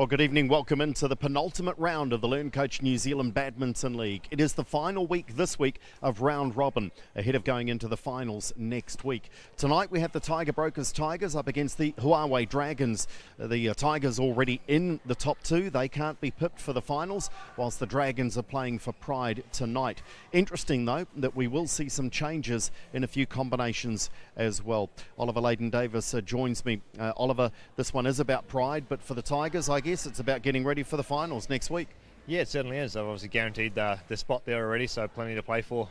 good evening. Welcome into the penultimate round of the LearnCoach New Zealand Badminton League. It is the final week this week of round robin, ahead of going into the finals next week. Tonight we have the Tiger Brokers Tigers up against the Huawei Dragons. The Tigers already in the top two. They can't be pipped for the finals, whilst the Dragons are playing for pride tonight. Interesting though that we will see some changes in a few combinations as well. Oliver Leyden-Davis joins me. Oliver, this one is about pride, but for the Tigers, I guess it's about getting ready for the finals next week. Yeah, it certainly is. I've obviously guaranteed the spot there already, so plenty to play for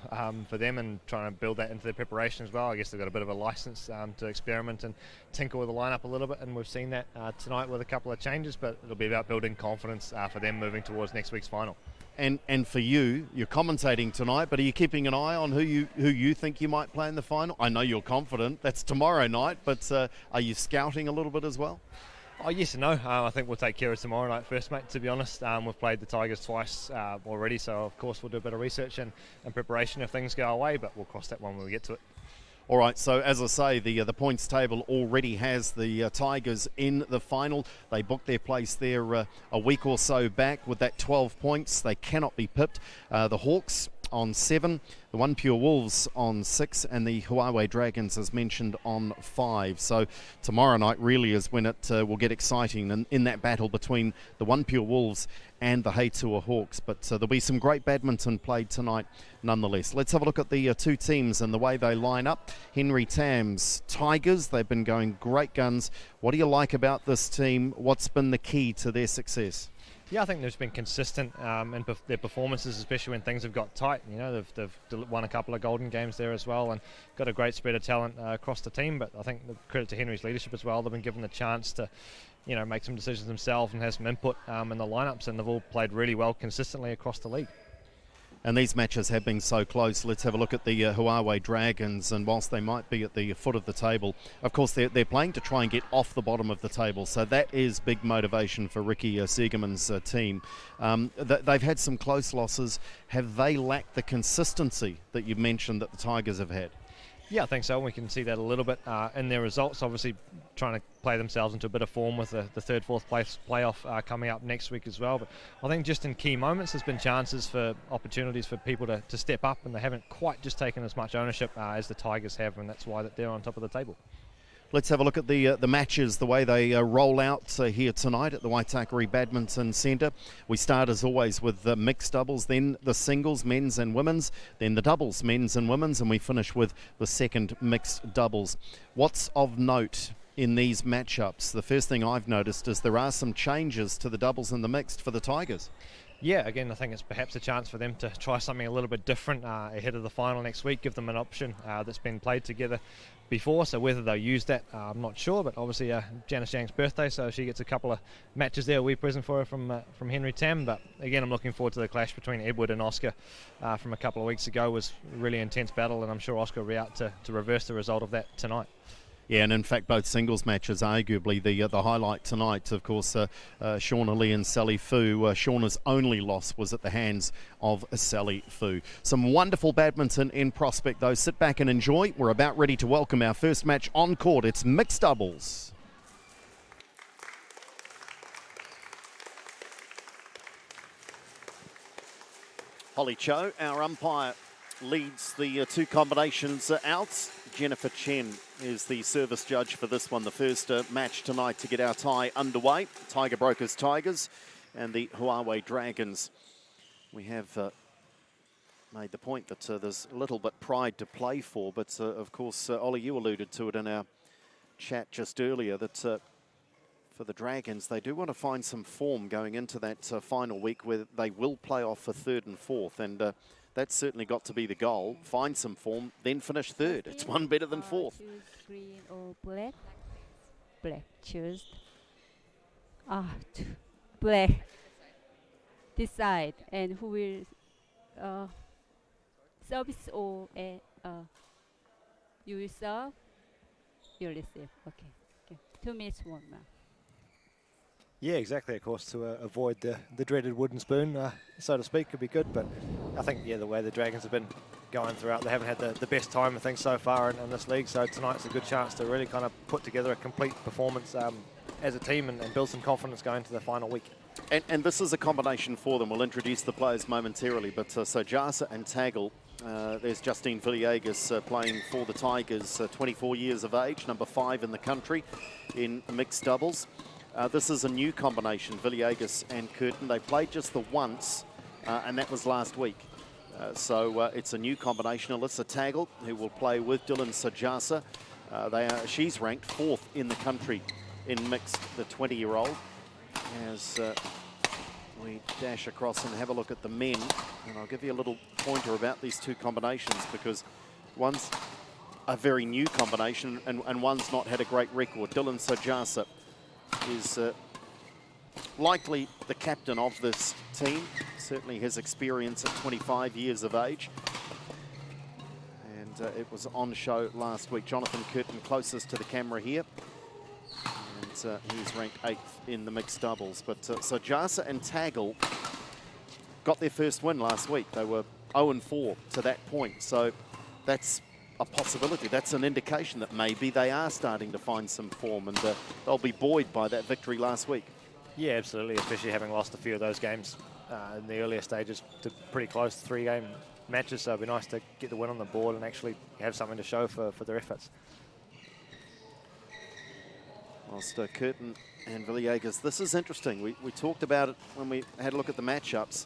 them, and trying to build that into their preparation as well. I guess they've got a bit of a license to experiment and tinker with the lineup a little bit, and we've seen that tonight with a couple of changes, but it'll be about building confidence for them moving towards next week's final. And for you, you're commentating tonight, but are you keeping an eye on who you think you might play in the final? I know you're confident. That's tomorrow night, but are you scouting a little bit as well? Oh, yes and no. I think we'll take care of tomorrow night first, mate, to be honest. We've played the Tigers twice already, so of course we'll do a bit of research and preparation if things go our way, but we'll cross that one when we get to it. All right, so as I say, the points table already has the Tigers in the final. They booked their place there a week or so back with that 12 points. They cannot be pipped. The Hawks on 7, the One Pure Wolves on 6, and the Huawei Dragons, as mentioned, on 5. So tomorrow night really is when it will get exciting in that battle between the One Pure Wolves and the Heitua Hawks. But there'll be some great badminton played tonight nonetheless. Let's have a look at the two teams and the way they line up. Henry Tam's Tigers, they've been going great guns. What do you like about this team? What's been the key to their success? Yeah, I think they've been consistent in their performances, especially when things have got tight. You know, they've won a couple of golden games there as well, and got a great spread of talent across the team. But I think the credit to Henry's leadership as well. They've been given the chance to, you know, make some decisions themselves and have some input in the lineups, and they've all played really well consistently across the league. And these matches have been so close. Let's have a look at the Huawei Dragons, and whilst they might be at the foot of the table, of course they're playing to try and get off the bottom of the table, so that is big motivation for Ricky Segerman's team. They've had some close losses. Have they lacked the consistency that you mentioned that the Tigers have had? Yeah, I think so. We can see that a little bit in their results. Obviously, trying to play themselves into a bit of form with the third, fourth place playoff coming up next week as well. But I think just in key moments, there's been chances for opportunities for people to step up, and they haven't quite just taken as much ownership as the Tigers have, and that's why that they're on top of the table. Let's have a look at the matches, the way they roll out here tonight at the Waitakere Badminton Centre. We start as always with the mixed doubles, then the singles, men's and women's, then the doubles, men's and women's, and we finish with the second mixed doubles. What's of note in these matchups? The first thing I've noticed is there are some changes to the doubles and the mixed for the Tigers. Yeah, again, I think it's perhaps a chance for them to try something a little bit different ahead of the final next week, give them an option that's been played together before, so whether they'll use that, I'm not sure, but obviously Janice Yang's birthday, so she gets a couple of matches there. We present for her from Henry Tam, but again, I'm looking forward to the clash between Edward and Oscar from a couple of weeks ago. It was a really intense battle, and I'm sure Oscar will be out to reverse the result of that tonight. Yeah, and in fact, both singles matches, arguably the highlight tonight. Of course, Shauna Lee and Sally Fu. Shauna's only loss was at the hands of Sally Fu. Some wonderful badminton in prospect, though. Sit back and enjoy. We're about ready to welcome our first match on court. It's mixed doubles. Holly Cho, our umpire, leads the two combinations out. Jennifer Chen is the service judge for this one. The first match tonight to get our tie underway. Tiger Brokers Tigers and the Huawei Dragons. We have made the point that there's a little bit pride to play for, but of course, Ollie, you alluded to it in our chat just earlier, that for the Dragons, they do want to find some form going into that final week where they will play off for third and fourth, and that's certainly got to be the goal. Find some form, then finish third. It's one better than fourth. Choose green or black? Black. Choose. Black. Decide. And who will service or you will serve? You receive. Okay. 2 minutes warm-up. Yeah, exactly. Of course, to avoid the dreaded wooden spoon, so to speak, could be good. But I think, yeah, the way the Dragons have been going throughout, they haven't had the best time, I think, so far in this league. So tonight's a good chance to really kind of put together a complete performance as a team and build some confidence going to the final week. And this is a combination for them. We'll introduce the players momentarily, but so Jasa and Tagle, there's Justine Villegas playing for the Tigers, 24 years of age, number 5 in the country in mixed doubles. This is a new combination, Villegas and Curtin. They played just the once, and that was last week. So it's a new combination. Alyssa Tagle, who will play with Dylan Sajasa. She's ranked 4th in the country in mixed, the 20-year-old. As we dash across and have a look at the men, and I'll give you a little pointer about these two combinations, because one's a very new combination and one's not had a great record. Dylan Sajasa is likely the captain of this team, certainly his experience at 25 years of age. And it was on show last week. Jonathan Curtin closest to the camera here. And he's ranked 8th in the mixed doubles. But so Jasa and Tagle got their first win last week. They were 0-4 to that point. So that's a possibility. That's an indication that maybe they are starting to find some form, and they'll be buoyed by that victory last week. Yeah, absolutely, especially having lost a few of those games in the earlier stages to pretty close 3-game matches. So it'd be nice to get the win on the board and actually have something to show for their efforts. Whilst Curtin and Villegas, this is interesting. We talked about it when we had a look at the matchups.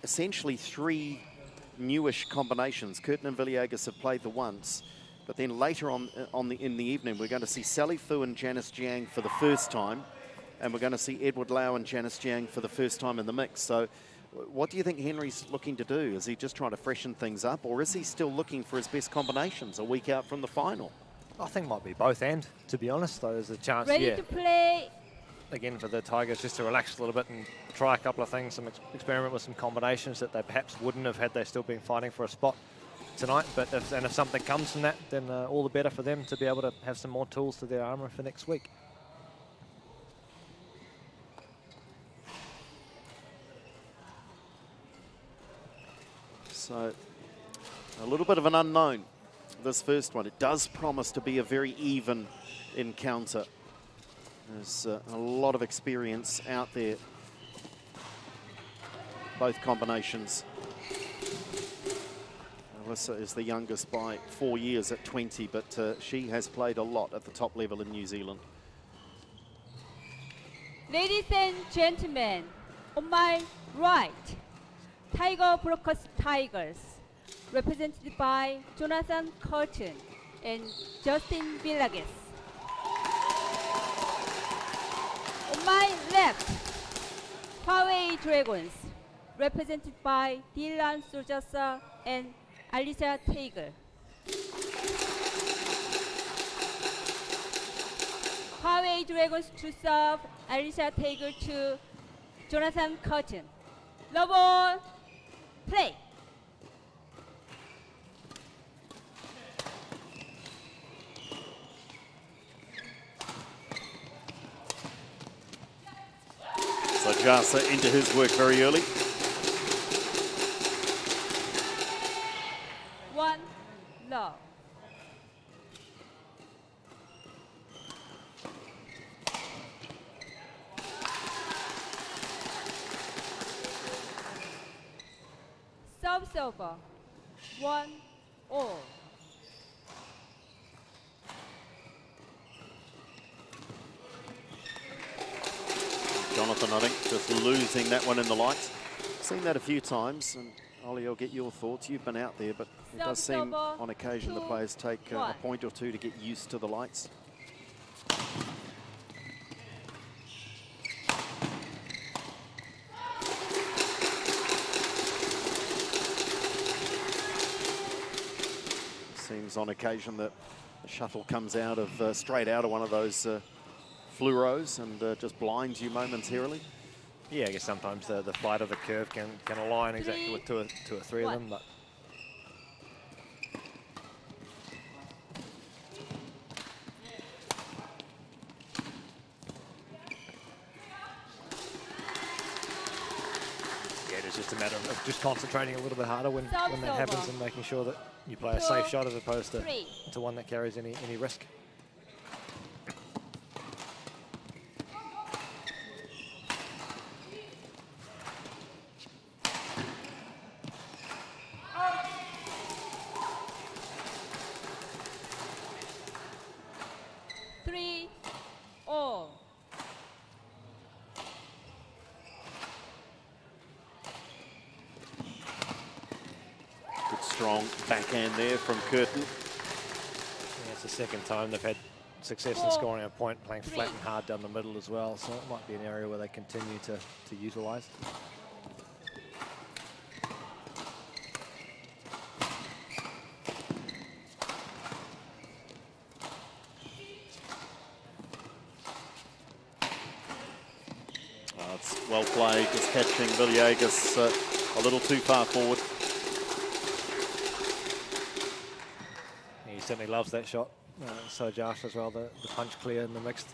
Essentially 3 newish combinations. Curtin and Villegas have played the once, but then later on in the evening, we're going to see Sally Fu and Janice Jiang for the first time, and we're going to see Edward Lau and Janice Jiang for the first time in the mix. So what do you think Henry's looking to do? Is he just trying to freshen things up, or is he still looking for his best combinations a week out from the final? I think it might be both, and to be honest, though, there's a chance, Ready to play. Again, for the Tigers just to relax a little bit and try a couple of things, experiment with some combinations that they perhaps wouldn't have had they still been fighting for a spot tonight. But if something comes from that, then all the better for them to be able to have some more tools to their armour for next week. So a little bit of an unknown, this first one. It does promise to be a very even encounter. There's a lot of experience out there, both combinations. Alyssa is the youngest by 4 years at 20, but she has played a lot at the top level in New Zealand. Ladies and gentlemen, on my right, Tiger Brokers Tigers, represented by Jonathan Curtin and Justin Villegas. On my left, Huawei Dragons, represented by Dylan Sojasa and Alicia Tagle. Huawei Dragons to serve, Alicia Tagle to Jonathan Curtin. Love all, play. So Jasa into his work very early. 1 love. Service over. 1 all. Jonathan, I think, just losing that one in the lights. Seen that a few times, and Ollie, I'll get your thoughts. You've been out there, but it does seem on occasion the players take a point or two to get used to the lights. Seems on occasion that the shuttle comes out of straight out of one of those fluoros and just blinds you momentarily. Yeah, I guess sometimes the flight of the curve can align exactly with two or three of them, but yeah, it's just a matter of just concentrating a little bit harder when that happens and making sure that you play a safe shot as opposed to one that carries any risk. strong backhand there from Curtin. Yeah, it's the second time they've had success in scoring a point, playing flat and hard down the middle as well. So it might be an area where they continue to utilise. It's well played, just catching Villegas a little too far forward. He certainly loves that shot. So Josh as well, the punch clear in the mixed.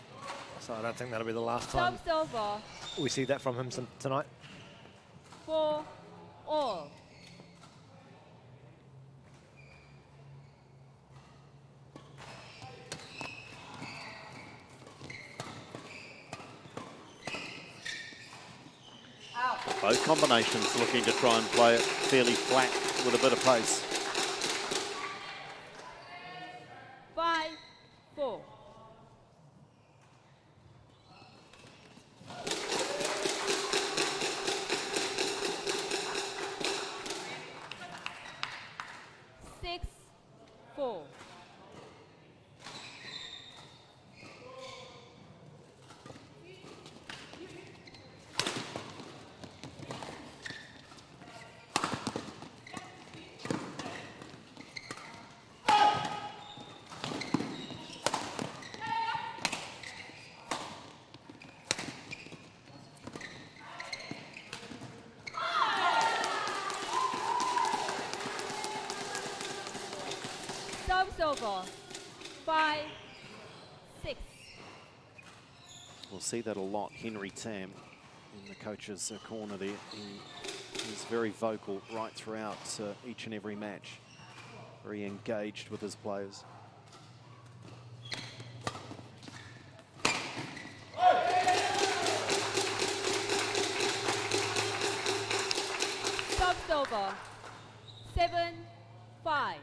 So I don't think that'll be the last time over. we see that from him tonight. 4-all. Both combinations looking to try and play it fairly flat with a bit of pace. 5-4. Six, 4. Service over. 5-6. We'll see that a lot. Henry Tam in the coach's corner there. He's very vocal right throughout each and every match. Very engaged with his players. Service over. 7-5.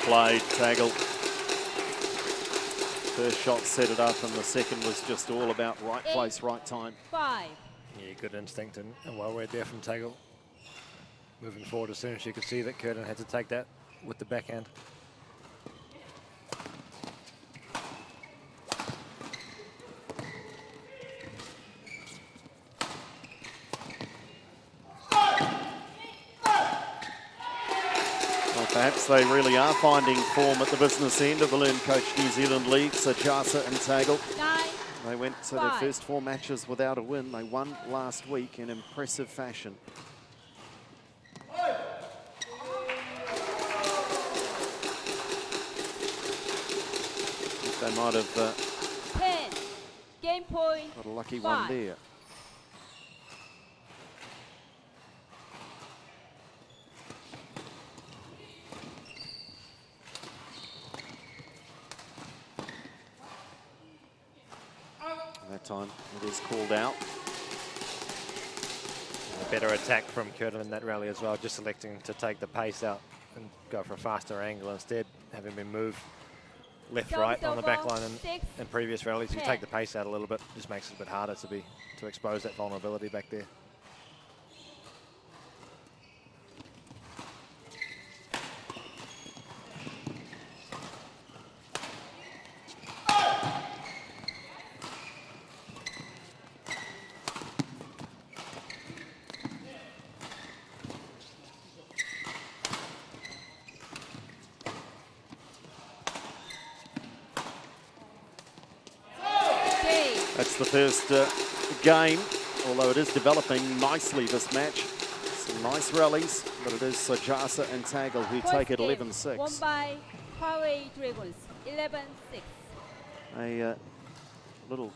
Played, Tagle. First shot set it up, and the second was just all about right place, right time. 5. Yeah, good instinct and well read there from Tagle. Moving forward as soon as she could see that Curtin had to take that with the backhand. Perhaps they really are finding form at the business end of the LearnCoach New Zealand League. Sajasa and Tagle. 9. They went to their first 4 matches without a win. They won last week in impressive fashion. They might have 10. Game point. got a lucky 5. one there. That time it is called out. A better attack from Curtin in that rally as well, just selecting to take the pace out and go for a faster angle instead, having been moved left-right on the back line in previous rallies. You take the pace out a little bit, just makes it a bit harder to expose that vulnerability back there. That's the first game, although it is developing nicely this match. Some nice rallies, but it is Sajasa and Tagle who take it 11-6. Won by Huawei Dragons, 11-6. A little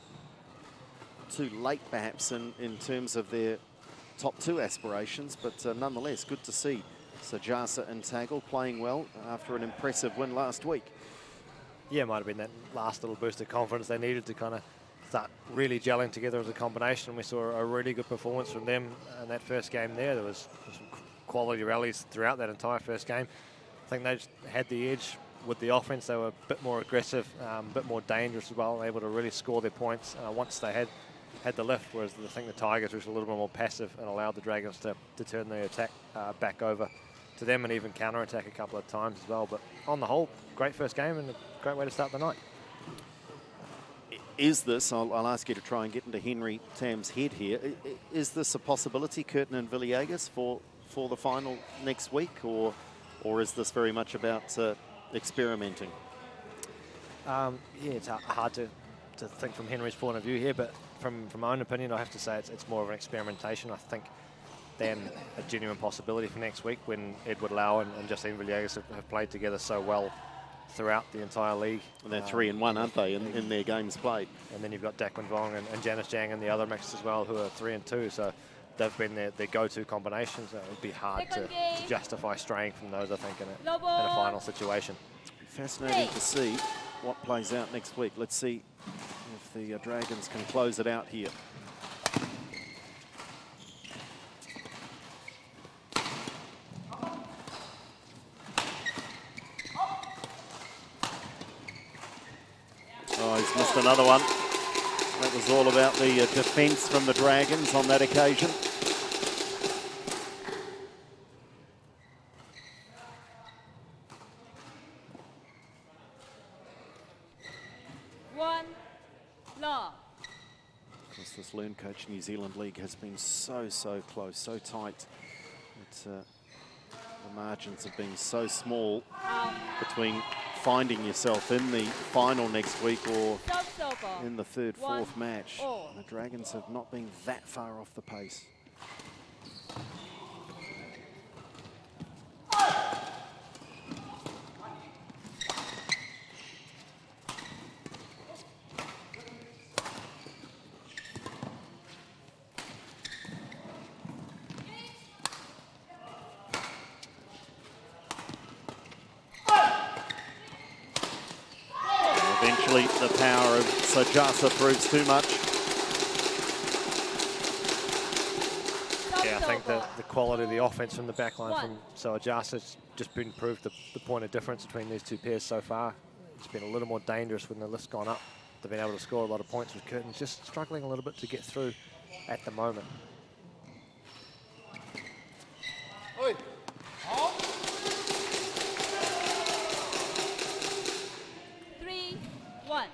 too late perhaps in terms of their top 2 aspirations, but nonetheless good to see Sajasa and Tagle playing well after an impressive win last week. Yeah, it might have been that last little boost of confidence they needed to kind of start really gelling together as a combination. We saw a really good performance from them in that first game there. There was some quality rallies throughout that entire first game. I think they just had the edge with the offense. They were a bit more aggressive, a bit more dangerous as well, able to really score their points once they had the lift, whereas I think the Tigers were just a little bit more passive and allowed the Dragons to turn their attack back over to them and even counter-attack a couple of times as well. But on the whole, great first game and a great way to start the night. Is this, I'll ask you to try and get into Henry Tam's head here, is this a possibility, Curtin and Villegas, for the final next week, or is this very much about experimenting? Yeah, it's hard to think from Henry's point of view here, but from my own opinion, I have to say it's more of an experimentation, I think, than a genuine possibility for next week, when Edward Lau and Justine Villegas have played together so well throughout the entire league. And they're 3-1, aren't they, in their games played? And then you've got Dakwin Vong and Janice Jiang in the other mix as well, who are 3-2. So they've been their go-to combinations. It would be hard to justify straying from those, I think, in a final situation. Fascinating to see what plays out next week. Let's see if the Dragons can close it out here. Oh, he's missed another one. That was all about the defence from the Dragons on that occasion. Of course, this LearnCoach New Zealand League has been so close, so tight. The margins have been so small between finding yourself in the final next week or in the third, fourth match. The Dragons have not been that far off the pace. Eventually, the power of Sajasa proves too much. Yeah, I think the quality of the offense from the backline from Sajasa has just been proved the point of difference between these two pairs so far. It's been a little more dangerous when the lift's gone up. They've been able to score a lot of points with Curtin, just struggling a little bit to get through at the moment. Oi. 3-1.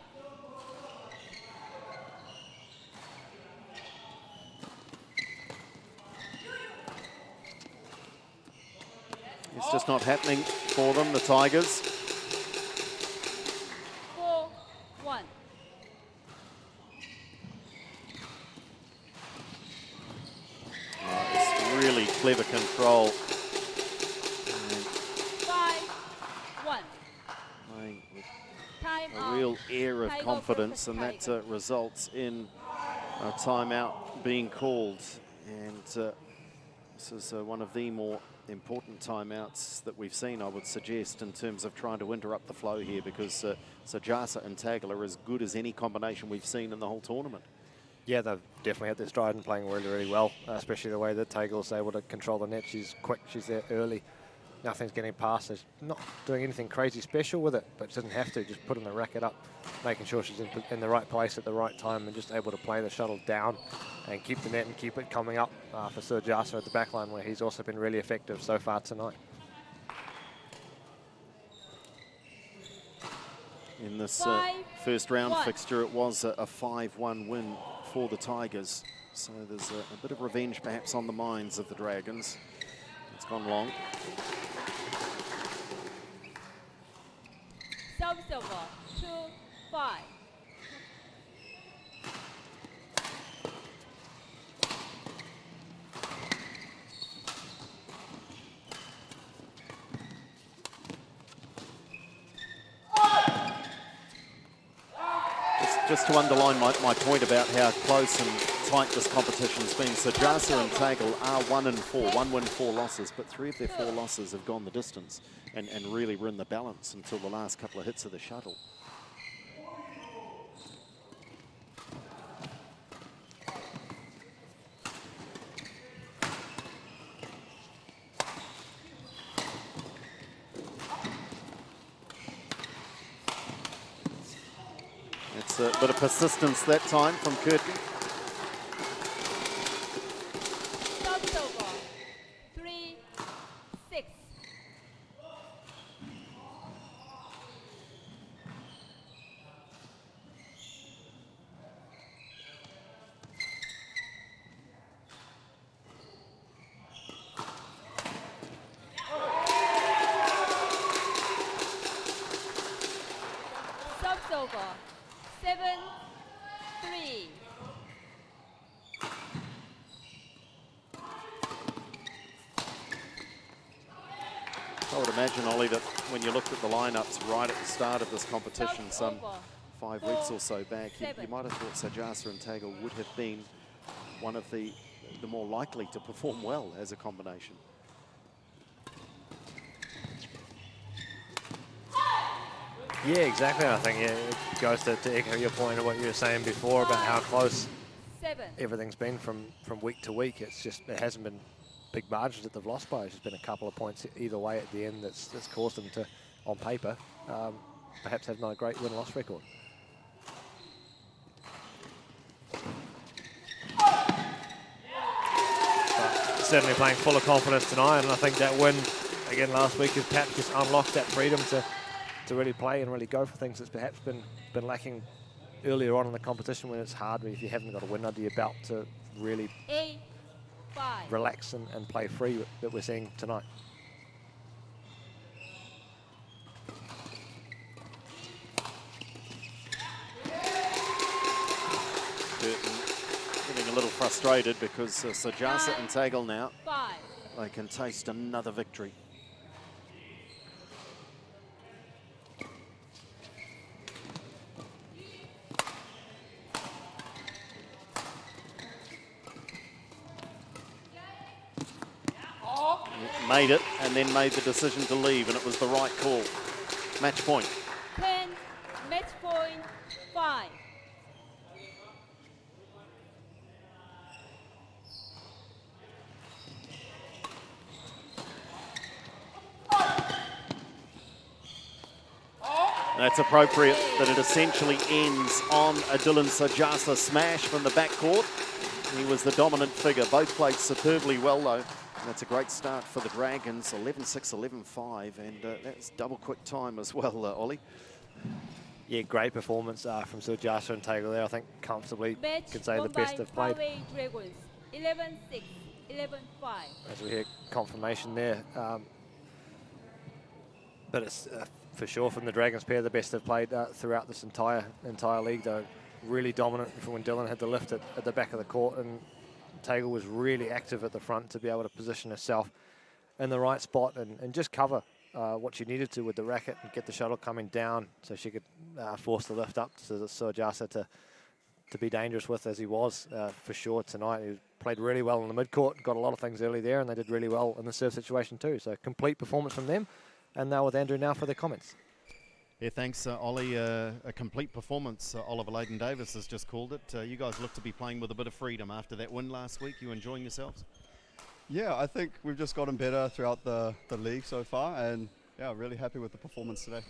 It's just not happening for them, the Tigers. 4-1. It's really clever control. 5-1. Playing with Time a real air of Tiger confidence, and versus that results in a timeout being called. And this is one of the more important timeouts that we've seen, I would suggest, in terms of trying to interrupt the flow here, because Sajasa and Taggart are as good as any combination we've seen in the whole tournament. Yeah, they've definitely had their stride and playing really well, especially the way that Tagel's able to control the net. She's quick, she's there early. Nothing's getting past her. She's not doing anything crazy special with it, but she doesn't have to. Just putting the racket up, making sure she's in the right place at the right time, and just able to play the shuttle down and keep the net and keep it coming up for Sajasa at the back line, where he's also been really effective so far tonight. In this first round fixture, it was a 5-1 win for the Tigers. So there's a bit of revenge perhaps on the minds of the Dragons. It's gone long. Silver, 2-5. Just to underline my point about how close and tight this competition's been, Sajasa and Tagle are 1-4, 1 win, 4 losses, but 3 of their 4 losses have gone the distance and really were in the balance until the last couple of hits of the shuttle. was a bit of persistence that time from Kirby. Service over. 3-6. Service over. 7-3. I would imagine, Ollie, that when you looked at the lineups right at the start of this competition, some 5 weeks or so back, you might have thought Sajasa and Tagle would have been one of the more likely to perform well as a combination. Yeah, exactly. I think it goes to echo your point of what you were saying before about how close 7. everything's been from week to week. It's just, it hasn't been big margins that they've lost by. It's just been a couple of points either way at the end that's caused them to, on paper, perhaps have not a great win-loss record. But certainly playing full of confidence tonight, and I think that win again last week has perhaps just unlocked that freedom to really play and really go for things that's perhaps been lacking earlier on in the competition, when it's hard if you haven't got a win under your belt to really 8-5. relax and play free that we're seeing tonight. Burton getting a little frustrated because Sajasa and Tagle now, 5. they can taste another victory. Made it and then made the decision to leave, and it was the right call. Match point. 10. Match point. 5. That's appropriate that it essentially ends on a Dylan Sajasa smash from the backcourt. He was the dominant figure. Both played superbly well, though. And that's a great start for the Dragons, 11-6, 11-5, and that's double quick time as well, Ollie. Yeah, great performance from Sajasa and Tagle there. I think comfortably Match can say the won best by they've played. Huawei Dragons. 11-6. 11-5. As we hear confirmation there. But it's for sure from the Dragons pair the best they've played throughout this entire league. Though really dominant from when Dylan had to lift it at the back of the court, and Tagle was really active at the front to be able to position herself in the right spot and just cover what she needed to with the racket and get the shuttle coming down so she could force the lift up to Sajasa to be dangerous with, as he was for sure tonight. He played really well in the midcourt, got a lot of things early there, and they did really well in the serve situation too. So complete performance from them. And now with Andrew now for their comments. Yeah, thanks, Ollie. A complete performance, Oliver Layden-Davis has just called it. You guys look to be playing with a bit of freedom after that win last week. You enjoying yourselves? Yeah, I think we've just gotten better throughout the league so far, and yeah, really happy with the performance today.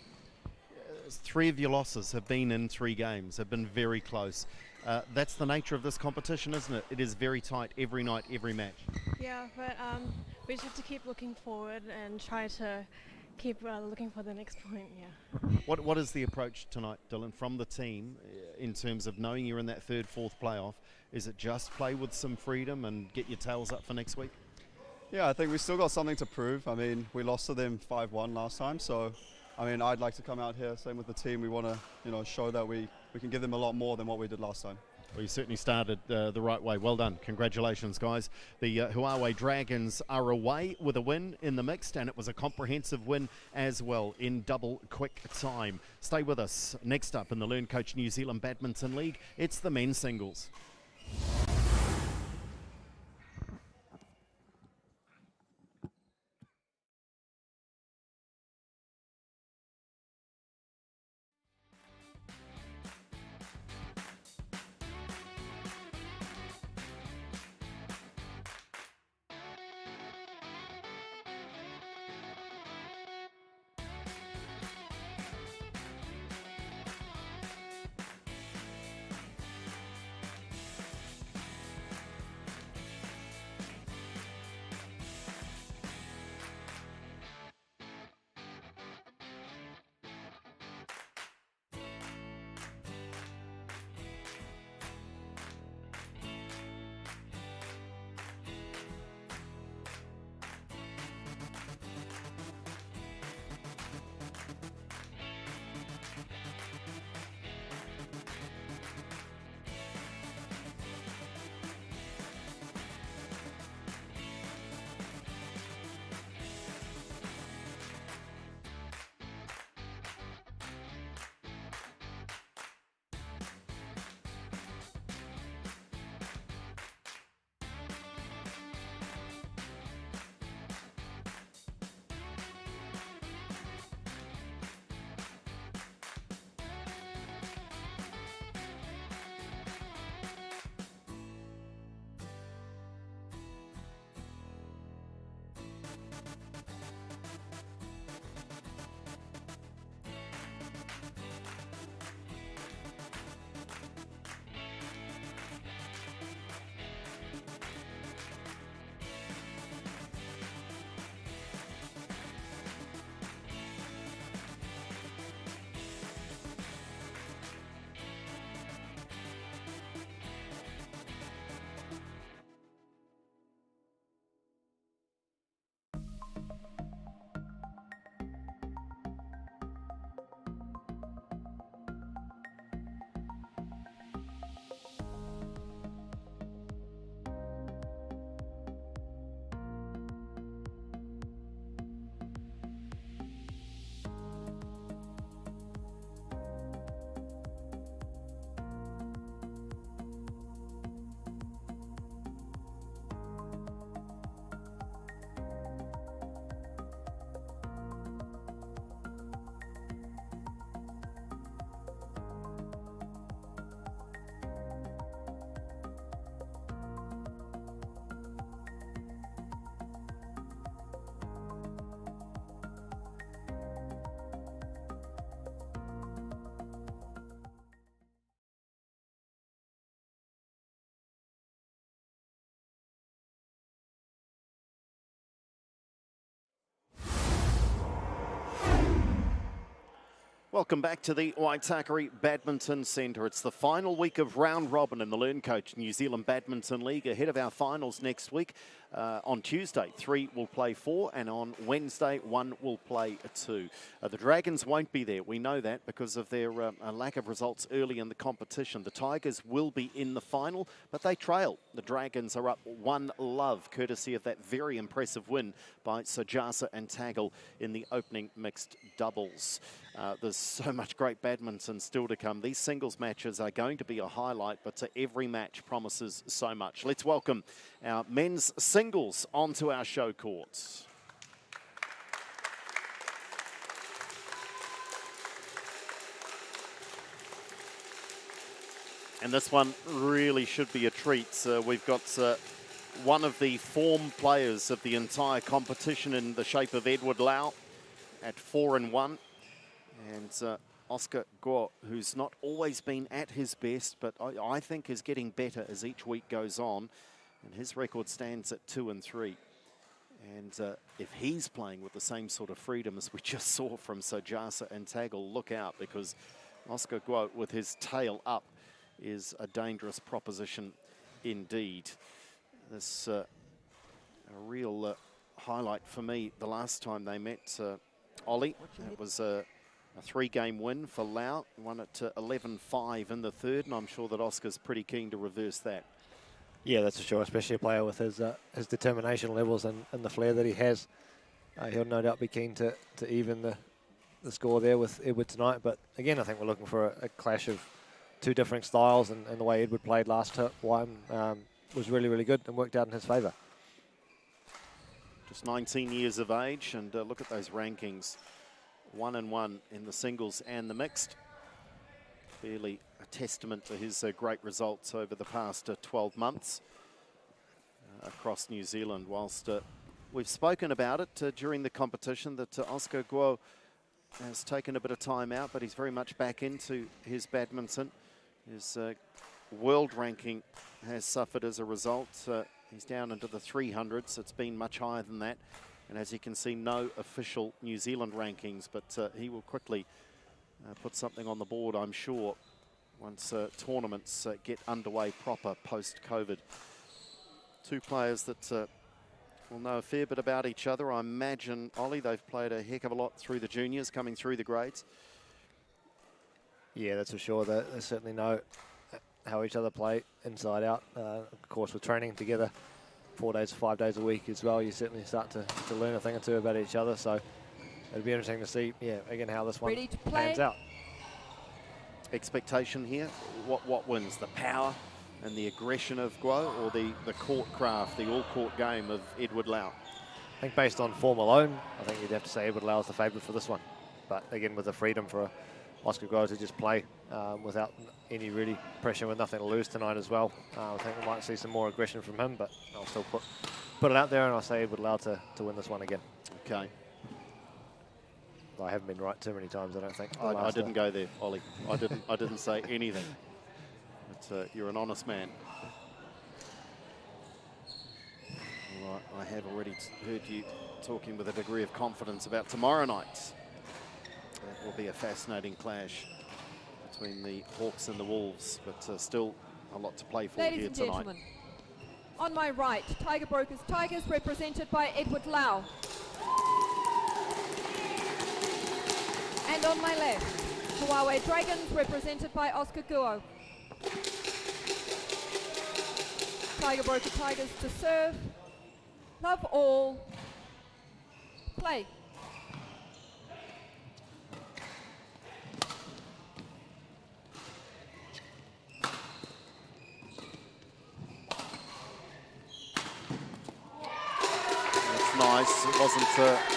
3 of your losses have been in 3 games, have been very close. That's the nature of this competition, isn't it? It is very tight every night, every match. Yeah, but we just have to keep looking forward and try to keep looking for the next point, yeah. What is the approach tonight, Dylan, from the team in terms of knowing you're in that 3rd, 4th playoff? Is it just play with some freedom and get your tails up for next week? Yeah, I think we still got something to prove. I mean, we lost to them 5-1 last time, so I mean, I'd like to come out here, same with the team. We want to, show that we can give them a lot more than what we did last time. Well, you certainly started the right way. Well done. Congratulations, guys. The Huawei Dragons are away with a win in the mixed, and it was a comprehensive win as well in double quick time. Stay with us. Next up in the LearnCoach New Zealand Badminton League, it's the men's singles. Welcome back to the Waitakere Badminton Centre. It's the final week of round robin in the LearnCoach New Zealand Badminton League. Ahead of our finals next week. On Tuesday, 3 will play 4, and on Wednesday, 1 will play 2. The Dragons won't be there. We know that because of their lack of results early in the competition. The Tigers will be in the final, but they trail. The Dragons are up 1-love, courtesy of that very impressive win by Sojasa and Tagle in the opening mixed doubles. There's so much great badminton still to come. These singles matches are going to be a highlight, but every match promises so much. Let's welcome our men's singles onto our show courts. And this one really should be a treat. We've got one of the form players of the entire competition in the shape of Edward Lau at 4-1. And Oscar Go, who's not always been at his best, but I think is getting better as each week goes on. And his record stands at 2-3. And if he's playing with the same sort of freedom as we just saw from Sojasa and Tagle, look out, because Oscar Go, with his tail up, is a dangerous proposition indeed. This a real highlight for me the last time they met, Ollie. It was a 3-game win for Lau, won it 11-5 in the third, and I'm sure that Oscar's pretty keen to reverse that. Yeah, that's for sure, especially a player with his determination levels and the flair that he has. He'll no doubt be keen to even the score there with Edward tonight. But again, I think we're looking for a clash of two different styles, and the way Edward played last one was really, really good and worked out in his favour. Just 19 years of age, and look at those rankings. 1-1 in the singles and the mixed. Clearly a testament to his great results over the past 12 months across New Zealand. Whilst we've spoken about it during the competition, that Oscar Go has taken a bit of time out, but he's very much back into his badminton. His world ranking has suffered as a result. He's down into the 300s. It's been much higher than that. And as you can see, no official New Zealand rankings, but he will quickly put something on the board, I'm sure, once tournaments get underway proper post-COVID. Two players that will know a fair bit about each other. I imagine, Ollie, they've played a heck of a lot through the juniors, coming through the grades. Yeah, that's for sure. They certainly know how each other play inside out. Of course, with training together 4 days, 5 days a week as well, you certainly start to learn a thing or two about each other. So it'll be interesting to see, yeah, again, how this one pans out. Expectation here, what wins? The power and the aggression of Guo, or the court craft, the all-court game of Edward Lau? I think based on form alone, I think you'd have to say Edward Lau is the favourite for this one. But again, with the freedom for Oscar Guo to just play without any really pressure, with nothing to lose tonight as well. I think we might see some more aggression from him, but I'll still put it out there, and I'll say Edward Lau to win this one again. Okay. I haven't been right too many times, I don't think. I didn't go there, Ollie. I didn't say anything. But you're an honest man. All right, I have already heard you talking with a degree of confidence about tomorrow night. That will be a fascinating clash between the Hawks and the Wolves, but still a lot to play for Ladies here and tonight. gentlemen, on my right, Tiger Brokers Tigers, represented by Edward Lau. And on my left, Huawei Dragons, represented by Oscar Guo. Tiger Broker Tigers to serve. Love all. Play. Nice. It wasn't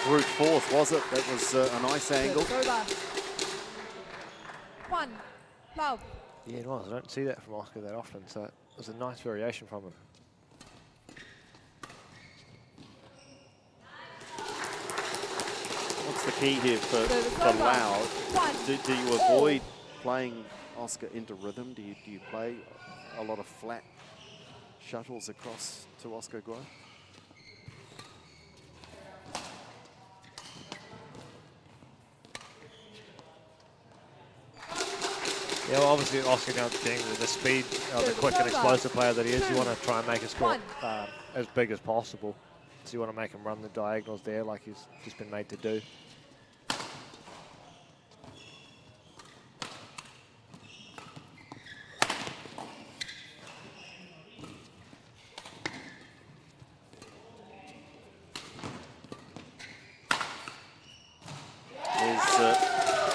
brute force, was it? That was a nice angle. One. Love. Yeah, it was. I don't see that from Oscar that often, so it was a nice variation from him. What's the key here for Lau? Do you avoid playing Oscar into rhythm? Do you play a lot of flat shuttles across to Oscar Guo? Yeah, well, obviously Oscar now being the speed, the quick and explosive player that he is, you want to try and make his score as big as possible. So you want to make him run the diagonals there like he's just been made to do.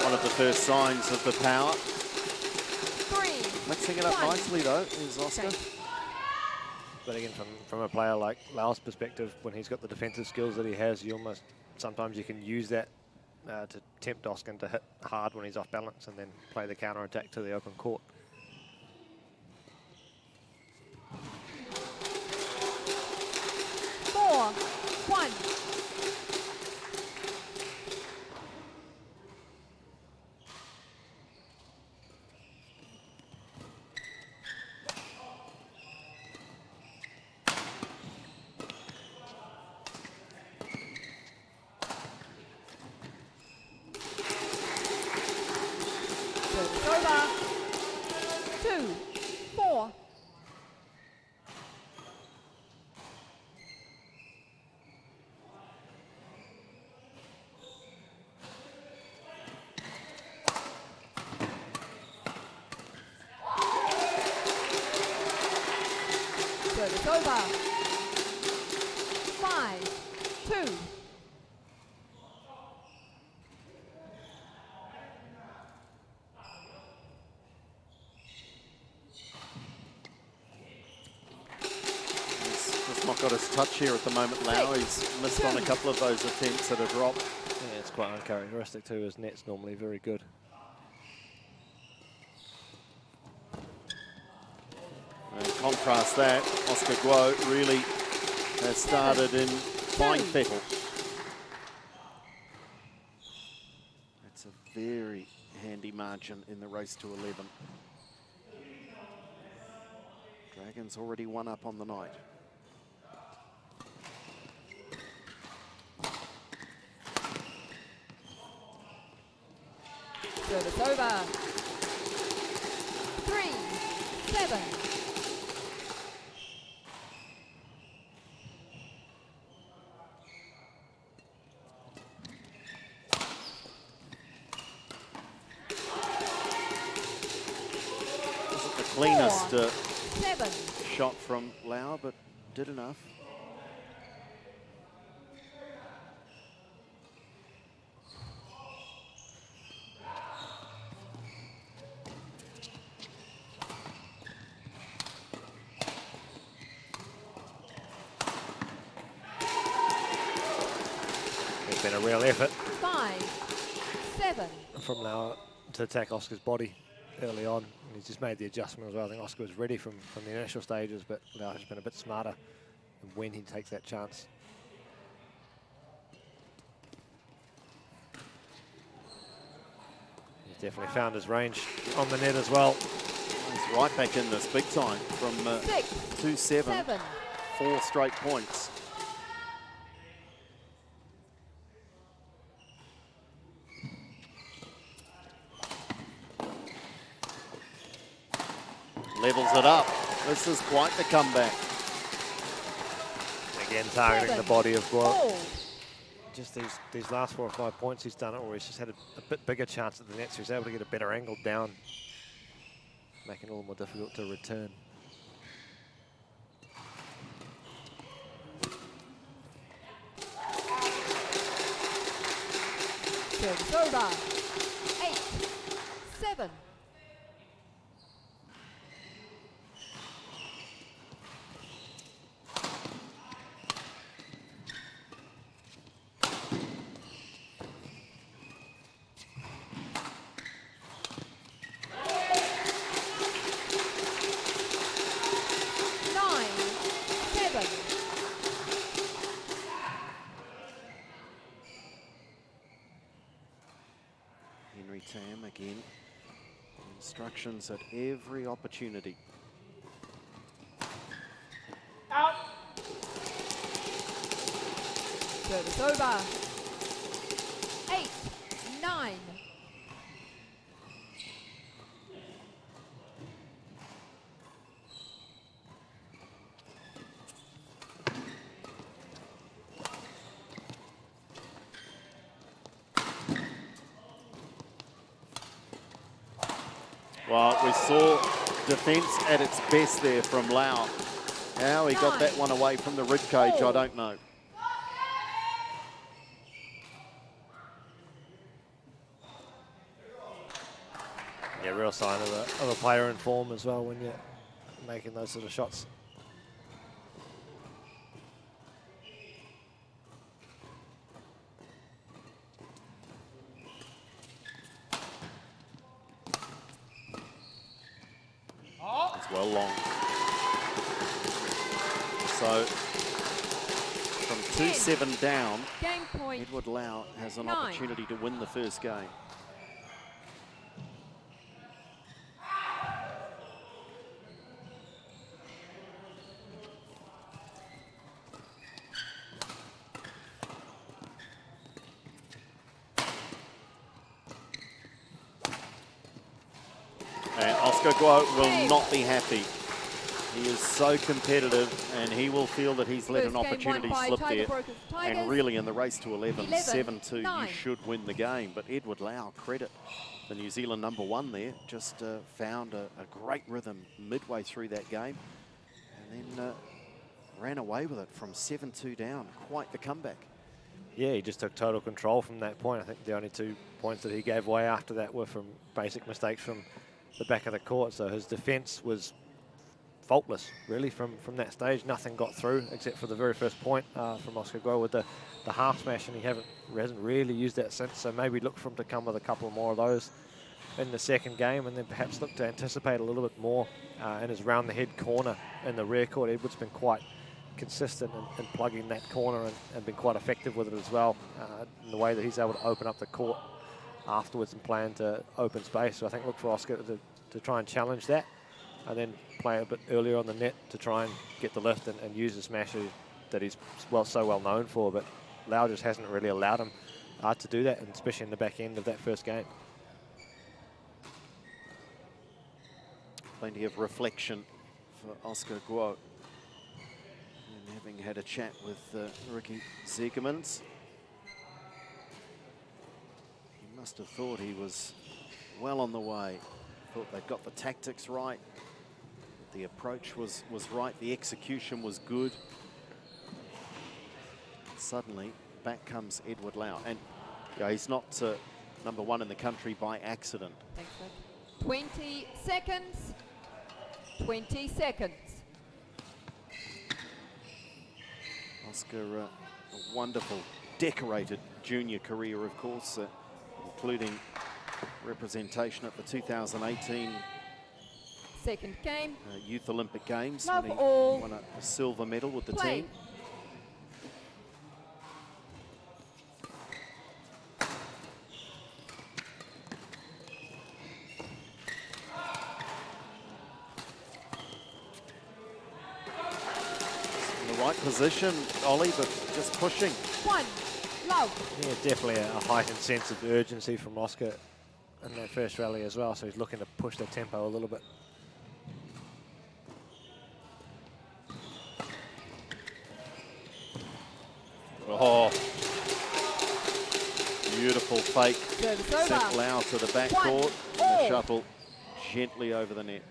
One of the first signs of the power. Mixing it up nicely though is Oscar. But again, from a player like Lau's perspective, when he's got the defensive skills that he has, sometimes you can use that to tempt Oscar to hit hard when he's off balance and then play the counter attack to the open court. Four, one. It's over. 5-2. He's just not got his touch here at the moment, Lau. He's missed on a couple of those attempts at a drop. Yeah, it's quite uncharacteristic too. His net's normally very good. And contrast that, Oscar Guo really has started in fine fettle. It's a very handy margin in the race to 11. Dragons already one up on the night. Service over. 3-7. Cleanest shot from Lau, but did enough. It's been a real effort 5-7 from Lau to attack Oscar's body early on. And he's just made the adjustment as well. I think Oscar was ready from the initial stages, but Lau has been a bit smarter when he takes that chance. He's definitely found his range on the net as well. He's right back in this big time from 2-7, 4 straight points. Levels it up. This is quite the comeback. Again, targeting the body of Guo. Just these last 4 or 5 points he's done it, or he's just had a bit bigger chance at the net, so he's able to get a better angle down, making it a little more difficult to return. Service over. 8-7. Tam again. Instructions at every opportunity. Out. Service over. 8-9. Well, we saw defence at its best there from Lau. How he got that one away from the ribcage, I don't know. Yeah, real sign of a player in form as well when you're making those sort of shots. It's well long. So from 2-7 down, Game point. Edward Lau has an 9. opportunity to win the first game. And Oscar Guo will not be happy. He is so competitive, and he will feel that he's let an opportunity slip there. And really, in the race to 11, 7-2, you should win the game. But Edward Lau, credit the New Zealand #1 there, just found a great rhythm midway through that game, and then ran away with it from 7-2 down. Quite the comeback. Yeah, he just took total control from that point. I think the only 2 points that he gave away after that were from basic mistakes from the back of the court. So his defence was faultless, really, from that stage. Nothing got through except for the very first point from Oscar Guo with the half smash, and he hasn't really used that since. So maybe look for him to come with a couple more of those in the second game, and then perhaps look to anticipate a little bit more in his round the head corner in the rear court. Edward's been quite consistent in plugging that corner and been quite effective with it as well, in the way that he's able to open up the court afterwards and play into open space. So I think look for Oscar to try and challenge that, and then play a bit earlier on the net to try and get the lift and use the smash that he's so well known for. But Lau just hasn't really allowed him to do that, and especially in the back end of that first game. Plenty of reflection for Oscar Guo. And having had a chat with Ricky Zegermans, he must have thought he was well on the way. Thought they'd got the tactics right. The approach was right. The execution was good. Suddenly, back comes Edward Lau. And he's not #1 in the country by accident. Thanks, Rick. 20 seconds. 20 seconds. Oscar, a wonderful, decorated junior career, of course, including representation at the 2018 Second game. Youth Olympic Games. Love when he all. won a silver medal with the Play. team. In the right position, Ollie, but just pushing. 1. Love. Yeah, definitely a heightened sense of urgency from Oscar in that first rally as well, so he's looking to push the tempo a little bit. Oh, beautiful fake. Service over. Sent Lau to the back 1 court, and the all. shuttle gently over the net.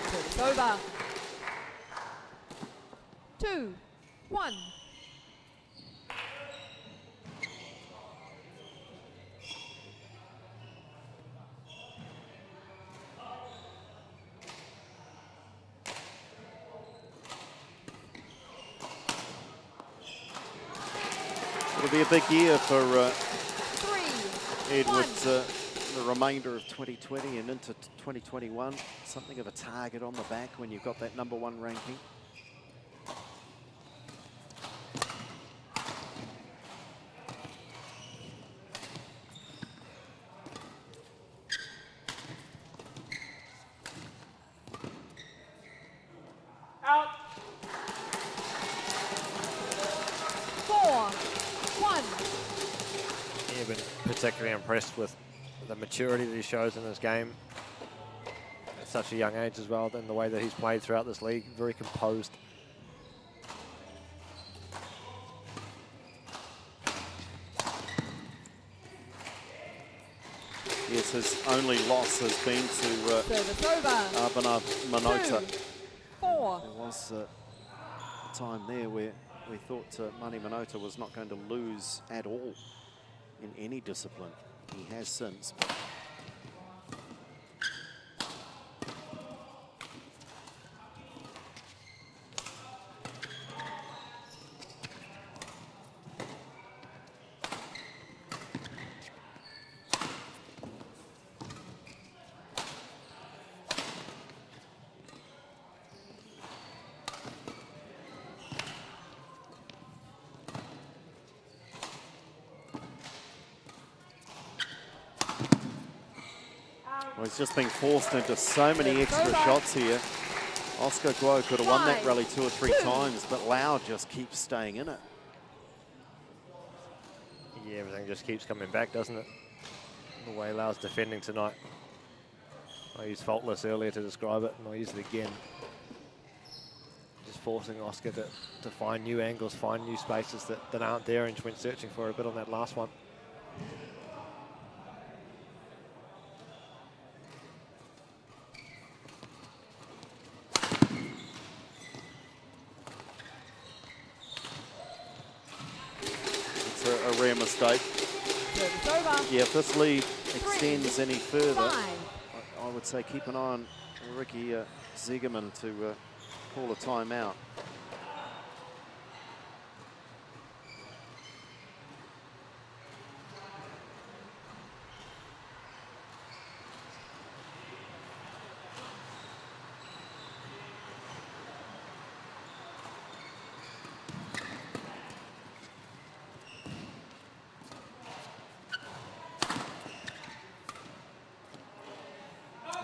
Service over. 2, 1. It'll be a big year for 3, Edwards, the remainder of 2020 and into 2021. Something of a target on the back when you've got that #1 ranking. Particularly impressed with the maturity that he shows in his game. such a young age as well, in the way that he's played throughout this league. Very composed. Yes, his only loss has been to Service over. Minota. 2-4. There was a time there where we thought Mani Minota was not going to lose at all in any discipline. He has since. Well, he's just been forced into so many extra shots here. Oscar Guo could have won that rally 2 or 3 times, but Lau just keeps staying in it. Yeah, everything just keeps coming back, doesn't it? The way Lau's defending tonight. I used faultless earlier to describe it, and I'll use it again. Just forcing Oscar to find new angles, find new spaces that aren't there, and went searching for a bit on that last one. A rare mistake. Service over. Yeah, if this lead extends any further, 5. I would say keep an eye on Ricky Ziegerman to call a timeout.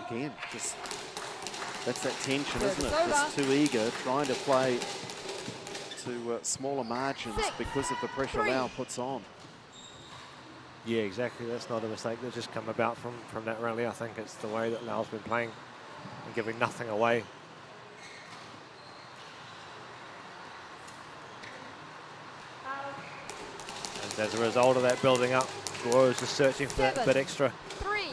Again, just that's that tension, isn't it? Just too eager, trying to play to smaller margins because of the pressure Lau puts on. Yeah, exactly. That's not a mistake that's just come about from that rally. I think it's the way that Lau's been playing and giving nothing away. And as a result of that building up, Guo's just searching for that bit extra. 3.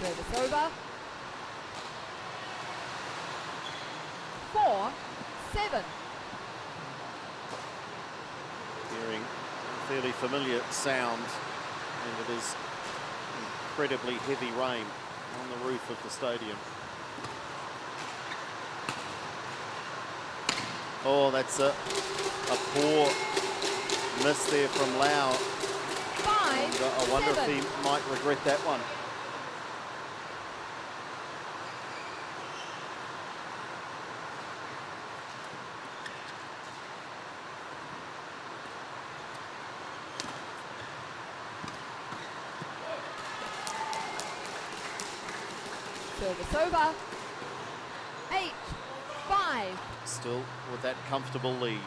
Service over. 4-7. Hearing a fairly familiar sound, and it is incredibly heavy rain on the roof of the stadium. Oh, that's a poor miss there from Lau. 5. And, I wonder if he might regret that one. Service over. 8-5. Still with that comfortable lead.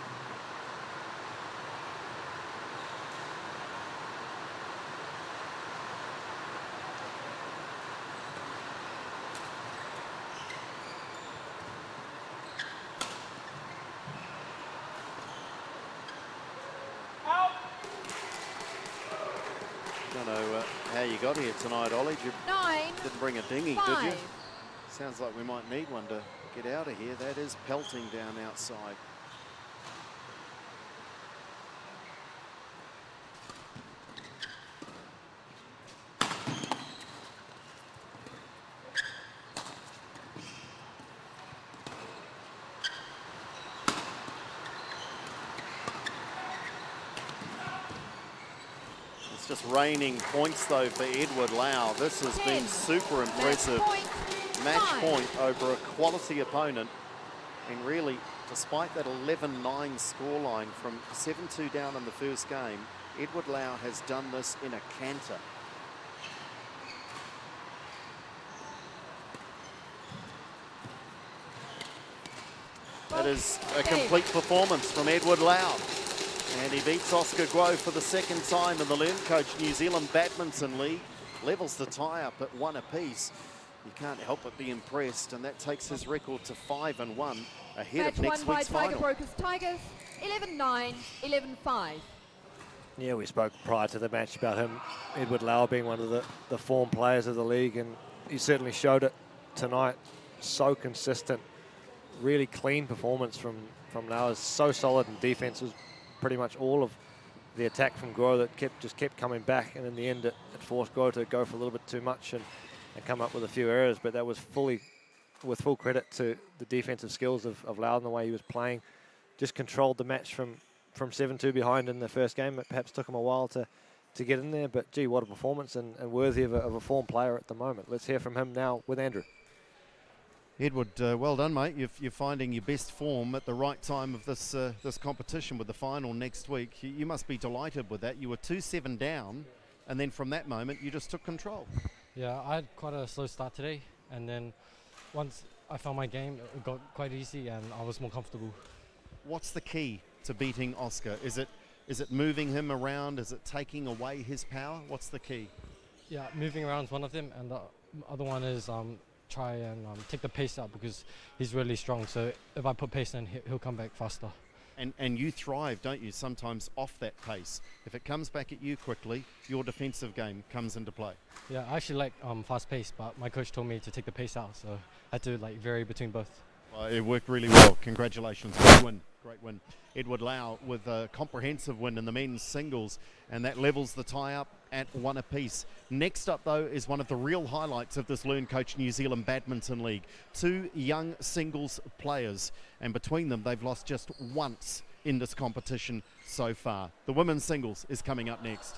Don't know how you got here tonight, Ollie. You 9. didn't bring a dinghy, 5. did you? Sounds like we might need one to get out of here. That is pelting down outside. It's just raining points though for Edward Lau. This has been super impressive. Match point over a quality opponent, and really, despite that 11-9 scoreline from 7-2 down in the first game, Edward Lau has done this in a canter. That is a complete performance from Edward Lau. And he beats Oscar Grove for the second time in the LearnCoach New Zealand Badminton League. Levels the tie up at 1 apiece. You can't help but be impressed, and that takes his record to 5-1 ahead of next week's Match won by Tiger final. Brokers Tigers, 11-9, 11-5. Yeah, we spoke prior to the match about him, Edward Lau, being one of the form players of the league, and he certainly showed it tonight. So consistent, really clean performance from Lau. Is so solid, and defense was pretty much all of the attack from Grow that just kept coming back, and in the end it forced Grow to go for a little bit too much and come up with a few errors. But that was with full credit to the defensive skills of Lau and the way he was playing. Just controlled the match from 7-2 behind in the first game. It perhaps took him a while to get in there, but gee, what a performance, and worthy of a form player at the moment. Let's hear from him now with Andrew. Edward, well done, mate. You're finding your best form at the right time of this competition with the final next week. You must be delighted with that. You were 2-7 down, and then from that moment, you just took control. Yeah, I had quite a slow start today, and then once I found my game, it got quite easy, and I was more comfortable. What's the key to beating Oscar? Is it moving him around? Is it taking away his power? What's the key? Yeah, moving around is one of them, and the other one is try and take the pace out, because he's really strong. So if I put pace in, he'll come back faster. And you thrive, don't you, sometimes off that pace. If it comes back at you quickly, your defensive game comes into play. Yeah, I actually like fast pace, but my coach told me to take the pace out, so I had to vary between both. Well, it worked really well. Congratulations. Great win. Great win. Edward Lau with a comprehensive win in the men's singles, and that levels the tie up at 1 apiece. Next up, though, is one of the real highlights of this LearnCoach New Zealand Badminton League. 2 young singles players, and between them, they've lost just once in this competition so far. The women's singles is coming up next.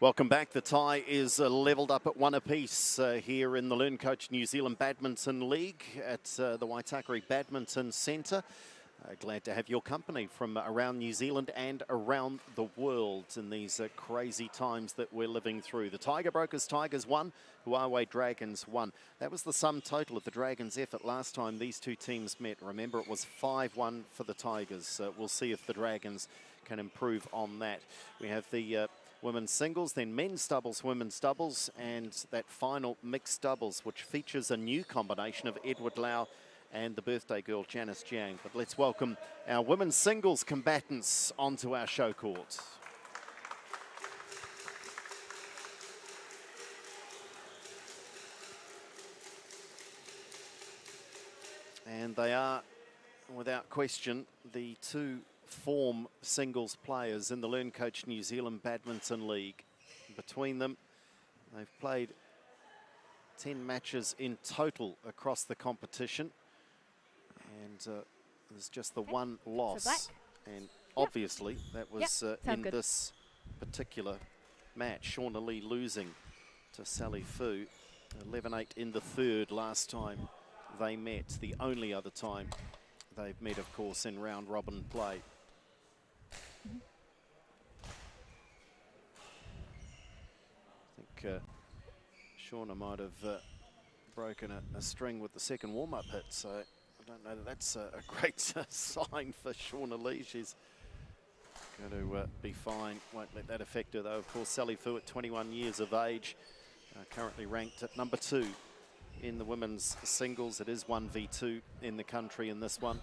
Welcome back. The tie is levelled up at 1 apiece here in the LearnCoach New Zealand Badminton League at the Waitakere Badminton Centre. Glad to have your company from around New Zealand and around the world in these crazy times that we're living through. The Tiger Brokers Tigers won, Huawei Dragons won. That was the sum total of the Dragons' effort last time these two teams met. Remember, it was 5-1 for the Tigers. We'll see if the Dragons can improve on that. We have the women's singles, then men's doubles, women's doubles, and that final mixed doubles, which features a new combination of Edward Lau and the birthday girl Janice Jiang. But let's welcome our women's singles combatants onto our show court. And they are, without question, the two form singles players in the LearnCoach New Zealand Badminton League. Between them, they've played 10 matches in total across the competition. And there's just the one loss, and obviously that was in this particular match. Shauna Lee losing to Sally Fu, 11-8 in the third last time they met. The only other time they've met, of course, in round robin play. I think Shauna might have broken a string with the second warm-up hit, so I don't know that that's a great sign for Shauna Lee. She's going to be fine. Won't let that affect her, though. Of course, Sally Fu at 21 years of age, currently ranked at number 2 in the women's singles. It is 1v2 in the country in this one.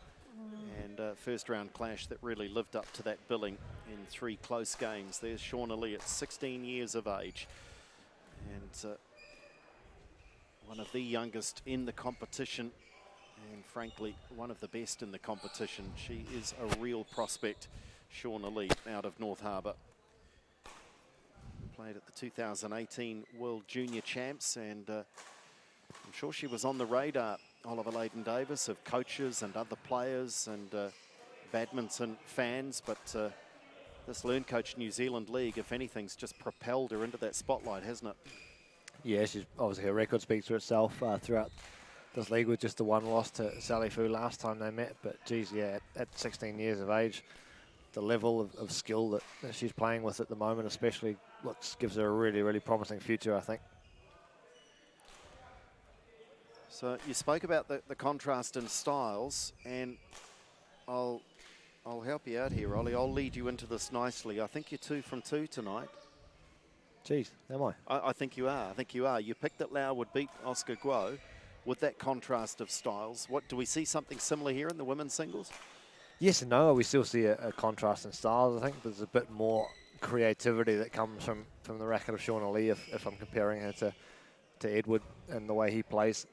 And first round clash that really lived up to that billing in 3 close games. There's Shauna Lee at 16 years of age. And one of the youngest in the competition. And frankly, one of the best in the competition. She is a real prospect, Shauna Lee, out of North Harbour. Played at the 2018 World Junior Champs, and I'm sure she was on the radar, Oliver Layden-Davis, of coaches and other players and badminton fans, but this LearnCoach New Zealand League, if anything's just propelled her into that spotlight, hasn't it? Yeah, she's obviously, her record speaks for itself throughout this league, with just the one loss to Sally Fu last time they met. But geez, yeah, at 16 years of age, the level of skill that she's playing with at the moment especially gives her a really, really promising future, I think. So you spoke about the contrast in styles, and I'll help you out here, Ollie. I'll lead you into this nicely. I think you're 2 from 2 tonight. Geez, am I? I think you are. I think you are. You picked that Lau would beat Oscar Guo with that contrast of styles. What do we see something similar here in the women's singles? Yes and no. We still see a contrast in styles. I think there's a bit more creativity that comes from the racket of Shauna Lee if I'm comparing her to Edward and the way he plays.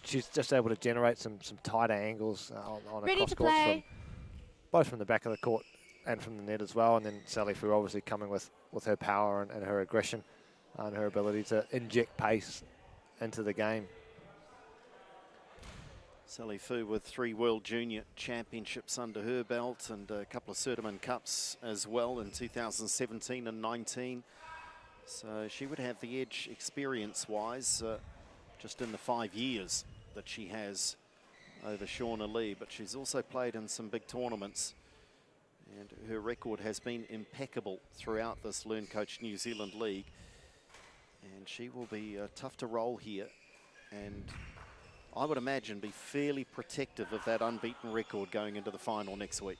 She's just able to generate some tighter angles on a cross court, both from the back of the court and from the net as well. And then Sally Fu obviously coming with her power and her aggression and her ability to inject pace into the game. Sally Fu with 3 World Junior Championships under her belt and a couple of Sertiman Cups as well in 2017 and 19. So she would have the edge experience-wise just in the 5 years that she has over Shauna Lee. But she's also played in some big tournaments, and her record has been impeccable throughout this LearnCoach New Zealand League. And she will be tough to roll here, and I would imagine be fairly protective of that unbeaten record going into the final next week.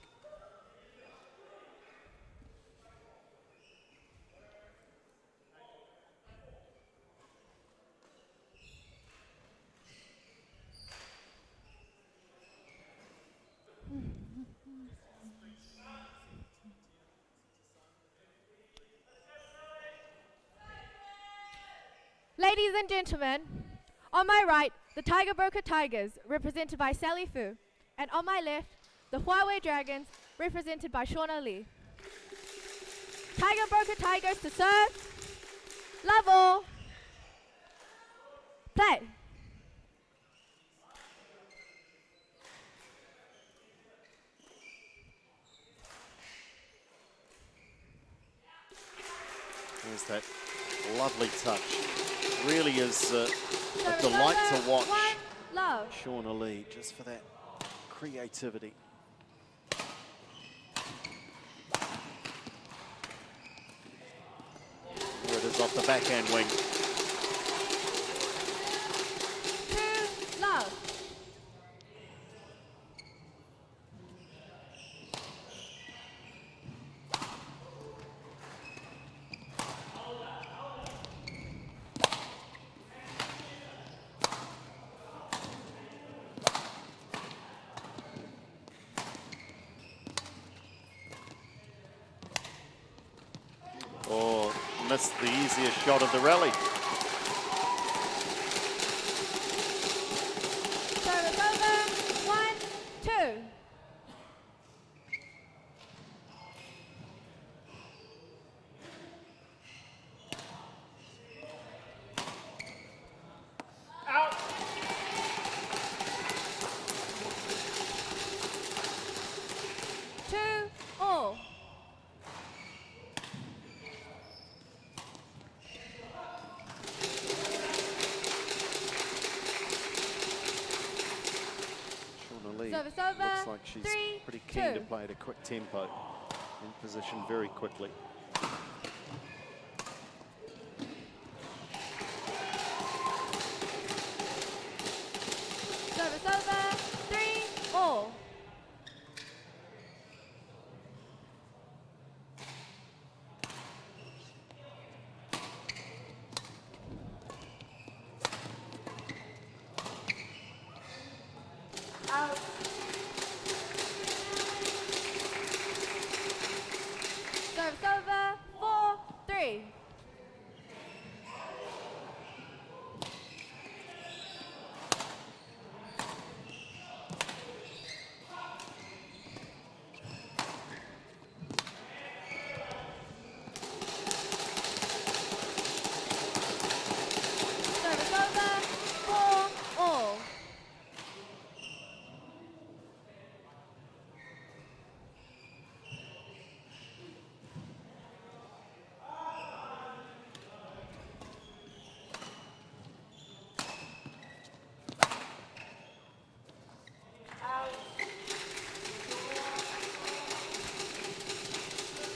Ladies and gentlemen, on my right, the Tiger Broker Tigers, represented by Sally Fu, and on my left, the Huawei Dragons, represented by Shauna Lee. Tiger Broker Tigers to serve, level, play. has that lovely touch. Really is a delight to watch. Love. Shauna Lee, just for that creativity. Here it is off the backhand wing. 2 love. Oh, missed the easiest shot of the rally. Service over. 1, 2. Out. Two all. Shauna Lee Service over. looks like she's 3, pretty keen to 2. play at a quick tempo. In position very quickly. Service over. 3 all. Out. Service over. 4, 3. Service over. 4 all.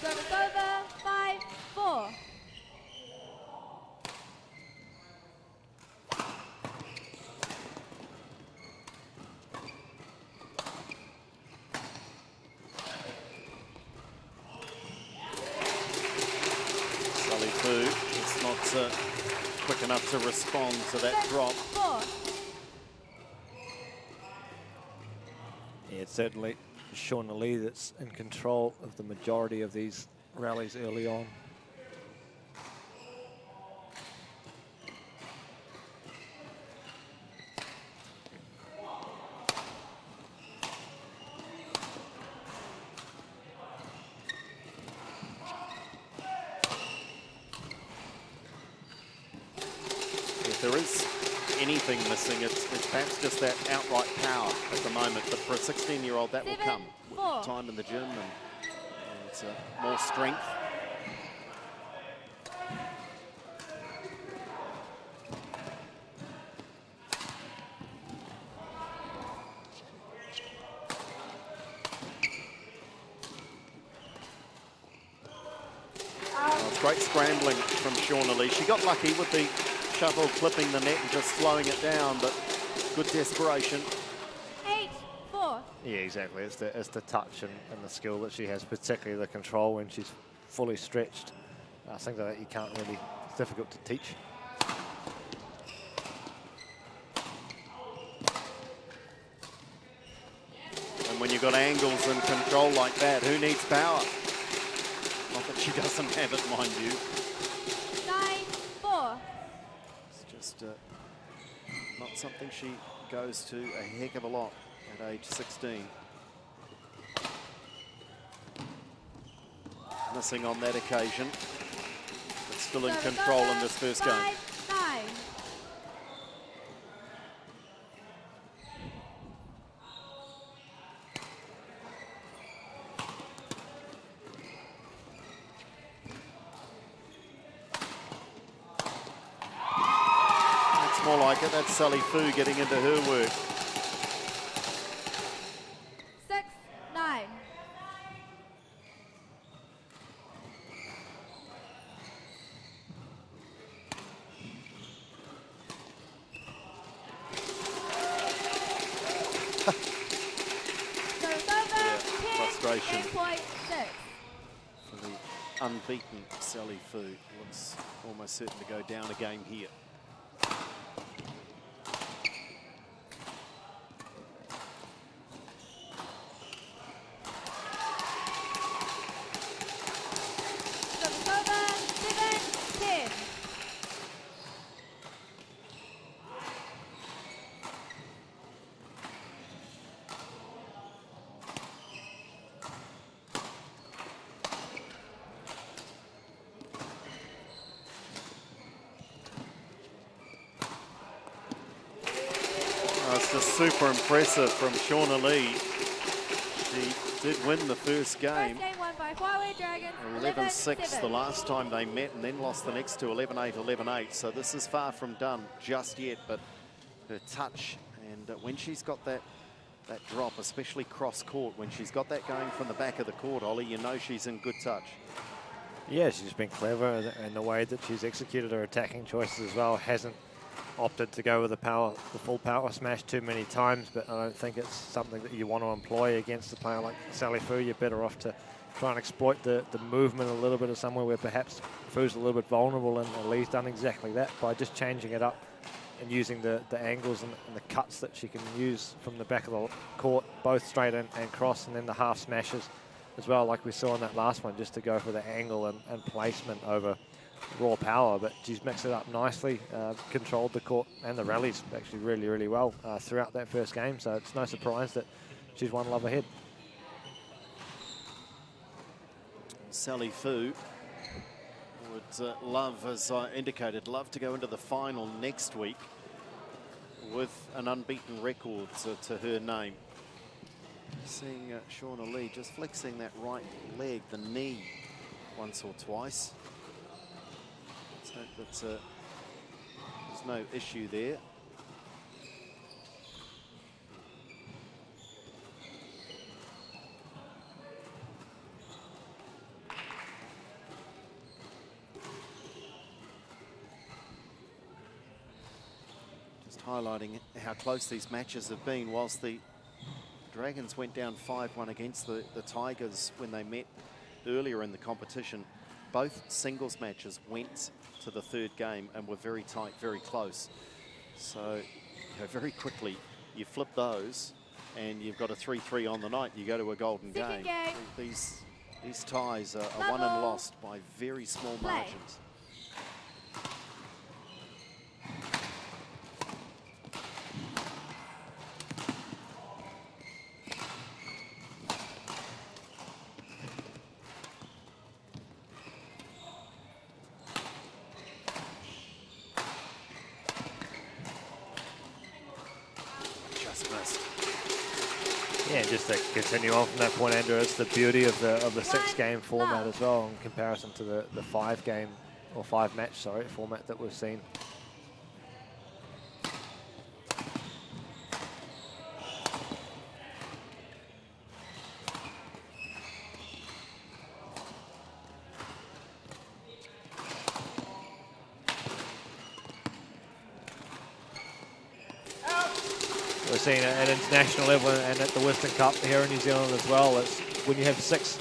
Service over. 5, 4. Sally Fu is not quick enough to respond to that drop. 4. Yeah, it's certainly Shauna Lee that's in control of the majority of these rallies early on. If there is anything missing, it's perhaps just that outright power at the moment. But for a 16-year-old, that will 7, come with 4. time in the gym and more strength. Oh, it's great scrambling from Shauna Lee. She got lucky with the shuttle clipping the net and just slowing it down, but good desperation. 8, 4. Yeah, exactly. It's the touch and the skill that she has, particularly the control when she's fully stretched. Things like that you can't really, it's difficult to teach. And when you've got angles and control like that, who needs power? Not that she doesn't have it, mind you. 9, 4. It's just not something she goes to a heck of a lot at age 16. Missing on that occasion, but still in Service control over. in this first game. 5, 9. more like it. That's Sally Fu getting into her work. 6-9. Frustration 10.6. for the unbeaten Sally Fu. Looks almost certain to go down a game here. Service over. 7-10. It's just super impressive from Shauna Lee. She did win the first game. First game won by Huawei Dragons. 11-6 the last time they met, and then lost the next two, 11-8, 11-8. So this is far from done just yet, but her touch, and when she's got that drop, especially cross court, when she's got that going from the back of the court, Ollie, you know she's in good touch. Yeah, she's been clever in the way that she's executed her attacking choices as well. Hasn't opted to go with the full power smash too many times, but I don't think it's something that you want to employ against a player like Sally Fu. You're better off to try and exploit the movement a little bit of somewhere where perhaps Fu's a little bit vulnerable, and Lee's done exactly that by just changing it up and using the angles and the cuts that she can use from the back of the court, both straight and cross, and then the half smashes as well, like we saw in that last one, just to go for the angle and placement over raw power. But she's mixed it up nicely, controlled the court and the rallies actually really, really well throughout that first game. So it's no surprise that she's one love ahead. Sally Fu would love, as I indicated, love to go into the final next week with an unbeaten record to her name. Seeing Shauna Lee just flexing that right leg, the knee, once or twice. So there's no issue there. Just highlighting how close these matches have been. Whilst the Dragons went down 5-1 against the Tigers when they met earlier in the competition, both singles matches went to the third game and were very tight, very close. So very quickly you flip those and you've got a 3-3 on the night. You go to a golden game. These ties are won and lost by very small margins. Yeah, just to continue on from that point, Andrew, it's the beauty of the 6-game format as well in comparison to the 5-game or 5-match, sorry, format that we've seen. We're seeing at international level and at the Western Cup here in New Zealand as well. It's when you have 6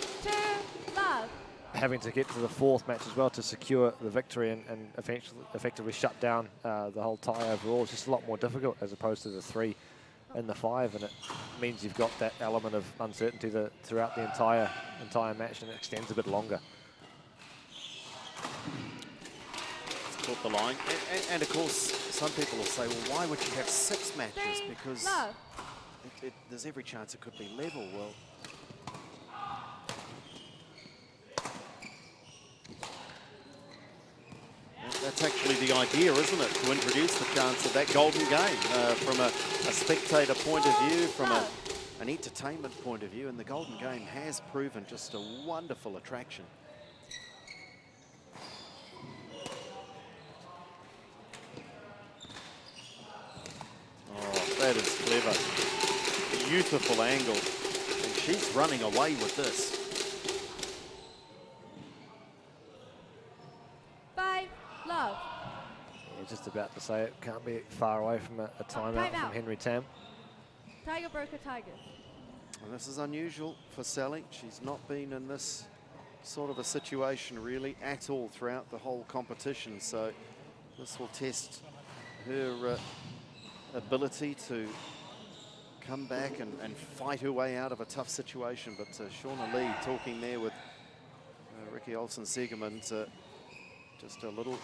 having to get to the 4th match as well to secure the victory and effectively shut down the whole tie overall. It's just a lot more difficult as opposed to the 3 and the 5, and it means you've got that element of uncertainty throughout the entire match, and it extends a bit longer. Caught the line, and of course some people will say, well, why would you have 6 matches? Because there's every chance it could be level. Well, that's actually the idea, isn't it? To introduce the chance of that golden game from a spectator point of view, from an entertainment point of view, and the golden game has proven just a wonderful attraction. That is clever. Beautiful angle. And she's running away with this. 5, love. Yeah, just about to say it. Can't be far away from a timeout from Henry Tam. Tiger broker Tigers. And this is unusual for Sally. She's not been in this sort of a situation really at all throughout the whole competition. So this will test her ability to come back and fight her way out of a tough situation. But Shauna Lee talking there with Ricky Olsen-Segerman. Just a little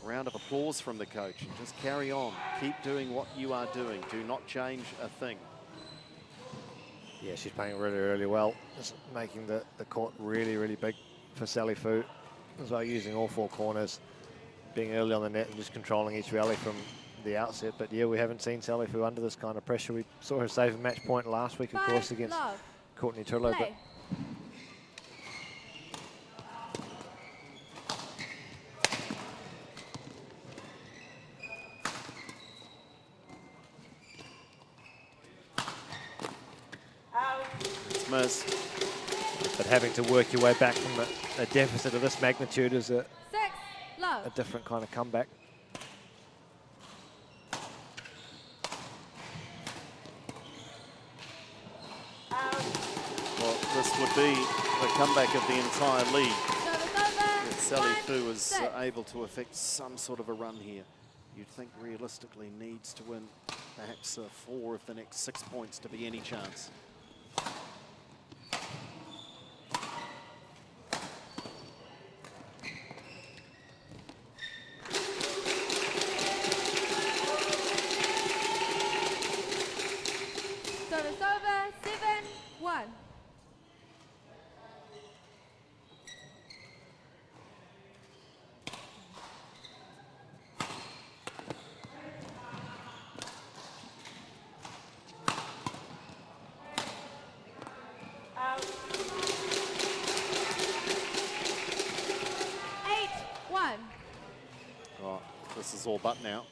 round of applause from the coach. And just carry on. Keep doing what you are doing. Do not change a thing. Yeah, she's playing really, really well. Just making the court really, really big for Sally Fu. As well, using all 4 corners, being early on the net and just controlling each rally from the outset. But yeah, we haven't seen Sally Fu under this kind of pressure. We saw her save a match point last week, of course, against Courtney Trillo. But miss. But having to work your way back from a deficit of this magnitude is a different kind of comeback. Well, this would be the comeback of the entire league. If Sally Fu is able to effect some sort of a run here, you'd think realistically needs to win perhaps 4 of the next 6 points to be any chance. This is all but now.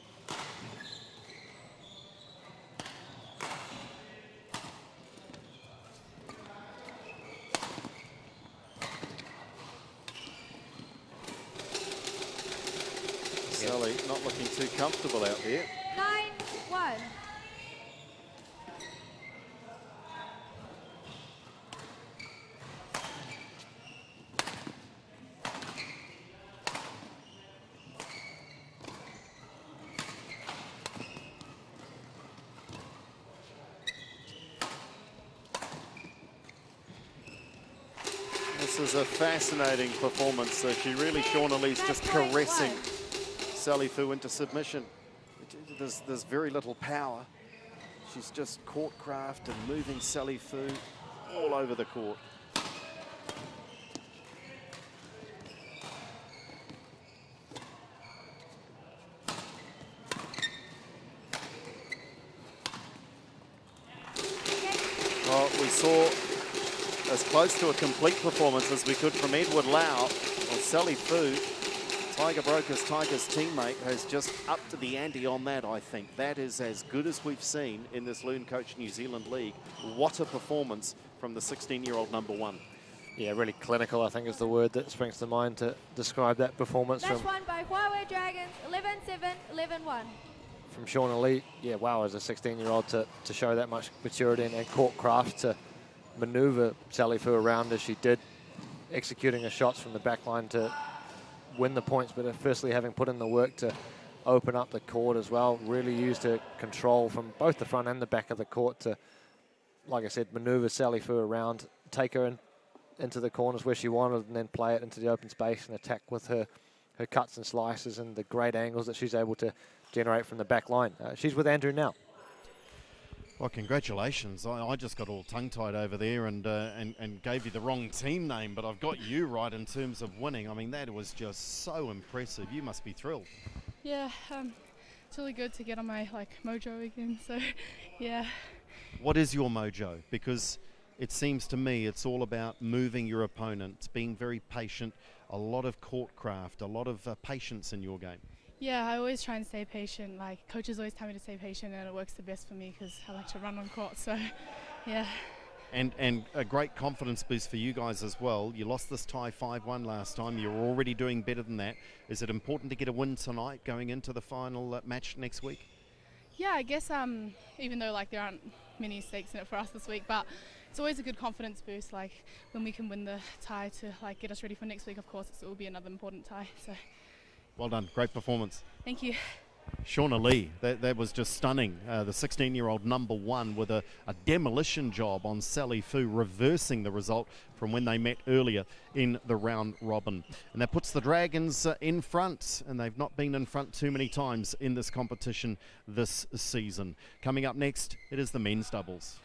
Sally not looking too comfortable out there. 9-1. This is a fascinating performance. She really, Shauna Lee's just caressing Sally Fu into submission. There's very little power. She's just court craft and moving Sally Fu all over the court. Well, we saw as close to a complete performance as we could from Edward Lau. Well, Sally Fu, Tigers teammate, has just upped to the ante on that, I think. That is as good as we've seen in this LearnCoach New Zealand League. What a performance from the 16-year-old number 1. Yeah, really clinical, I think, is the word that springs to mind to describe that performance. Match won by Huawei Dragons, 11-7, 11-1. From Shauna Lee, yeah, wow, as a 16-year-old to show that much maturity and court craft to maneuver Sally Fu around as she did, executing her shots from the back line to win the points, but firstly having put in the work to open up the court as well. Really used her control from both the front and the back of the court to, like I said, maneuver Sally Fu around, take her into the corners where she wanted, and then play it into the open space and attack with her cuts and slices and the great angles that she's able to generate from the back line. She's with Andrew now. Well, congratulations. I just got all tongue-tied over there and gave you the wrong team name, but I've got you right in terms of winning. I mean, that was just so impressive. You must be thrilled. Yeah, it's really good to get on my mojo again, so yeah. What is your mojo? Because it seems to me it's all about moving your opponent, being very patient, a lot of court craft, a lot of patience in your game. Yeah, I always try and stay patient. Like, coaches always tell me to stay patient, and it works the best for me because I like to run on court. So, yeah. And a great confidence boost for you guys as well. You lost this tie 5-1 last time. You're already doing better than that. Is it important to get a win tonight going into the final match next week? Yeah, I guess even though like there aren't many stakes in it for us this week, but it's always a good confidence boost. Like when we can win the tie to like get us ready for next week. Of course, it will be another important tie. So. Well done. Great performance. Thank you. Shauna Lee, that was just stunning. The 16-year-old number one with a demolition job on Sally Fu, reversing the result from when they met earlier in the round robin. And that puts the Dragons in front, and they've not been in front too many times in this competition this season. Coming up next, it is the men's doubles.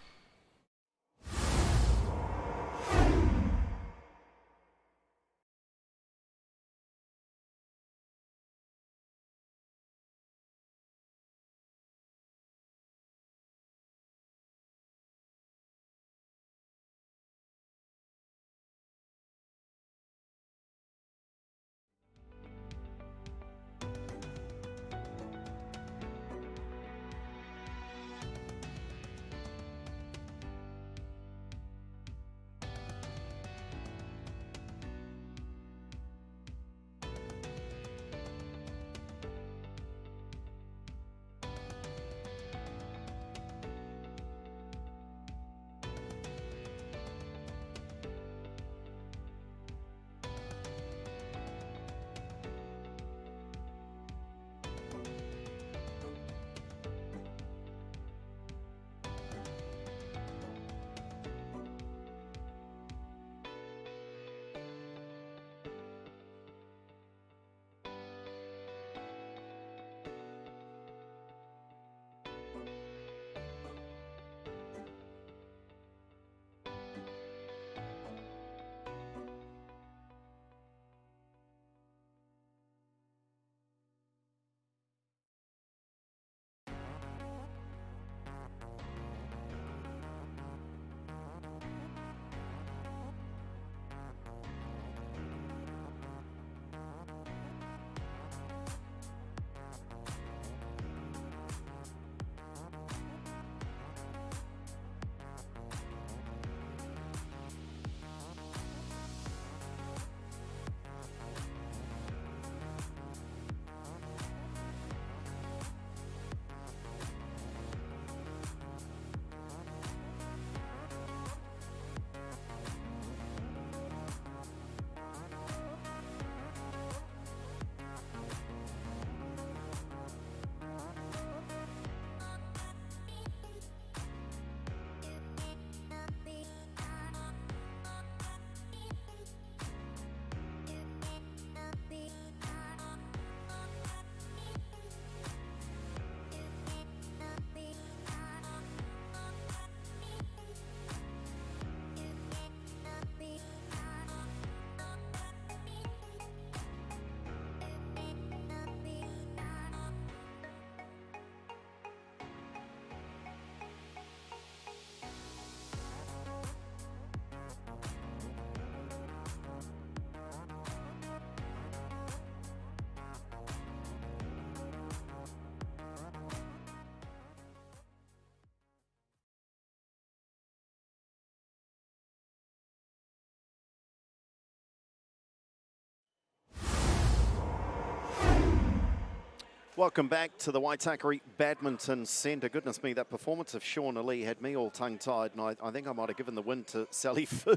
Welcome back to the Waitakere Badminton Centre. Goodness me, that performance of Shauna Lee had me all tongue-tied, and I think I might have given the win to Sally Fu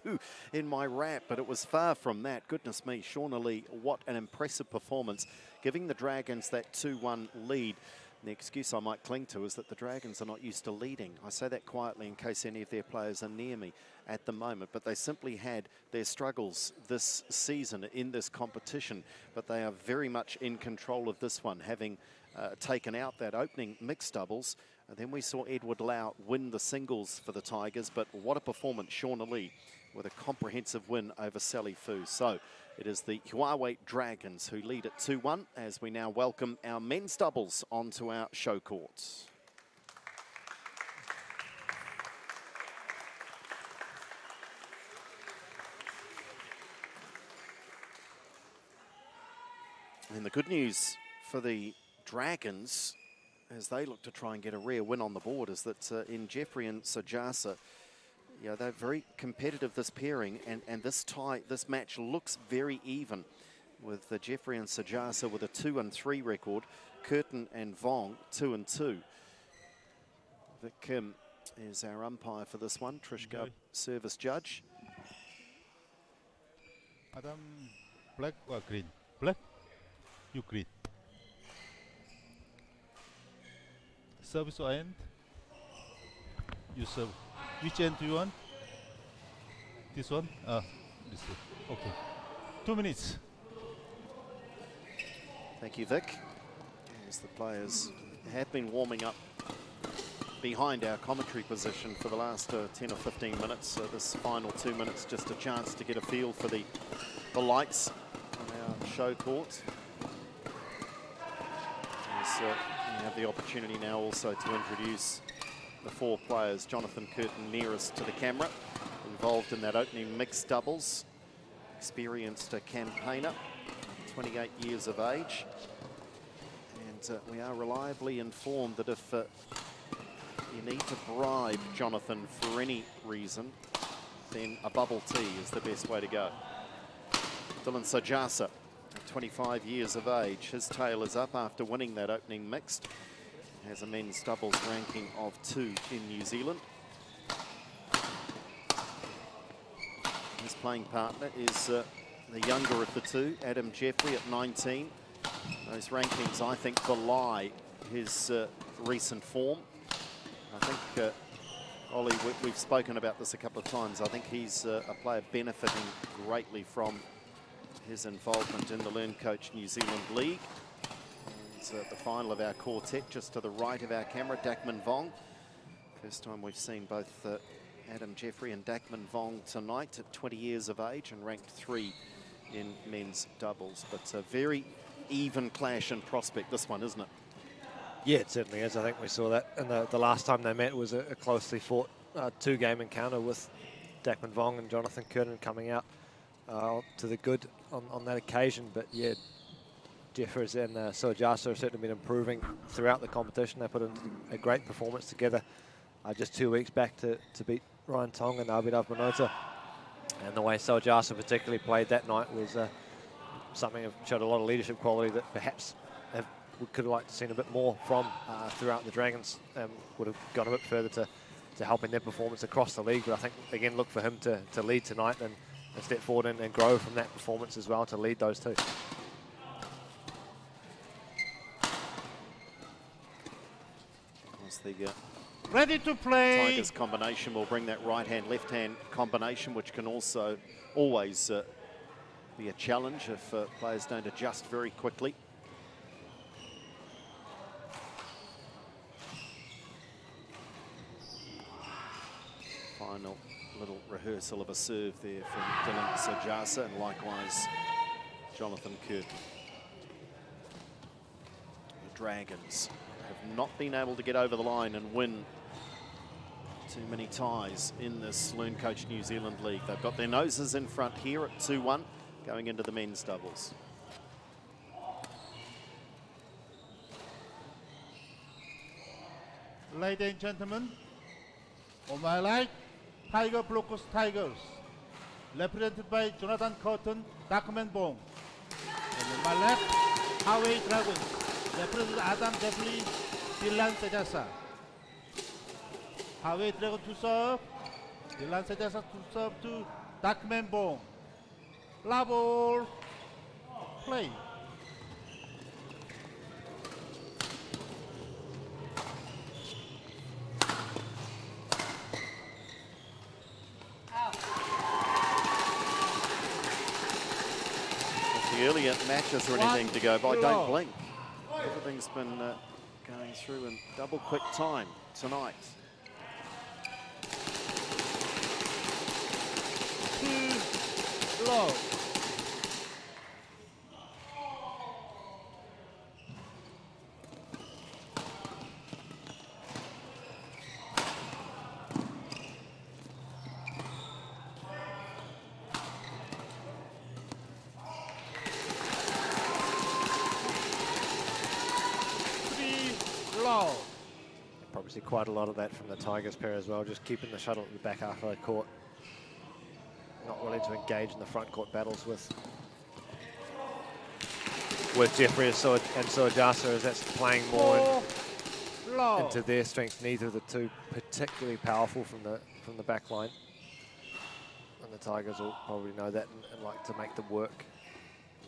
in my rap, but it was far from that. Goodness me, Shauna Lee, what an impressive performance, giving the Dragons that 2-1 lead. And the excuse I might cling to is that the Dragons are not used to leading. I say that quietly in case any of their players are near me at the moment, but they simply had their struggles this season in this competition, but they are very much in control of this one, having taken out that opening mixed doubles. And then we saw Edward Lau win the singles for the Tigers, but what a performance, Shauna Lee, with a comprehensive win over Sally Fu. So it is the Huawei Dragons who lead at 2-1 as we now welcome our men's doubles onto our show courts. And the good news for the Dragons, as they look to try and get a rare win on the board, is that in Jeffrey and Sajasa, yeah, they're very competitive, this pairing, and this match looks very even, with Jeffrey and Sajasa with a 2-3 record, Curtin and Vong 2-2. Vic Kim is our umpire for this one. Trishka, service judge. Adam, black or green? Black? You green. Service or end? You serve. Which end do you want? This one? This one. Okay. 2 minutes. Thank you, Vic. As the players have been warming up behind our commentary position for the last 10 or 15 minutes. This final 2 minutes, just a chance to get a feel for the lights on our show court. As we have the opportunity now also to introduce the 4 players. Jonathan Curtin nearest to the camera, involved in that opening mixed doubles. Experienced campaigner, 28 years of age. And we are reliably informed that if you need to bribe Jonathan for any reason, then a bubble tea is the best way to go. Dylan Sajasa, 25 years of age. His tail is up after winning that opening mixed. Has a men's doubles ranking of 2 in New Zealand. His playing partner is the younger of the two, Adam Jeffrey at 19. Those rankings, I think, belie his recent form. I think, Ollie, we've spoken about this a couple of times. I think he's a player benefiting greatly from his involvement in the LearnCoach New Zealand League. And the final of our quartet, just to the right of our camera, Dakman Vong. First time we've seen both Adam Jeffrey and Dakman Vong tonight at 20 years of age and ranked 3 in men's doubles. But a very even clash and prospect, this one, isn't it? Yeah, it certainly is. I think we saw that. And the last time they met was a closely fought 2-game encounter with Dakman Vong and Jonathan Curtin coming out to the good on that occasion. But yeah, Jeffers and Sajasa have certainly been improving throughout the competition. They put in a great performance together just 2 weeks back to beat Ryan Tong and Abhinav Manota. And the way Sajasa particularly played that night was something that showed a lot of leadership quality that perhaps we could have liked to seen a bit more from throughout the Dragons. Would have gone a bit further to help in their performance across the league. But I think, again, look for him to lead tonight and step forward and grow from that performance as well to lead those two. Ready to play. Tigers combination will bring that right-hand, left-hand combination, which can also always be a challenge if players don't adjust very quickly. Final little rehearsal of a serve there from Dylan Sajasa, and likewise Jonathan Curtin. The Dragons have not been able to get over the line and win too many ties in this LearnCoach New Zealand League. They've got their noses in front here at 2-1 going into the men's doubles. Ladies and gentlemen, on my right, Tiger Brokers Tigers, represented by Jonathan Curtin, Dakman Vong. And on my left, Huawei Dragons, represented by Adam Jeffrey, Dylan Sajasa. Huawei Dragon to serve, Dylan Sajasa to serve to Dakman Vong. Level, play. The earlier matches or anything to go by, don't blink. Everything's been going through in double quick time tonight. Too low. Obviously quite a lot of that from the Tigers pair as well, just keeping the shuttle at the back half of the court. Not willing to engage in the front court battles with Jeffrey and Sojasa, as that's playing more into their strengths. Neither of the two particularly powerful from the back line. And the Tigers will probably know that and like to make them work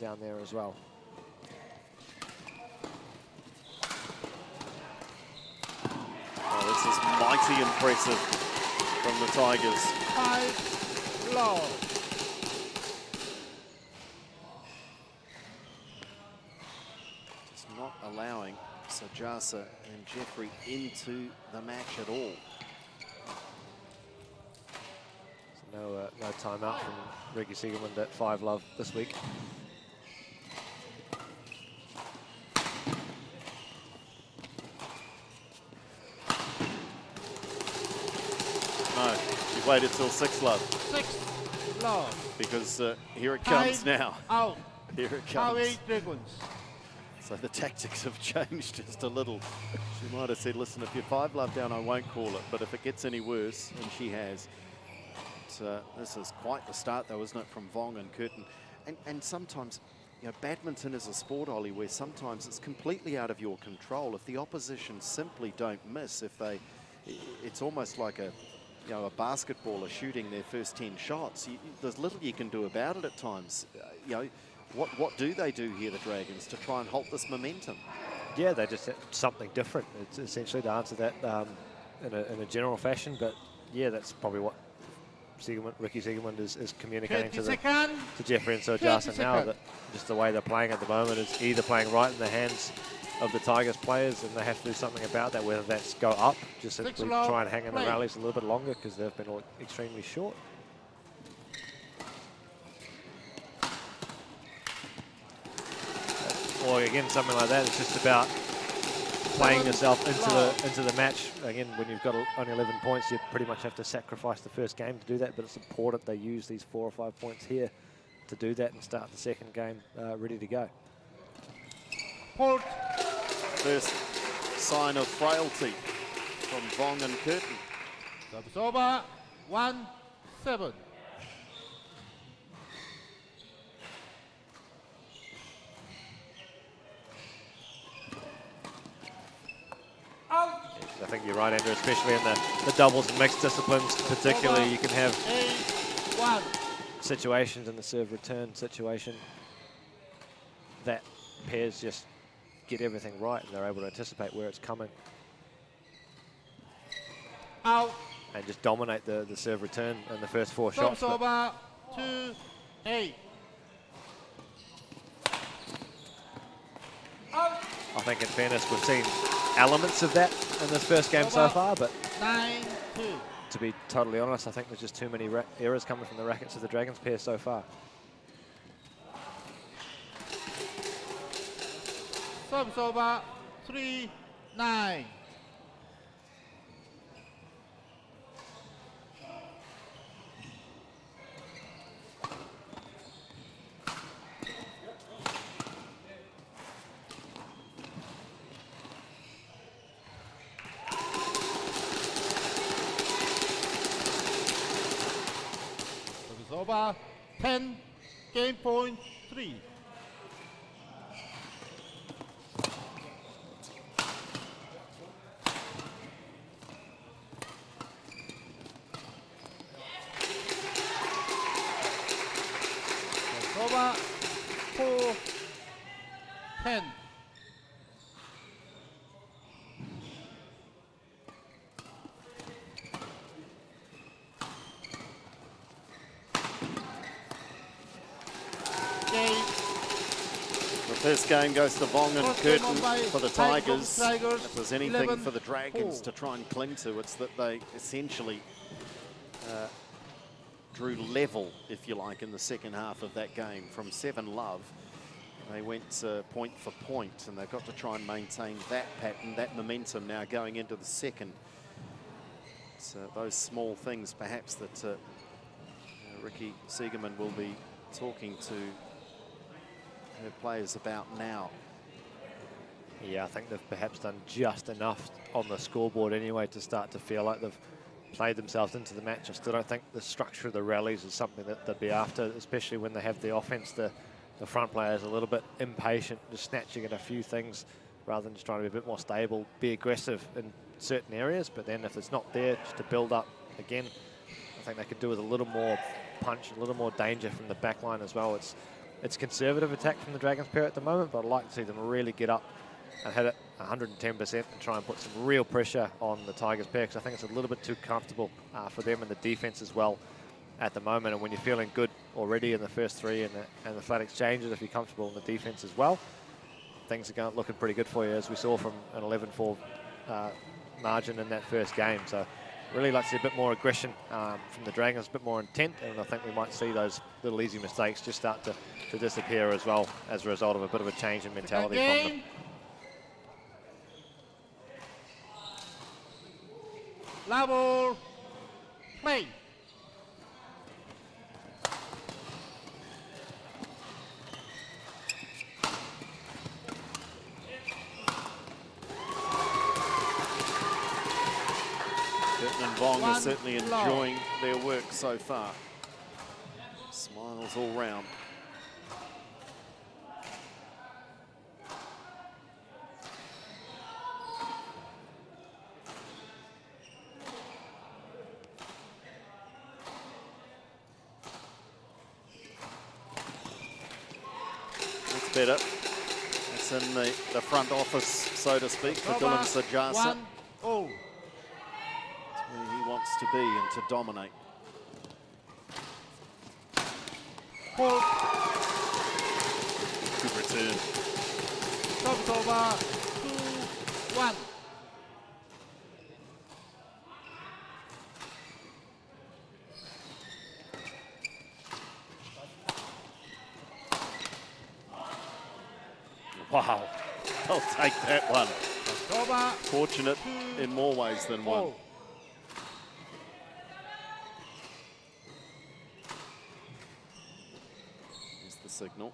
down there as well. Oh, this is mighty impressive from the Tigers. 5 love. Just not allowing Sojasa and Jeffrey into the match at all. So no timeout from Ricky Siegermund at 5 love this week. No, she waited till 6 love. 6 love. Because here it comes now. Out. Here it comes. Huawei Dragons. So the tactics have changed just a little. She might have said, listen, if you're 5 love down, I won't call it. But if it gets any worse, and she has, this is quite the start, though, isn't it, from Vong and Curtin. And sometimes, you know, badminton is a sport, Ollie, where sometimes it's completely out of your control. If the opposition simply don't miss, it's almost like a basketballer shooting their first 10 shots. There's little you can do about it at times. What do they do here, the Dragons, to try and halt this momentum? Yeah, they just have something different. It's essentially to answer that in a general fashion. But yeah, that's probably what Ricky Siegermund is communicating to Jeffrey and Sojasa now, that just the way they're playing at the moment is either playing right in the hands of the Tigers players, and they have to do something about that, whether that's go up, just simply try and hang in the rallies a little bit longer because they've been all extremely short. Or again, something like that, it's just about playing yourself into the match. Again, when you've got only 11 points, you pretty much have to sacrifice the first game to do that, but it's important they use these 4 or 5 points here to do that and start the second game ready to go. First sign of frailty from Vong and Curtin. Service over. 1-7. I think you're right, Andrew, especially in the doubles and mixed disciplines particularly. You can have situations in the serve return situation that pairs just get everything right and they're able to anticipate where it's coming. Out. And just dominate the serve return in the first 4 shots. Service over. 2-8. I think in fairness we've seen elements of that in this first game so far, but 9-2. to be totally honest, I think there's just too many errors coming from the rackets of the Dragons pair so far. Service over. 3-9. Over 10, game point 3. Over 4-10. First game goes to Vong and Curtin for the Tigers. If there's anything for the Dragons to try and cling to, it's that they essentially drew level, if you like, in the second half of that game. From 7 love, they went point for point, and they've got to try and maintain that pattern, that momentum now going into the second. It's those small things, perhaps, that Ricky Siegermund will be talking to her players about now. Yeah, I think they've perhaps done just enough on the scoreboard anyway to start to feel like they've played themselves into the match. I still don't think the structure of the rallies is something that they'd be after, especially when they have the offense. The front player is a little bit impatient, just snatching at a few things rather than just trying to be a bit more stable, be aggressive in certain areas, but then if it's not there, just to build up again. I think they could do with a little more punch, a little more danger from the back line as well. It's conservative attack from the Dragons pair at the moment, but I'd like to see them really get up and hit it 110% and try and put some real pressure on the Tigers pair, because I think it's a little bit too comfortable for them in the defense as well at the moment. And when you're feeling good already in the first three and the flat exchanges, if you're comfortable in the defense as well, things are looking pretty good for you, as we saw from an 11-4 margin in that first game. So really like to see a bit more aggression from the Dragons, a bit more intent, and I think we might see those little easy mistakes just start to disappear as well as a result of a bit of a change in mentality from them. Level, play. And Vong are certainly enjoying their work so far. Smiles all round. That's better. That's in the front office, so to speak, for Dylan Sajasa. 1-0. Where he wants to be and to dominate. Hold. Good return. Service over. 2-1. Wow, I'll take that one. Over. Fortunate in more ways than one. Here's the signal.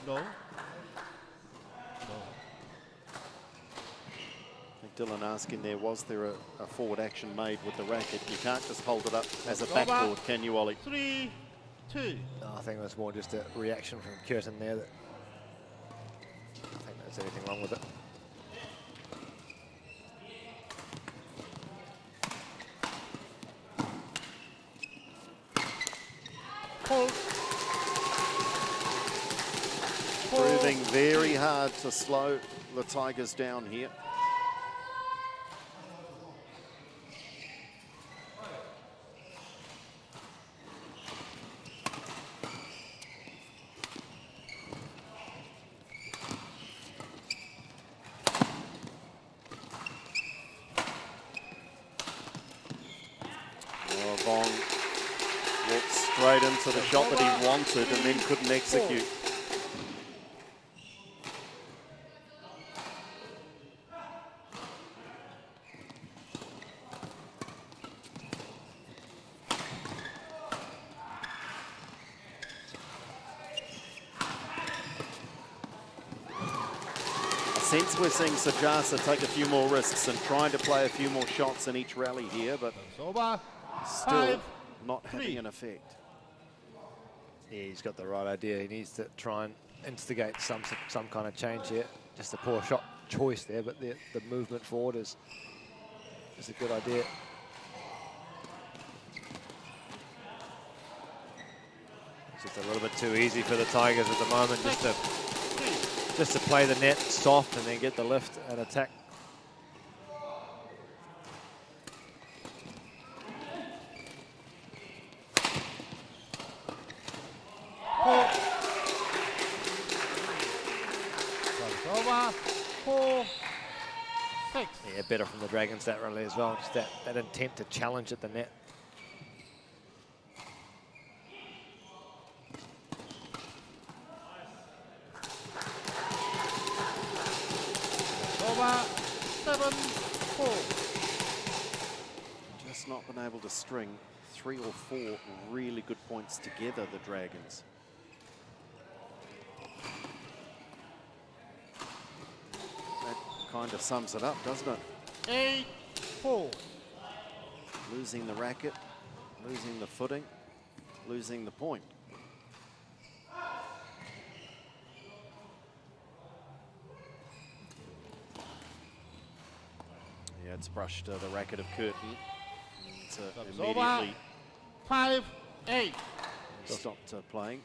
No. Dylan asking there, was there a forward action made with the racket? You can't just hold it up as a backboard, can you, Ollie? 3-2. No, I think it was more just a reaction from Curtin there. That I think there's anything wrong with it. Hold. Proving very hard to slow the Tigers down here. Vong walked straight into the shot that he wanted and then couldn't execute. I sense we're seeing Sajasa take a few more risks and trying to play a few more shots in each rally here, but still not having an effect. Yeah, he's got the right idea. He needs to try and instigate some kind of change here. Just a poor shot choice there, but the movement forward is a good idea. It's just a little bit too easy for the Tigers at the moment, just to play the net soft and then get the lift and attack. Over. 4-6. Yeah, better from the Dragons that rally as well. Just that intent to challenge at the net. Over. 7-4. Just been able to string 3 or 4 really good points together, the Dragons. That kind of sums it up, doesn't it? 8-4. Losing the racket, losing the footing, losing the point. Yeah, it's brushed the racket of Curtin. It's immediately 5-8. stopped playing.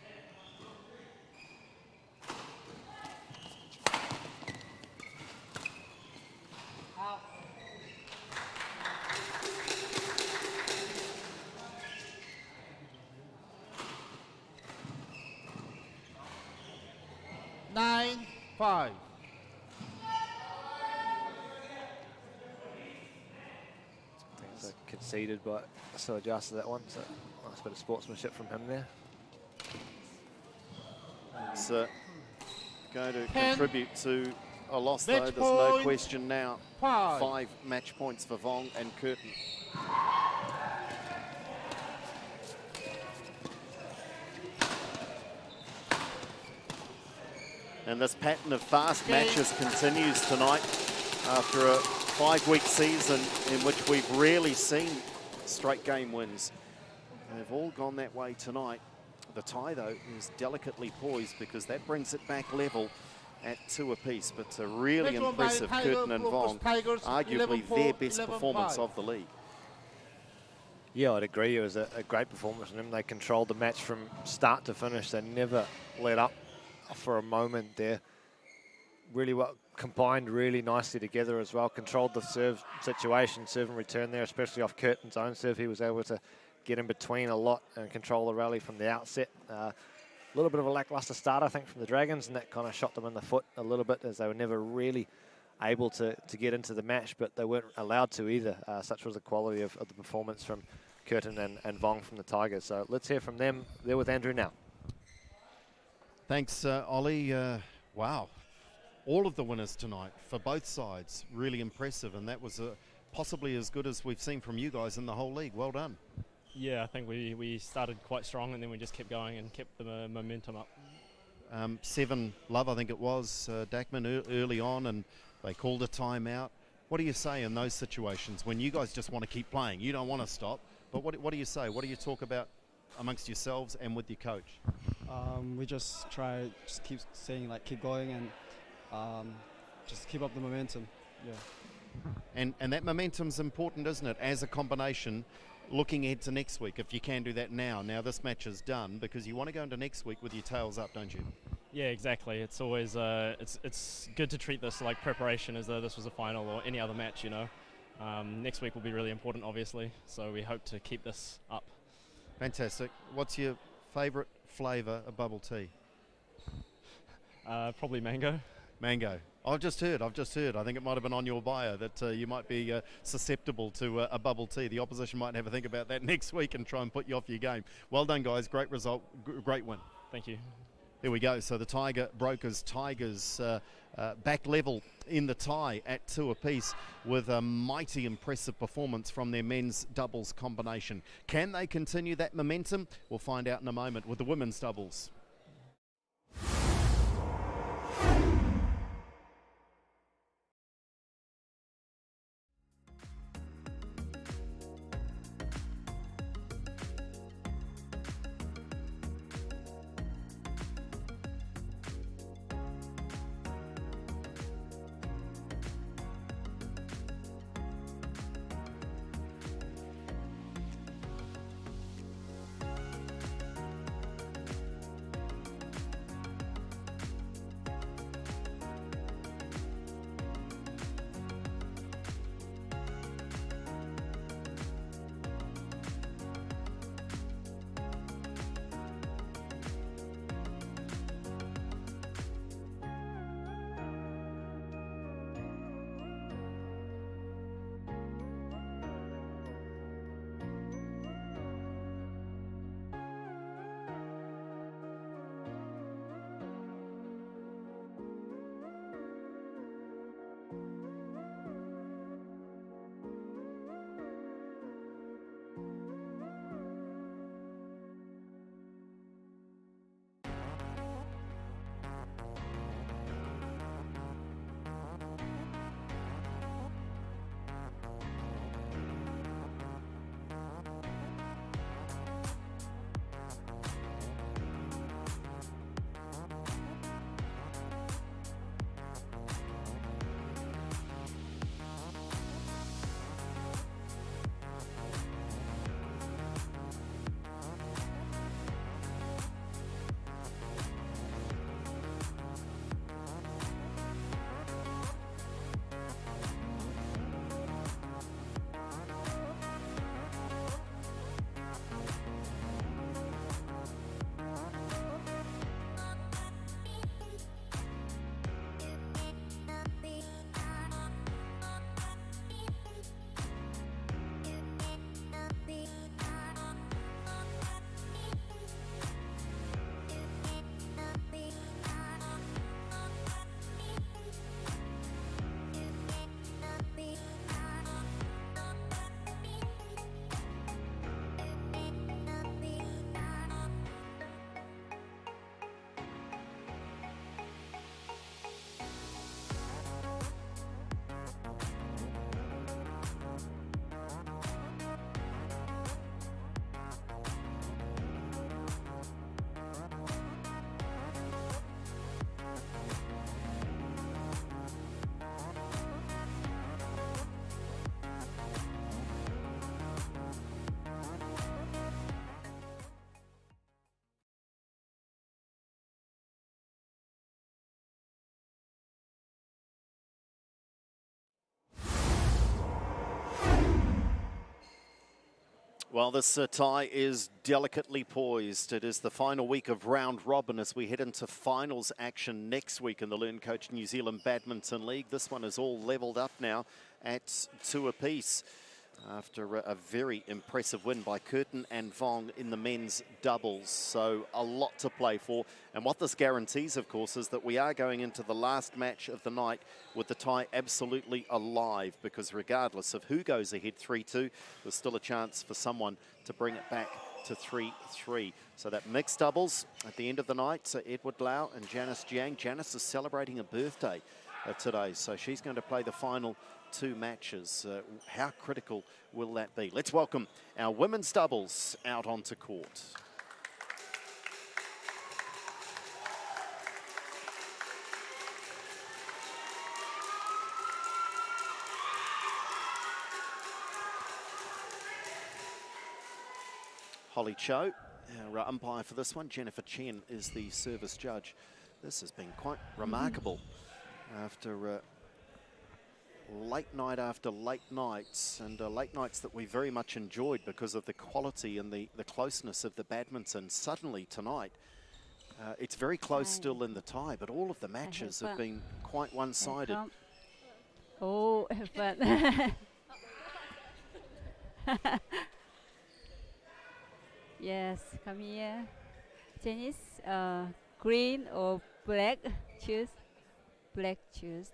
Nine, 5. Things are conceded, but so adjusted that one. So nice bit of sportsmanship from him there. It's going to 10. contribute to a loss, though. Match There's no point. question now. 5. 5 match points for Vong and Curtin. And this pattern of fast matches continues tonight after a 5-week season in which we've rarely seen straight game wins. They've all gone that way tonight. The tie, though, is delicately poised because that brings it back level at 2 apiece. But a really Next one by impressive Tiger Curtin and Brokers Vong, Tigers, arguably 11-4, their best 11-5. performance of the league. Yeah, I'd agree. It was a great performance from them. They controlled the match from start to finish. They never let up for a moment there. Really well combined really nicely together as well. Controlled the serve situation, serve and return there, especially off Curtin's own serve. He was able to get in between a lot and control the rally from the outset. A little bit of a lackluster start, I think, from the Dragons, and that kind of shot them in the foot a little bit as they were never really able to get into the match, but they weren't allowed to either. Such was the quality of the performance from Curtin and Vong from the Tigers. So let's hear from them. They're with Andrew now. Thanks, Ollie. Wow. All of the winners tonight for both sides, really impressive, and that was possibly as good as we've seen from you guys in the whole league. Well done. Yeah, I think we started quite strong and then we just kept going and kept the momentum up. 7 love, I think it was, Dackman early on, and they called a timeout. What do you say in those situations when you guys just want to keep playing? You don't want to stop, but what do you say? What do you talk about amongst yourselves and with your coach? We just keep saying, like, keep going and just keep up the momentum. Yeah. And that momentum's important, isn't it, as a combination, looking ahead to next week, if you can do that now. Now this match is done, because you want to go into next week with your tails up, don't you? Yeah, exactly. It's always it's good to treat this like preparation as though this was a final or any other match, you know. Next week will be really important, obviously, so we hope to keep this up. Fantastic. What's your favourite flavour of bubble tea? Probably mango. Mango. I've just heard, I think it might have been on your bio that you might be susceptible to a bubble tea. The opposition might have a think about that next week and try and put you off your game. Well done, guys. Great result. Great win. Thank you. There we go. So the Tigers back level in the tie at 2 apiece with a mighty impressive performance from their men's doubles combination. Can they continue that momentum? We'll find out in a moment with the women's doubles. Well, this tie is delicately poised. It is the final week of round robin as we head into finals action next week in the LearnCoach New Zealand Badminton League. This one is all levelled up now at 2 apiece after a very impressive win by Curtin and Vong in the men's doubles. So a lot to play for. And what this guarantees, of course, is that we are going into the last match of the night with the tie absolutely alive, because regardless of who goes ahead 3-2, there's still a chance for someone to bring it back to 3-3. So that mixed doubles at the end of the night, Edward Lau and Janice Jiang. Janice is celebrating a birthday today, so she's going to play the final 2 matches. How critical will that be? Let's welcome our women's doubles out onto court. Holly Cho, our umpire for this one. Jennifer Chen is the service judge. This has been quite remarkable after late night after late nights, and late nights that we very much enjoyed because of the quality and the closeness of the badminton. Suddenly tonight, it's very close still in the tie, but all of the matches have been quite one-sided. Oh, but yes, come here. Chinese, green or black? Choose. Black choose.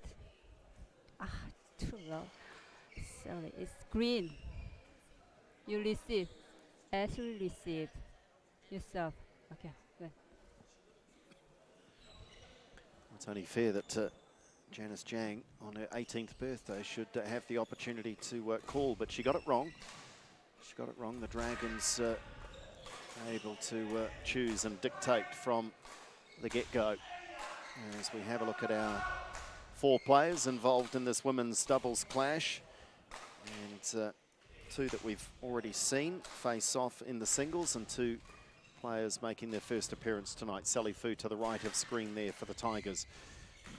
Ah, too low. Sorry, it's green. You receive. Actually receive. Yourself. Okay, good. It's only fair that Janice Jiang on her 18th birthday should have the opportunity to call, but she got it wrong. She got it wrong. The Dragons able to choose and dictate from the get-go. As we have a look at our 4 players involved in this women's doubles clash, and 2 that we've already seen face off in the singles, and 2 players making their first appearance tonight. Sally Fu to the right of screen there for the Tigers.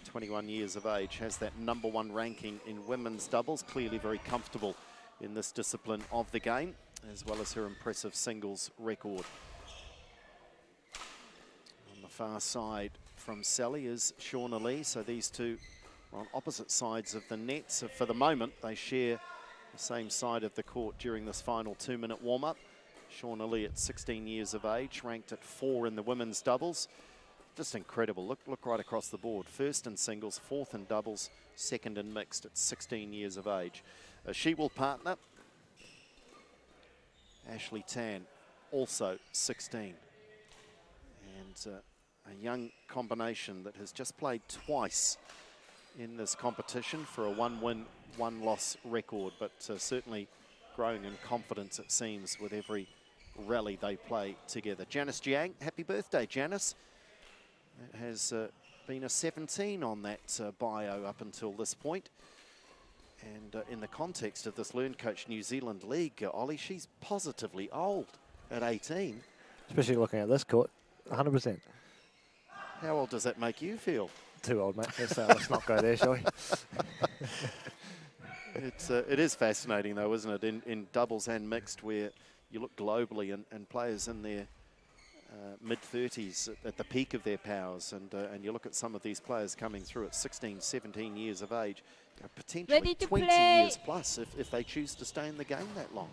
21 years of age, has that #1 ranking in women's doubles, clearly very comfortable in this discipline of the game, as well as her impressive singles record. On the far side from Sally is Shauna Lee, so these 2 are on opposite sides of the net. So for the moment, they share the same side of the court during this final 2-minute warm-up. Shauna Lee at 16 years of age, ranked at 4 in the women's doubles. Just incredible. Look right across the board. First in singles, 4th in doubles, 2nd in mixed at 16 years of age. She will partner Ashley Tan, also 16. And a young combination that has just played twice in this competition for a 1-win, 1-loss record, but certainly growing in confidence, it seems, with every rally they play together. Janice Jiang, happy birthday, Janice. It has been a 17 on that bio up until this point. And in the context of this LearnCoach New Zealand League, Ollie, she's positively old at 18. Especially looking at this court, 100%. How old does that make you feel? Too old, mate. Let's not go there, shall we? It is fascinating, though, isn't it, in doubles and mixed, where you look globally and players in their mid-30s at the peak of their powers, and you look at some of these players coming through at 16, 17 years of age, potentially 20 years plus if they choose to stay in the game that long.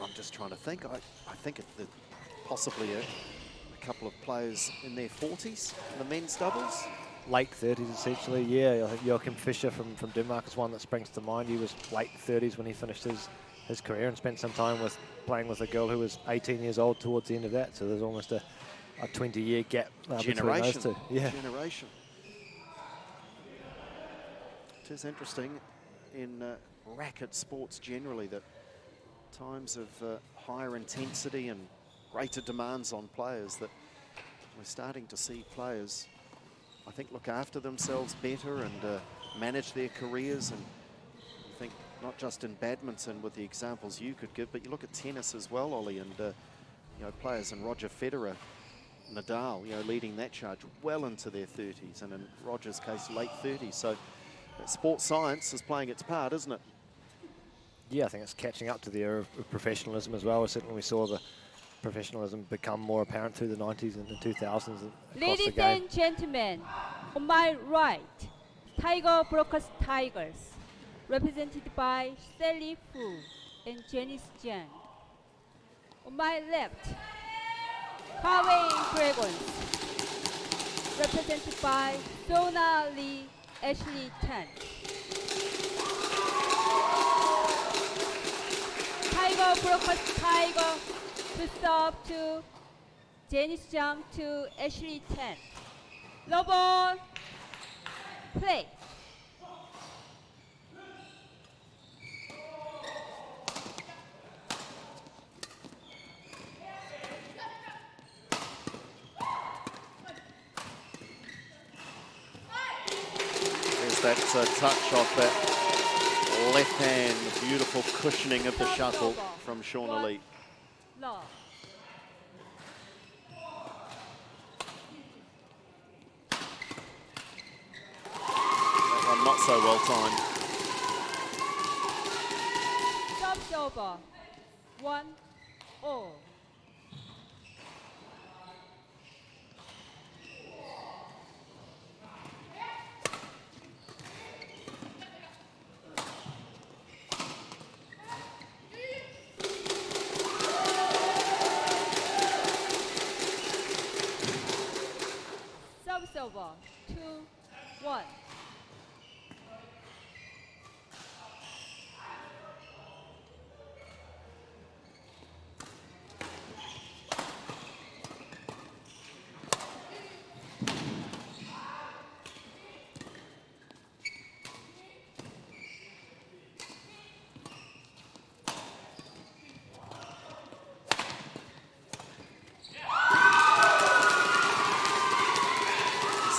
I'm just trying to think. I think possibly a couple of players in their 40s in the men's doubles. Late 30s, essentially, yeah. I think Joachim Fischer from Denmark is one that springs to mind. He was late 30s when he finished his career and spent some time playing with a girl who was 18 years old towards the end of that. So there's almost a 20-year gap between those 2. Yeah. Generation. It is interesting in racket sports generally that times of higher intensity and greater demands on players, that we're starting to see players, I think, look after themselves better and manage their careers. And I think not just in badminton with the examples you could give, but you look at tennis as well, Ollie, and players in Roger Federer, Nadal, leading that charge well into their 30s, and in Roger's case, late 30s. So Sports science is playing its part, isn't it? Yeah, I think it's catching up to the era of professionalism as well. Certainly we saw the professionalism become more apparent through the 90s and the 2000s across Ladies the game. and gentlemen, on my right, Tiger Brokers Tigers, represented by Sally Fu and Janice Jiang. On my left, Huawei Dragons, represented by Sona Lee, Ashley Tan. Tiger Brokers Tiger to serve to Janice Jiang to Ashley Tan. Low ball, play. There's that touch off that left hand, the beautiful cushioning of the shuttle from Shauna Lee. Love. That one not so well timed. Jumps over. 1-all. Service over. 2-1.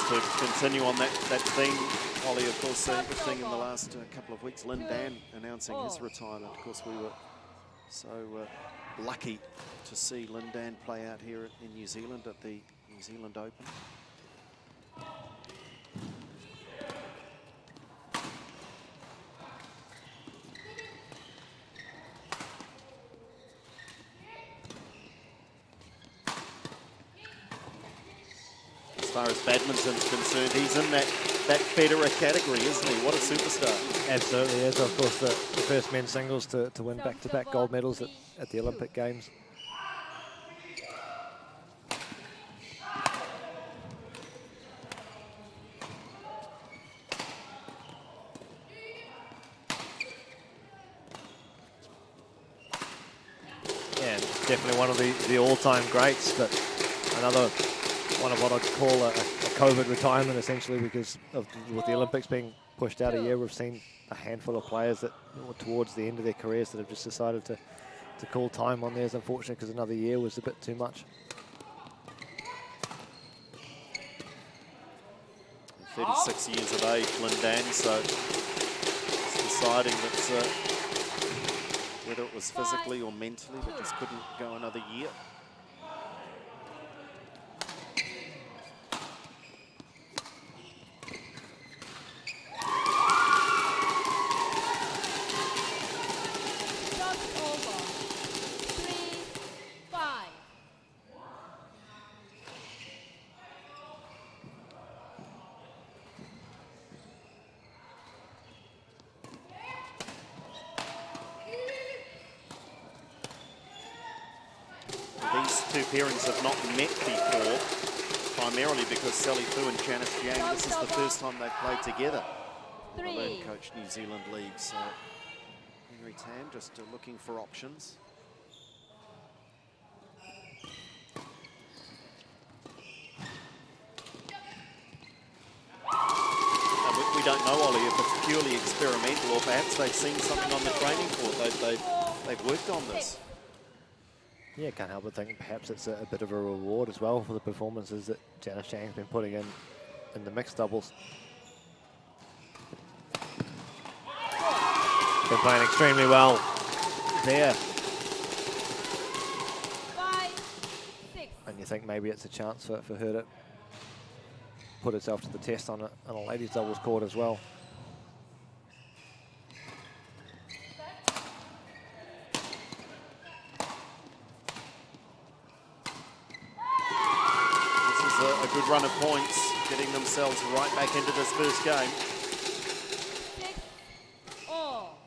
To continue on that theme, Ollie, of course, interesting in the last couple of weeks, Lin Dan announcing his retirement. Of course, we were so lucky to see Lin Dan play out here in New Zealand at the New Zealand Open. As far as badminton's concerned, he's in that Federer category, isn't he? What a superstar. Absolutely is. Of course, the first men's singles to win back-to-back gold medals at the Olympic Games. Yeah, definitely one of the all-time greats, but another one of what I'd call a COVID retirement, essentially, because with the Olympics being pushed out a year, we've seen a handful of players that towards the end of their careers that have just decided to call time on theirs, unfortunately, because another year was a bit too much. 36 years of age, Lin Dan, so he's deciding that whether it was physically or mentally, but just couldn't go another year. These two pairings have not met before, primarily because Sally Fu and Janice Jiang, this is the first time they've played together in the LearnCoach New Zealand League. So Henry Tam just looking for options. We don't know, Ollie, if it's purely experimental or perhaps they've seen something on the training court. They've worked on this. Yeah, can't help but think perhaps it's a bit of a reward as well for the performances that Janice Jiang's been putting in the mixed doubles. Been playing extremely well there. 5-6. And you think maybe it's a chance for her to put herself to the test on a ladies doubles court as well. a good run of points, getting themselves right back into this first game. 6-all.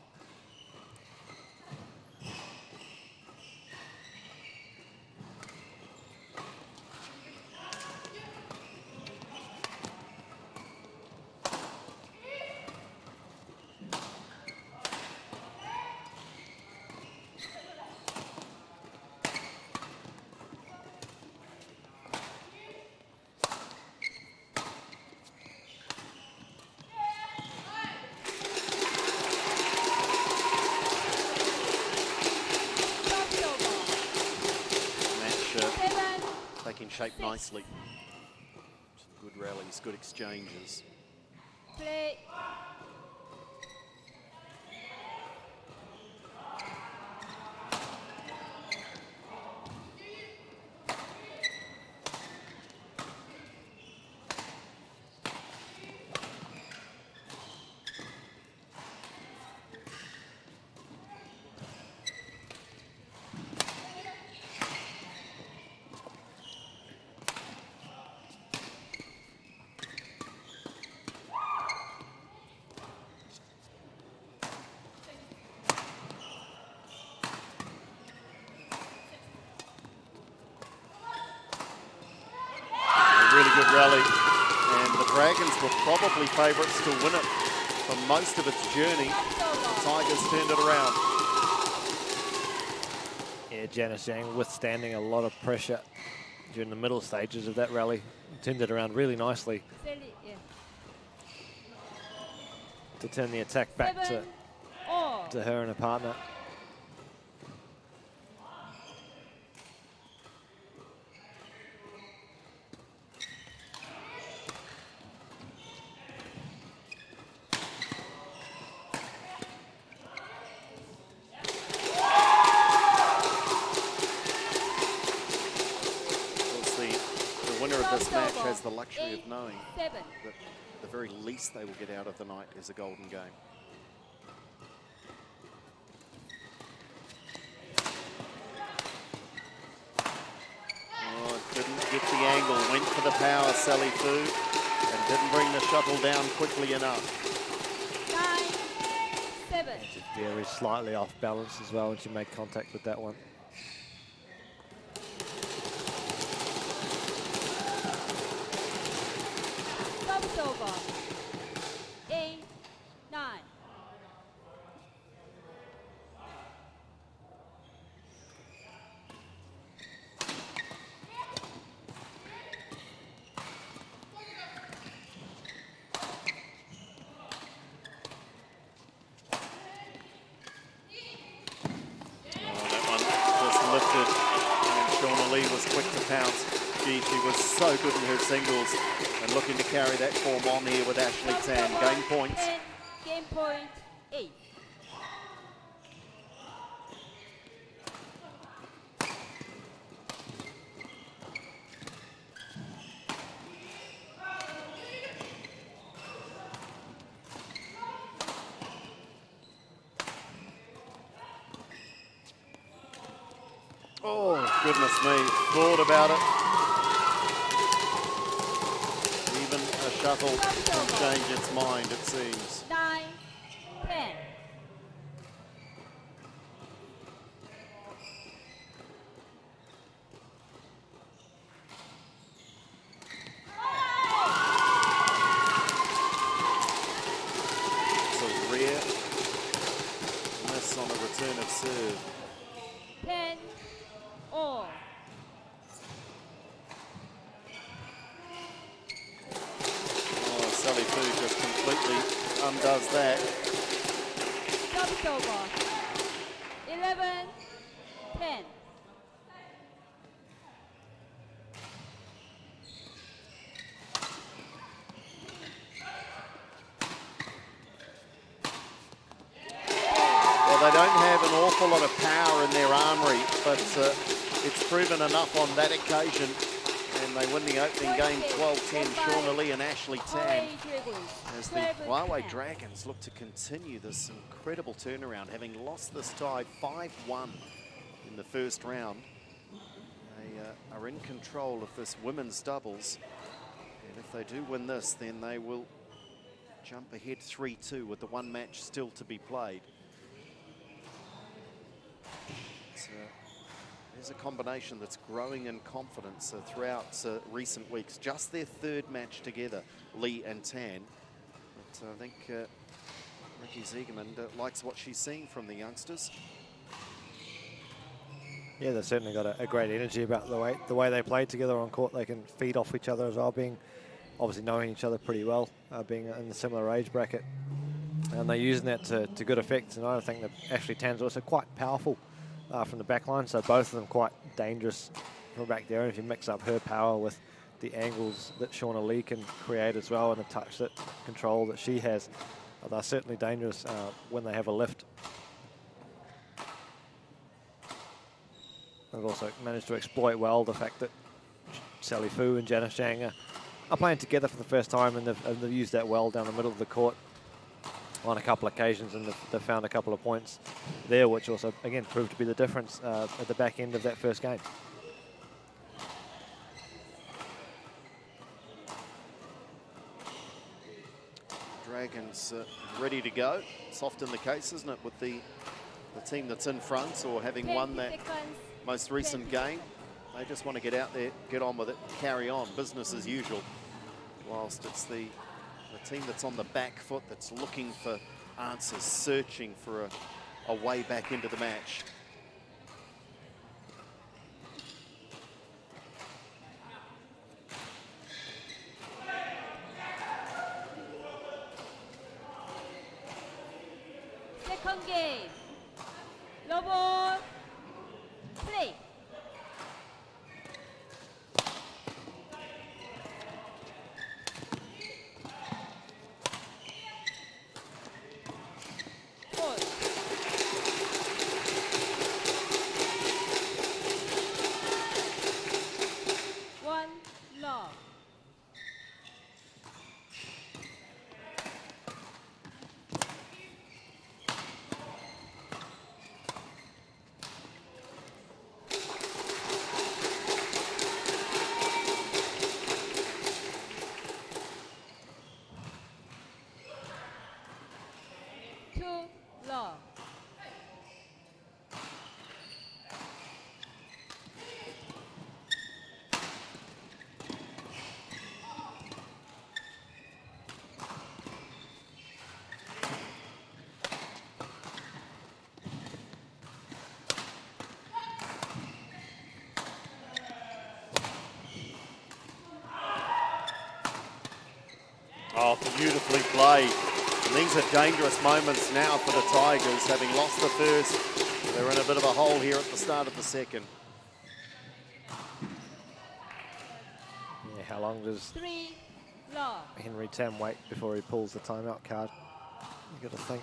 Taking shape nicely. Some good rallies, good exchanges. Play. Really good rally, and the Dragons were probably favourites to win it for most of its journey. The Tigers turned it around. Yeah, Janice Yang withstanding a lot of pressure during the middle stages of that rally. Turned it around really nicely to turn the attack back to her and her partner. This match has the luxury of knowing that the very least they will get out of the night is a golden game. Oh, didn't get the angle, went for the power, Sally Fu, and didn't bring the shuttle down quickly enough. 9-7. Very slightly off balance as well when she made contact with that one. Over. 8-9. Was quick to pounce. Gee, she was so good in her singles and looking to carry that form on here with Ashley Tan. Game points. Game point 8. Oh, goodness me, thought about it. Even a shuttle can change its mind, it seems. 9-10. It's a rare miss on a return of serve. 10-all. Oh, Sally Fu just completely undoes that. Service over. 11-10. They don't have an awful lot of power in their armoury, but it's proven enough on that occasion. And they win the opening game 12-10, Shauna Lee and Ashley Tan. As the Huawei Dragons look to continue this incredible turnaround, having lost this tie 5-1 in the first round. They are are in control of this women's doubles. And if they do win this, then they will jump ahead 3-2 with the one match still to be played. There's a combination that's growing in confidence throughout recent weeks. Just their third match together, Lee and Tan. But I think Ricky Ziegerman likes what she's seeing from the youngsters. Yeah, they've certainly got a great energy about the way they play together on court. They can feed off each other as well, being obviously knowing each other pretty well, being in a similar age bracket. And they're using that to good effect. And I think that Ashley Tan's also quite powerful from the back line, so both of them quite dangerous from back there. And if you mix up her power with the angles that Shauna Lee can create as well, and the touch that control that she has, they're certainly dangerous when they have a lift. They've also managed to exploit well the fact that Sally Fu and Janice Zhang are playing together for the first time, and they've used that well down the middle of the court on a couple of occasions, and they've found a couple of points there, which also, again, proved to be the difference at the back end of that first game. Dragons ready to go. It's often the case, isn't it, with the team that's in front or having won that most recent game. They just want to get out there, get on with it, carry on, business as usual. Whilst it's the team that's on the back foot that's looking for answers, searching for a way back into the match. Second game. Low ball. Play. Oh, beautifully played. And these are dangerous moments now for the Tigers, having lost the first. They're in a bit of a hole here at the start of the second. Yeah, how long does Henry Tam wait before he pulls the timeout card? You've got to think.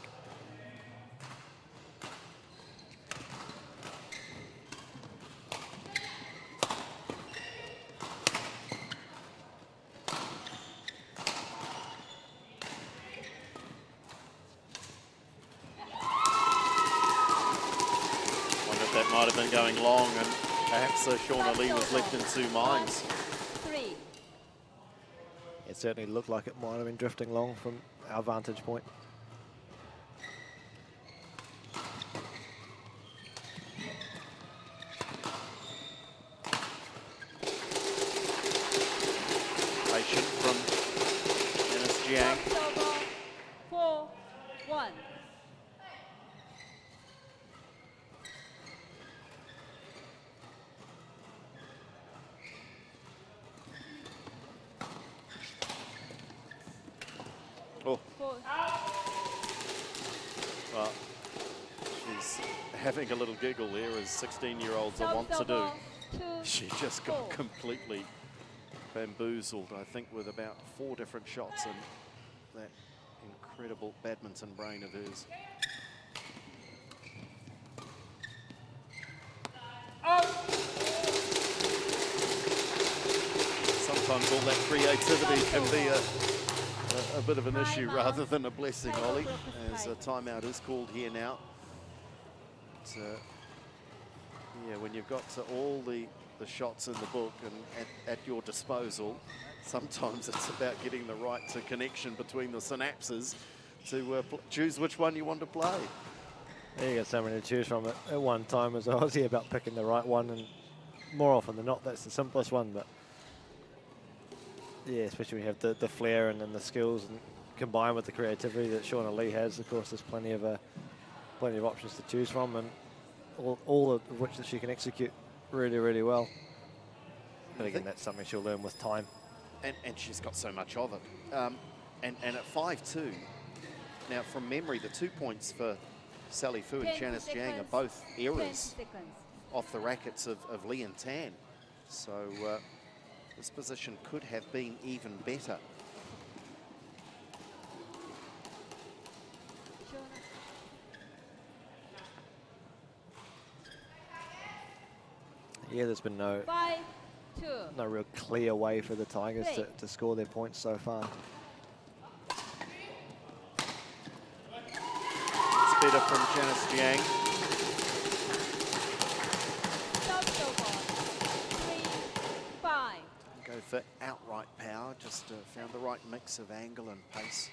Might have been going long, and perhaps Shauna Lee was left in two minds. It certainly looked like it might have been drifting long from our vantage point. Patient from Janice Zhang. 4-1. Oh. Well, she's having a little giggle there, as 16-year-olds are wont to do. She just got completely bamboozled, I think, with about 4 different shots in that incredible badminton brain of hers. Sometimes all that creativity can be a bit of an issue rather than a blessing, Ollie, as a timeout is called here now. But, yeah, when you've got all the the shots in the book and at your disposal. Sometimes it's about getting the right connection between the synapses to choose which one you want to play. Yeah, you got so many to choose from at one time as well. It's about picking the right one, and more often than not, that's the simplest one. But yeah, especially when you have the flair and then the skills, and combined with the creativity that Shauna Lee has, of course, there's plenty of options to choose from, and all of which that she can execute really, really well. But again, that's something she'll learn with time. And she's got so much of it. And at 5-2, now from memory, the 2 points for Sally Fu and Janice Jiang are both errors off the rackets of Lee and Tan. So this position could have been even better. Yeah, there's been no real clear way for the Tigers to score their points so far. It's better from Janice Jiang. Go for outright power, just found the right mix of angle and pace.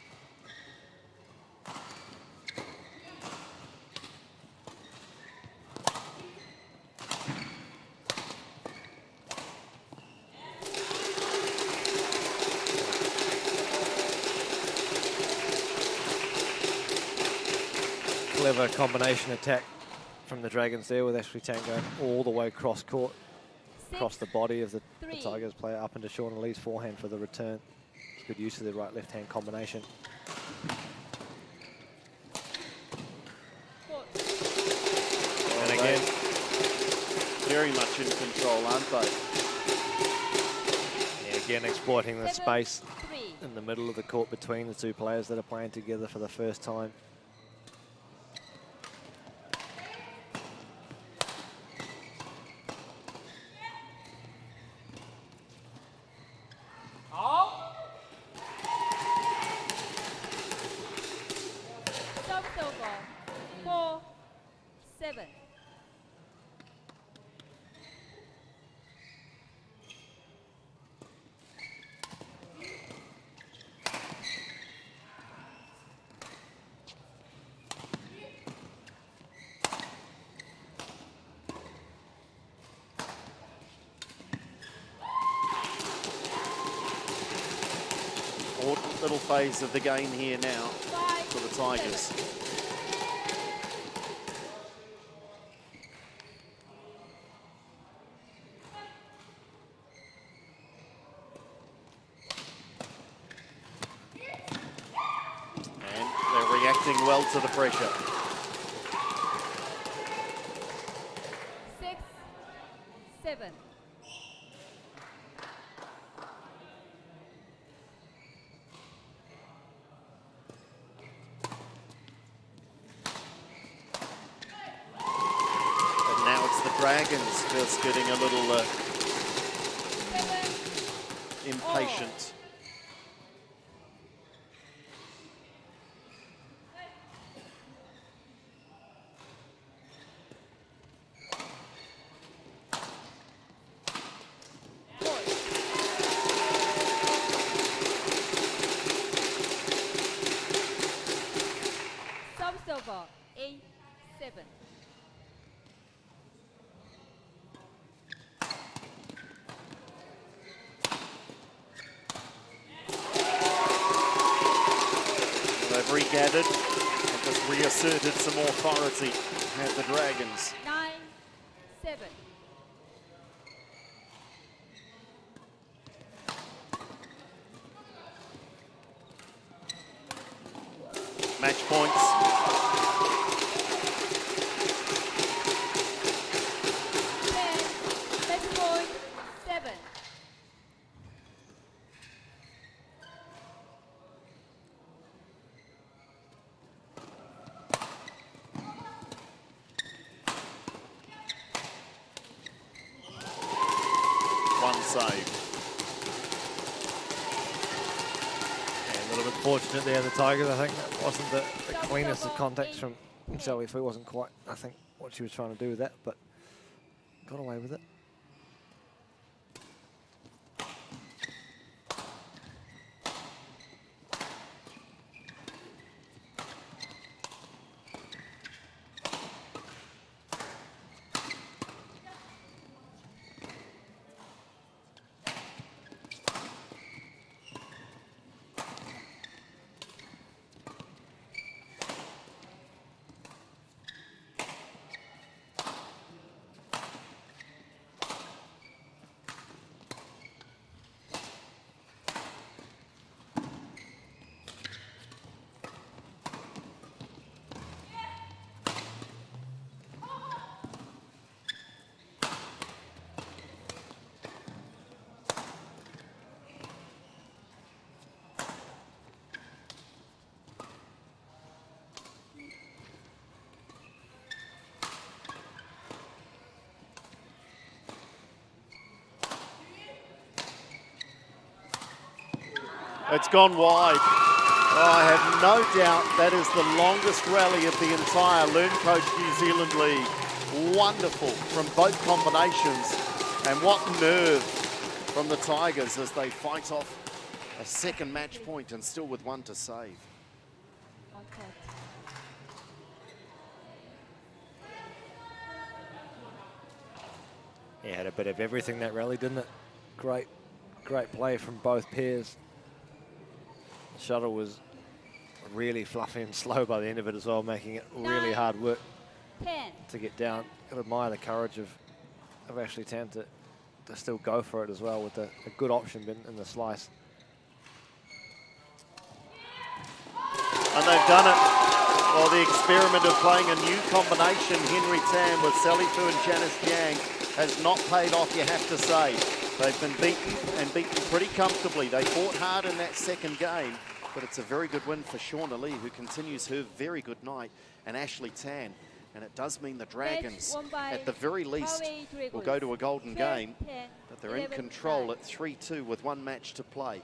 Clever combination attack from the Dragons there, with Ashley Tan going all the way cross court, across the body of the Tigers player up into Shauna Lee's forehand for the return. It's good use of the right left hand combination. And again, very much in control, aren't they? Yeah, again exploiting the space in the middle of the court between the two players that are playing together for the first time. Little phase of the game here now for the Tigers. And they're reacting well to the pressure. 6-7. Dragons just getting a little impatient. Service over, 8-7. They've regathered and just reasserted some authority at the Dragons. 9-7. Match points. Match point 7. One save. A little bit fortunate there, the Tigers. I think that wasn't the cleanest of contacts from Sally Fu. Wasn't quite, I think, what she was trying to do with that, but got away with it. It's gone wide. Oh, I have no doubt that is the longest rally of the entire LearnCoach New Zealand League. Wonderful from both combinations. And what nerve from the Tigers as they fight off a second match point and still with one to save. He had a bit of everything that rally, didn't it? Great play from both pairs. The shuttle was really fluffy and slow by the end of it as well, making it really hard work to get down. I admire the courage of Ashley Tan to still go for it as well with a good option in the slice. And they've done it. Well, the experiment of playing a new combination, Henry Tam with Sally Fu and Janice Jiang, has not paid off, you have to say. They've been beaten and beaten pretty comfortably. They fought hard in that second game, but it's a very good win for Shauna Lee, who continues her very good night, and Ashley Tan. And it does mean the Dragons, at the very least, will go to a golden game, but they're in control at 3-2 with one match to play.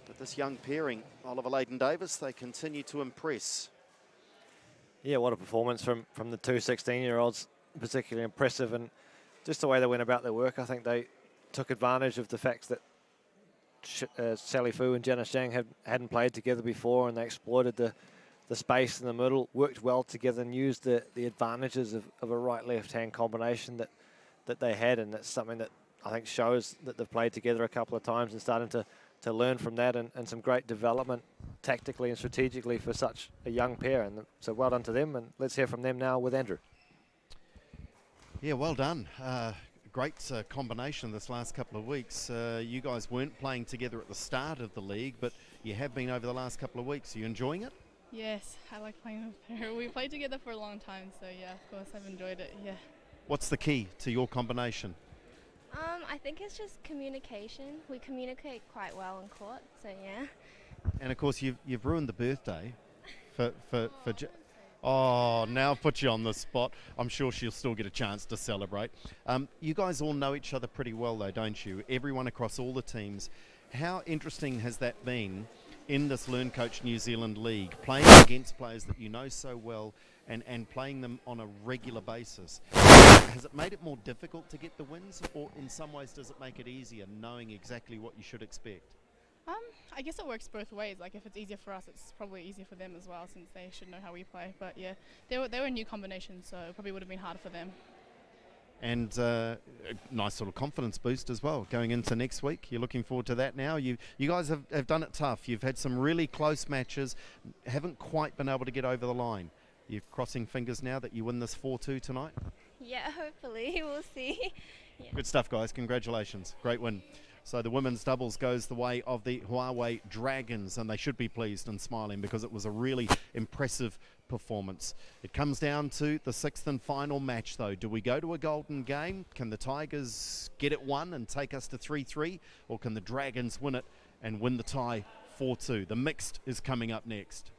But this young pairing, Oliver Layden-Davis, they continue to impress. Yeah, what a performance from the two 16-year-olds, particularly impressive. And just the way they went about their work, I think they took advantage of the fact that Sally Fu and Janice Jiang hadn't played together before, and they exploited the space in the middle, worked well together and used the advantages of a right-left hand combination that they had. And that's something that I think shows that they've played together a couple of times and starting to learn from that, and some great development tactically and strategically for such a young pair. And so well done to them, and let's hear from them now with Andrew. Yeah, well done. Great combination this last couple of weeks. You guys weren't playing together at the start of the league, but you have been over the last couple of weeks. Are you enjoying it? Yes, I like playing with her. We played together for a long time, so yeah, of course I've enjoyed it, yeah. What's the key to your combination? I think it's just communication. We communicate quite well in court, so yeah. And of course you've ruined the birthday for oh, now I've put you on the spot. I'm sure she'll still get a chance to celebrate. You guys all know each other pretty well though, don't you? Everyone across all the teams. How interesting has that been in this LearnCoach New Zealand League, playing against players that you know so well and playing them on a regular basis? Has it made it more difficult to get the wins, or in some ways does it make it easier knowing exactly what you should expect? I guess it works both ways. Like if it's easier for us, it's probably easier for them as well, since they should know how we play. But yeah, they were a new combination, so it probably would have been harder for them. And a nice sort of confidence boost as well going into next week. You're looking forward to that now. You guys have done it tough. You've had some really close matches, haven't quite been able to get over the line. You're crossing fingers now that you win this 4-2 tonight? Yeah, hopefully. We'll see. Yeah. Good stuff, guys. Congratulations. Great win. So the women's doubles goes the way of the Huawei Dragons, and they should be pleased and smiling because it was a really impressive performance. It comes down to the sixth and final match, though. Do we go to a golden game? Can the Tigers get it won and take us to 3-3? Or can the Dragons win it and win the tie 4-2? The mixed is coming up next.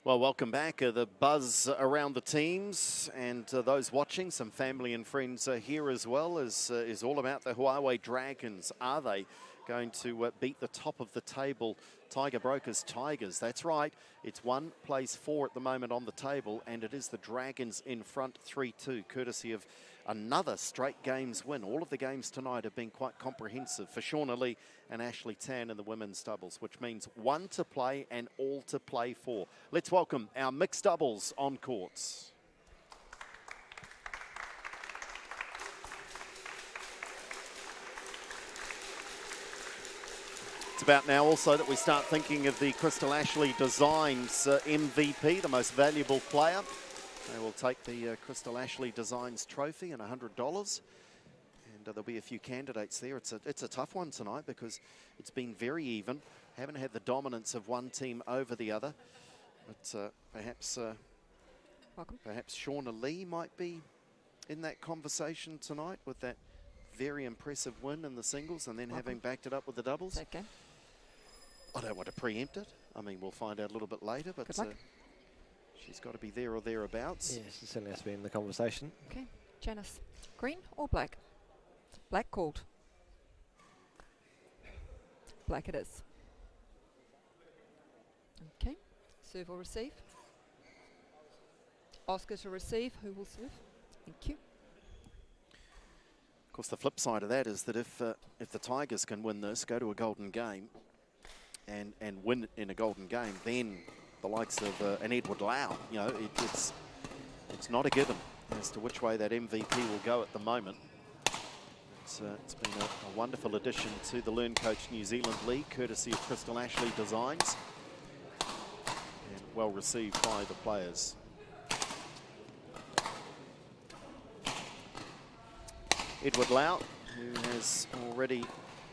Well, welcome back. The buzz around the teams and those watching, some family and friends here as well, is all about the Huawei Dragons. Are they going to beat the top of the table Tiger Brokers Tigers? That's right. It's 1 place 4 at the moment on the table, and it is the Dragons in front 3-2, courtesy of another straight games win. All of the games tonight have been quite comprehensive for Shauna Lee and Ashley Tan in the women's doubles, which means 1 to play and all to play for. Let's welcome our mixed doubles on courts. It's about now also that we start thinking of the Crystal Ashley Designs MVP, the most valuable player. They will take the Crystal Ashley Designs trophy and $100. And there'll be a few candidates there. It's a tough one tonight because it's been very even. Haven't had the dominance of one team over the other. But perhaps Shauna Lee might be in that conversation tonight with that very impressive win in the singles and then having backed it up with the doubles. Okay. I don't want to preempt it. I mean, we'll find out a little bit later, but she's got to be there or thereabouts. Yeah, she certainly has to be in the conversation. Okay, Janice, green or black? Black called. Black it is. Okay, serve or receive? Oscar to receive. Who will serve? Thank you. Of course, the flip side of that is that if the Tigers can win this, go to a golden game, and win in a golden game, then the likes of an Edward Lau, you know, it's not a given as to which way that MVP will go at the moment. It's been a wonderful addition to the LearnCoach New Zealand League, courtesy of Crystal Ashley Designs, and well received by the players. Edward Lau, who has already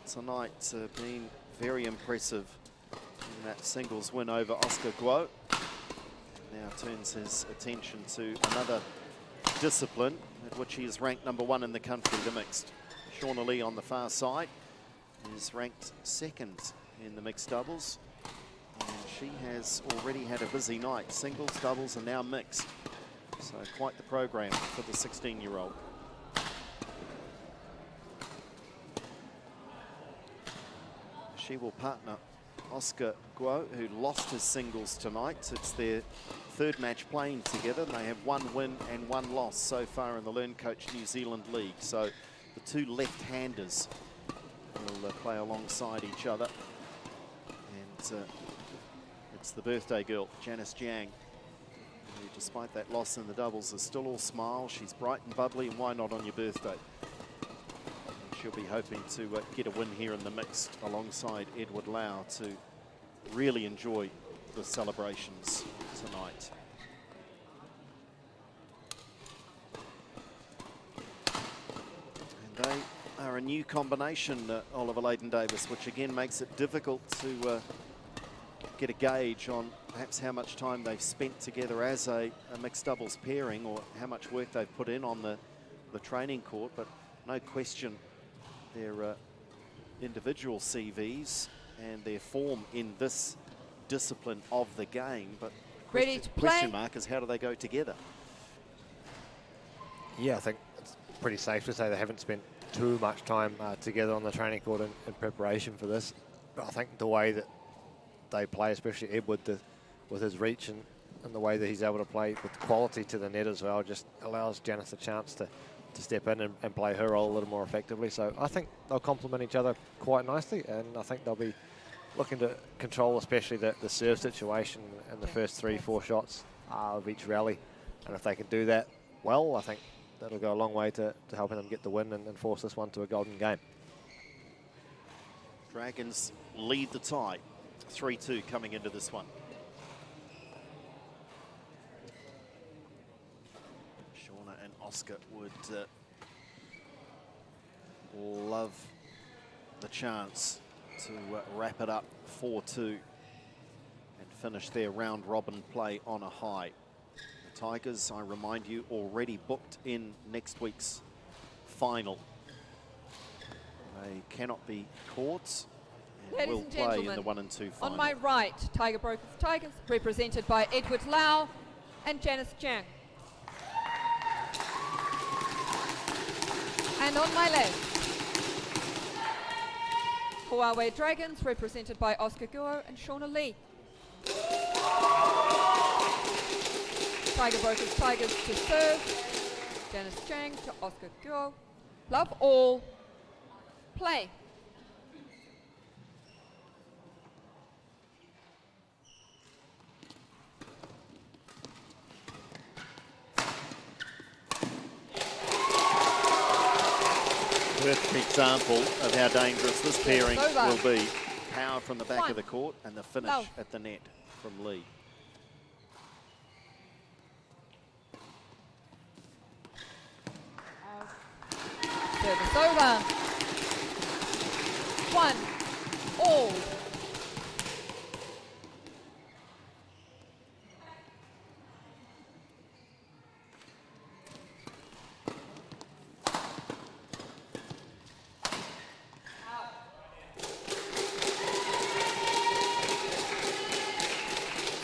tonight been very impressive in that singles win over Oscar Guo. Now turns his attention to another discipline at which he is ranked #1 in the country, the mixed. Shauna Lee on the far side is ranked 2nd in the mixed doubles. And she has already had a busy night, singles, doubles, and now mixed. So quite the program for the 16-year-old. She will partner Oscar Guo, who lost his singles tonight. It's their 3rd match playing together. They have 1 win and 1 loss so far in the LearnCoach New Zealand League. So the 2 left-handers will play alongside each other. And it's the birthday girl, Janice Jiang, who, despite that loss in the doubles, is still all smile. She's bright and bubbly, and why not on your birthday? She'll be hoping to get a win here in the mixed alongside Edward Lau to really enjoy the celebrations tonight. And they are a new combination, Oliver Leyden-Davis, which again makes it difficult to get a gauge on perhaps how much time they've spent together as a mixed doubles pairing or how much work they've put in on the training court, but no question their individual CVs and their form in this discipline of the game, but question mark is how do they go together? Yeah, I think it's pretty safe to say they haven't spent too much time together on the training court in preparation for this. But I think the way that they play, especially Edward, with his reach and the way that he's able to play with quality to the net as well, just allows Janice a chance to step in and play her role a little more effectively. So I think they'll complement each other quite nicely, and I think they'll be looking to control especially the serve situation and the first 3-4 shots of each rally. And if they can do that well, I think that'll go a long way to helping them get the win and force this one to a golden game. Dragons lead the tie, 3-2 coming into this one. Oscar would love the chance to wrap it up 4-2 and finish their round robin play on a high. The Tigers, I remind you, already booked in next week's final. They cannot be caught, Ladies will and play in gentlemen, the 1 and 2 final. on my right, Tiger Brokers Tigers, represented by Edward Lau and Janice Jiang. And on my left, Huawei Dragons, represented by Oscar Guo and Shauna Lee. Tiger Brokers Tigers to serve, Janice Jiang to Oscar Guo. Love all, play. Perfect example of how dangerous this pairing over. will be. Power from the back 1. of the court and the finish Love. at the net from Lee. Service over. 1 all.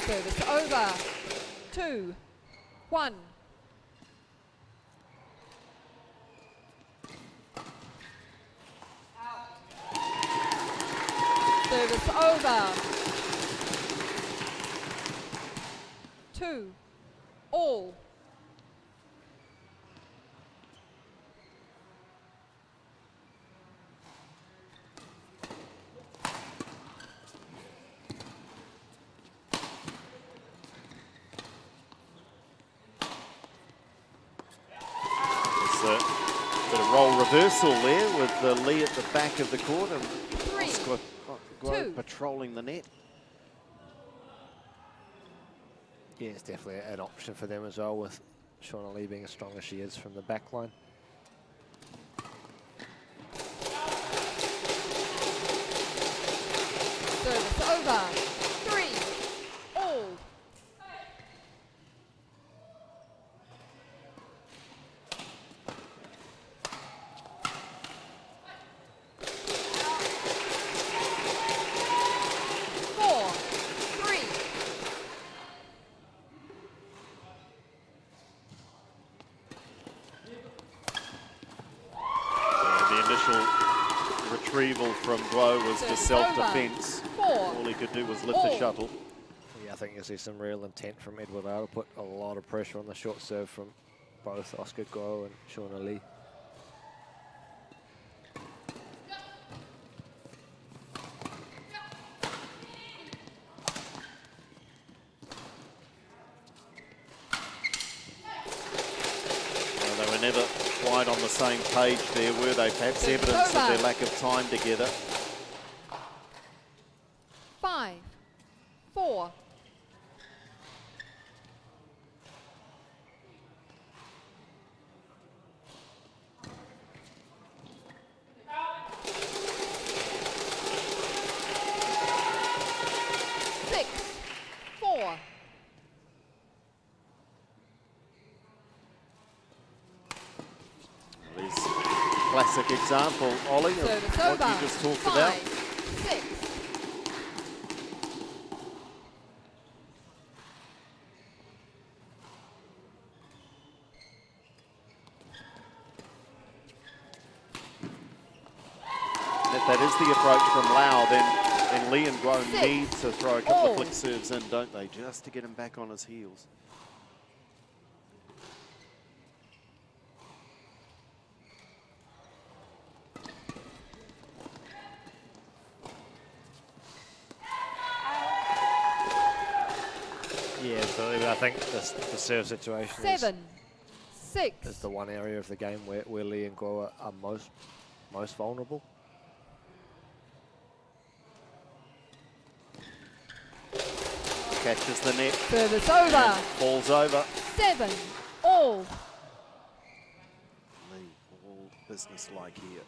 Service over. 2, 1. Service over. 2, all. There's a bit of role reversal there with Lee at the back of the court and 3, Oscar 2. patrolling the net. Yeah, it's definitely an option for them as well, with Shauna Lee being as strong as she is from the back line. Service over. 3, all. Retrieval from Guo was for self-defence. All he could do was lift the shuttle. Yeah, I think you'll see some real intent from Edward Lau to put a lot of pressure on the short serve from both Oscar Guo and Shauna Lee. Well, they were never quite on the same page there, were they? Perhaps evidence of their lack of time together. 5, 4. Classic example, Ollie, of what you just talked about. 6. If that is the approach from Lau, then Lee and Guo need to throw a couple of flick serves in, don't they, just to get him back on his heels. Yeah, but I think the serve situation 7, 6. is the one area of the game where Lee and Guo are most vulnerable. Catches the net. Service over. Falls over. 7, all. Lee, all business-like here.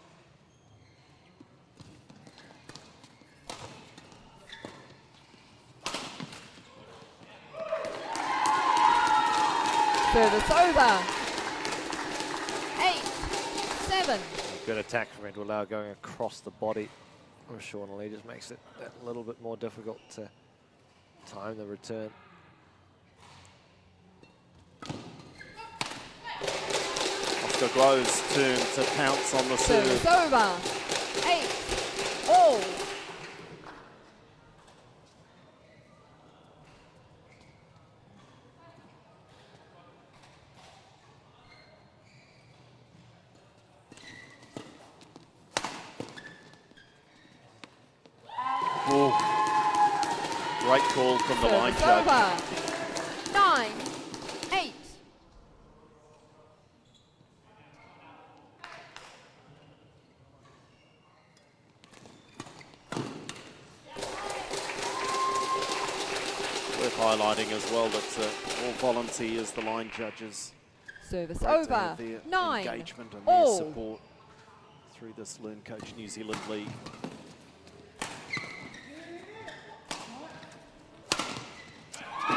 Service over. 8, 7. Good attack from Edward Lau going across the body Shauna Lee just makes it that little bit more difficult to time the return. Oscar Grove's turn to pounce on the serve. Service over. 8-all. Oh, great call from the line judge. Over. 9-8. Worth highlighting as well that all volunteers, the line judges. Service Great to over. have their 9 engagement and all. their support through this LearnCoach New Zealand League.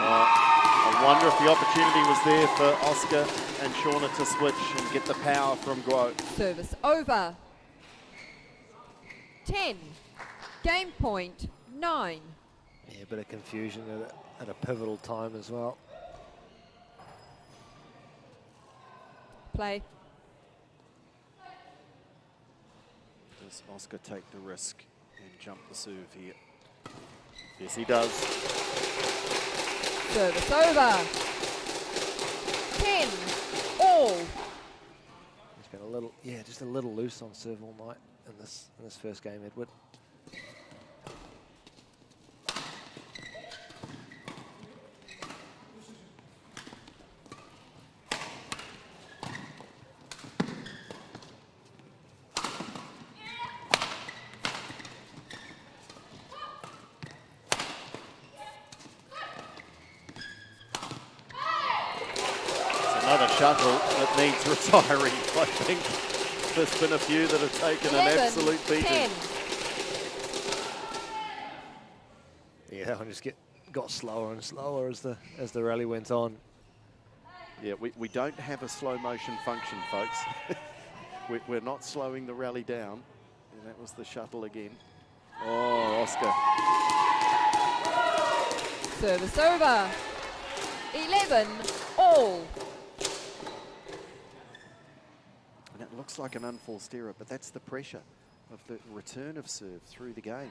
I wonder if the opportunity was there for Oscar and Shauna to switch and get the power from Grove. Service over. 10. Game point 9. Yeah, a bit of confusion at a pivotal time as well. Play. Does Oscar take the risk and jump the serve here? Yes, he does. Service over. 10-all. He's been a little, just a little loose on serve all night in this first game, Edward. Another shuttle that needs retiring. I think there's been a few that have taken 11, an absolute beating. 10. Yeah, that one just got slower and slower as the rally went on. Yeah, we don't have a slow motion function, folks. We're not slowing the rally down. And that was the shuttle again. Oh, Oscar. Service over. 11-all. And it looks like an unforced error, but that's the pressure of the return of serve through the game.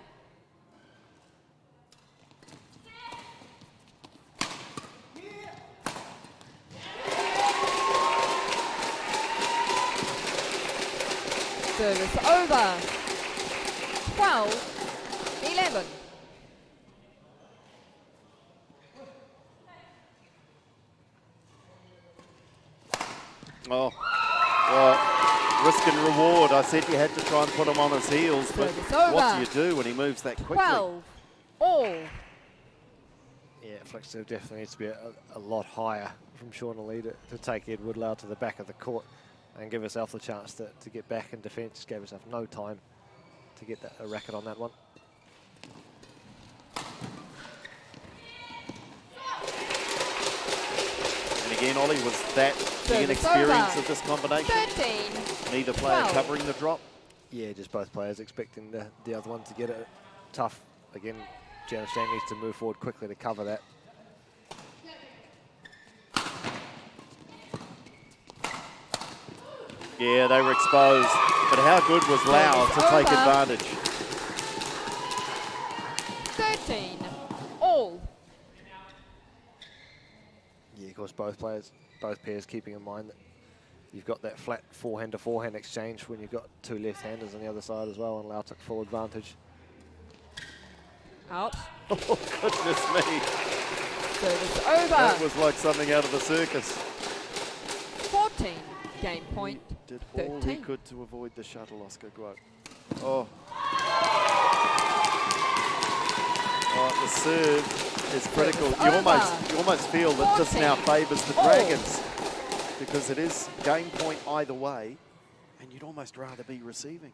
Service over. 12-11. Oh, well, risk and reward. I said you had to try and put him on his heels, but what do you do when he moves that quickly? 12-all. Yeah, flick serve definitely needs to be a lot higher from Shauna Lee to take Edward Lau to the back of the court and give herself the chance to get back in defence. Gave herself no time to get a racket on that one. And again, Ollie, was that the inexperience of this combination? 13. Neither player 12. covering the drop? Yeah, just both players expecting the other one to get it tough. Again, Janice Jang needs to move forward quickly to cover that. Yeah, they were exposed. But how good was Lau to take advantage? 13-all. Yeah, of course, both pairs keeping in mind that you've got that flat forehand to forehand exchange when you've got two left-handers on the other side as well, and Lau took full advantage. Out. Oh, goodness me. Service over. That was like something out of the circus. 14. Game point. He did 13. all he could to avoid the shuttle, Oscar Grove. Oh. Oh, the serve is critical. You almost feel that this now favours the Dragons, because it is game point either way, and you'd almost rather be receiving.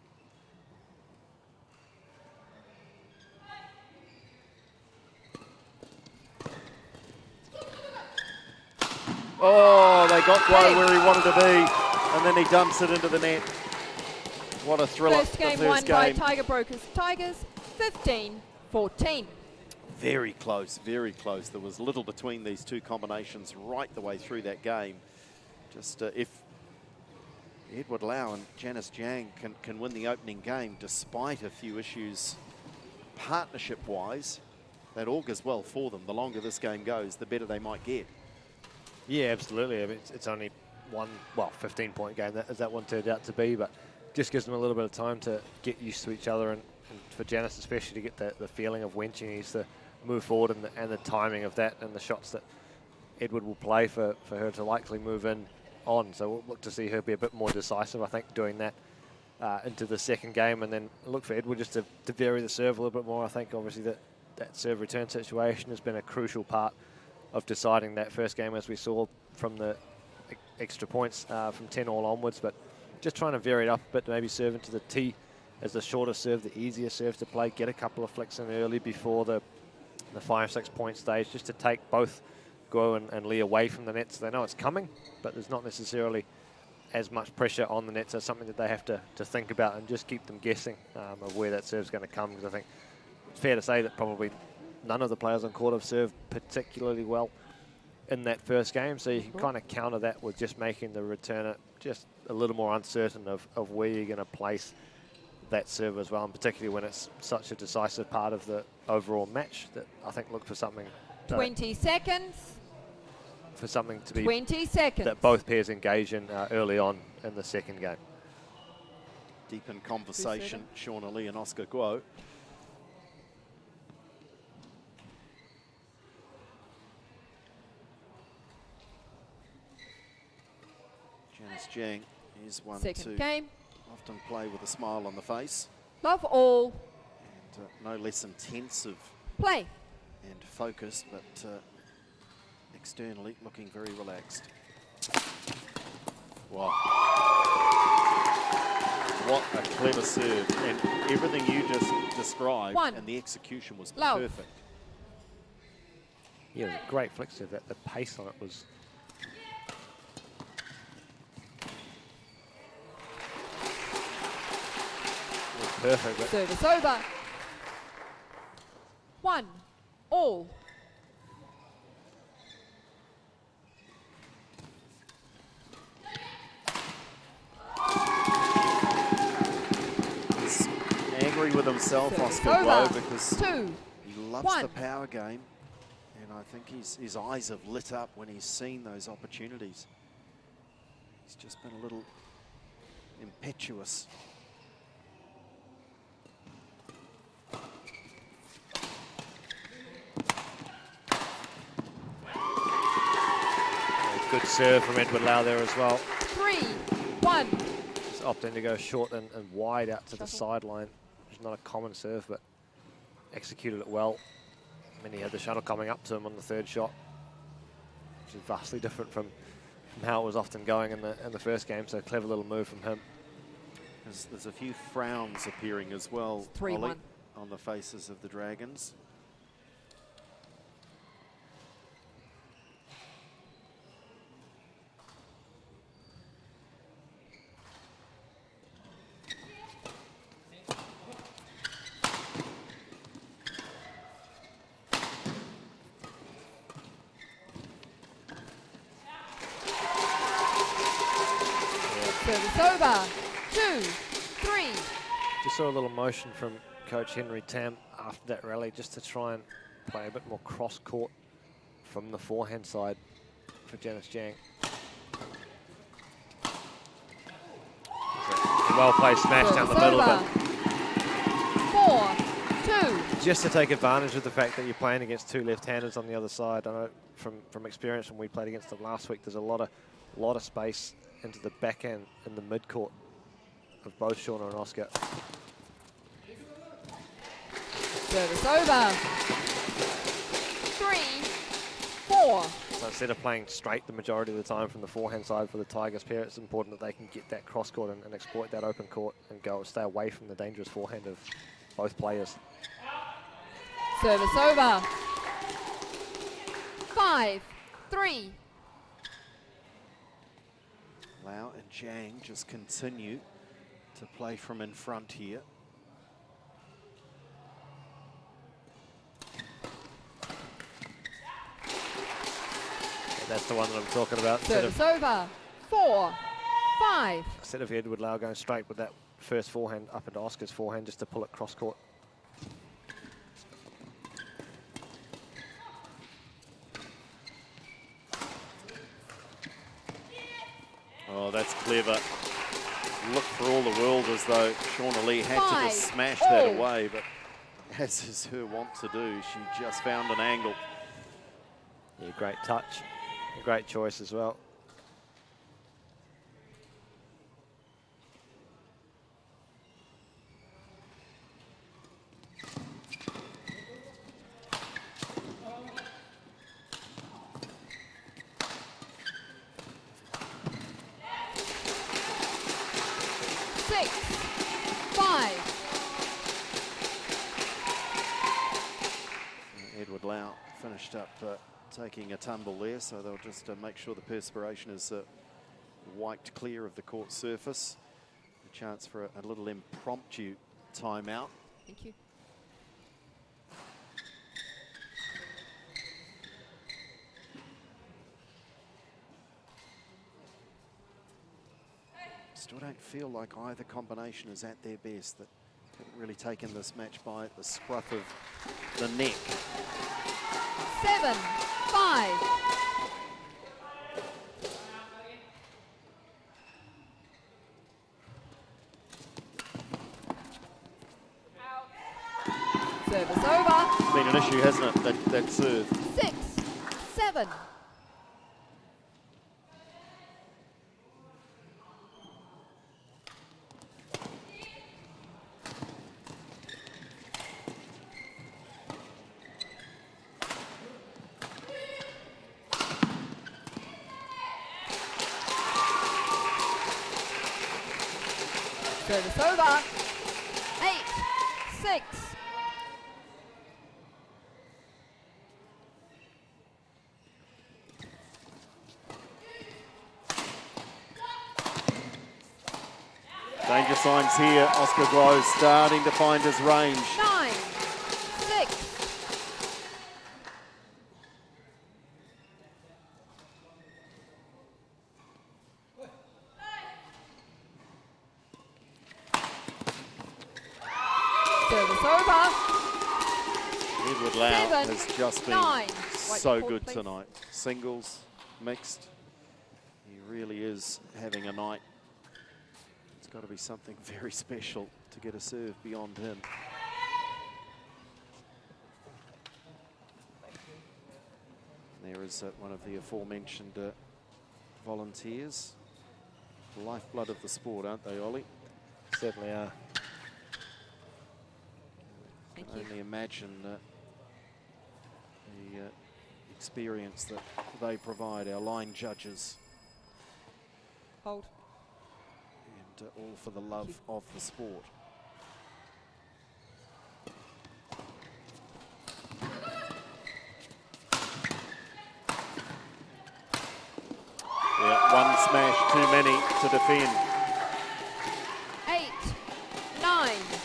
Oh, they got Guo where he wanted to be, and then he dumps it into the net. What a thriller. First game won by Tiger Brokers Tigers, 15-14. Very close, very close. There was little between these two combinations right the way through that game. Just if Edward Lau and Janice Jiang can win the opening game despite a few issues partnership-wise, that augurs well for them. The longer this game goes, the better they might get. Yeah, absolutely. I mean, it's only one, well, 15-point game, as that one turned out to be, but just gives them a little bit of time to get used to each other, and for Janice especially to get the feeling of when she needs to move forward and the timing of that and the shots that Edward will play for her to likely move in on. So we'll look to see her be a bit more decisive, I think, doing that into the second game, and then look for Edward just to vary the serve a little bit more. I think obviously that serve return situation has been a crucial part of deciding that first game, as we saw from the extra points from 10-all onwards, but just trying to vary it up a bit, maybe serve into the tee as the shorter serve, the easier serve to play, get a couple of flicks in early before the 5-6 point stage, just to take both Guo and Lee away from the net, so they know it's coming, but there's not necessarily as much pressure on the net, so something that they have to think about and just keep them guessing of where that serve's going to come, because I think it's fair to say that probably none of the players on court have served particularly well in that first game, so you can kind of counter that with just making the returner just a little more uncertain of where you're going to place that serve as well, and particularly when it's such a decisive part of the overall match, that I think look for something 20 seconds. For something to be 20 seconds. That both pairs engage in early on in the second game. Deep in conversation, Shauna Lee and Oscar Guo. Janice Jiang is one Second to game. often play with a smile on the face. Love all. And no less intensive Play. and focused, but externally looking very relaxed. Wow. What a clever serve, and everything you just described, and the execution was perfect. Yeah, it was a great flick serve. The pace on it was... perfect. But Service over. 1-all. He's angry with himself, Oscar Guo, because he loves the power game, and I think his eyes have lit up when he's seen those opportunities. He's just been a little impetuous. good serve from Edward Lau there as well. 3-1. Just opting to go short and wide out to the sideline, which is not a common serve, but executed it well. And he had the shuttle coming up to him on the third shot, which is vastly different from how it was often going in the first game. So a clever little move from him. There's a few frowns appearing as well, 3-1 on the faces of the Dragons. Service over. 2-3. Just saw a little motion from Coach Henry Tam after that rally, just to try and play a bit more cross-court from the forehand side for Janice Jiang. A well-played smash down the middle, but 4-2. just to take advantage of the fact that you're playing against two left-handers on the other side. I know from experience when we played against them last week, there's a lot of space into the backhand in the mid-court of both Shauna and Oscar. Service over. 3-4. So instead of playing straight the majority of the time from the forehand side for the Tigers pair, it's important that they can get that cross-court and exploit that open court and stay away from the dangerous forehand of both players. Service over. 5-3. Lau and Jiang just continue to play from in front here. That's the one that I'm talking about. Service over. 4-5. Instead of Edward Lau going straight with that first forehand up into Oscar's forehand just to pull it cross court. Oh, that's clever. Looked for all the world as though Shauna Lee had to just smash that away, but as is her wont to do, she just found an angle. Yeah, great touch. Great choice as well. Edward Lau finished up taking a tumble there, so they'll just make sure the perspiration is wiped clear of the court surface. A chance for a little impromptu timeout. Thank you. Still don't feel like either combination is at their best. That haven't really taken this match by the scruff of the neck. 7-5. Service over. It's been an issue, hasn't it, that serve? 6-7. Service over. 8-6. Danger signs here. Oscar Glow starting to find his range. 9-6. Service over. Edward Lau has just been 9. so good tonight. Singles, mixed. He really is having a night. It's got to be something very special to get a serve beyond him. There is one of the aforementioned volunteers. The lifeblood of the sport, aren't they, Ollie? Certainly are. I can only imagine the experience that they provide, our line judges. Hold. And all for the love of the sport. Yeah, one smash too many to defend. 8-9.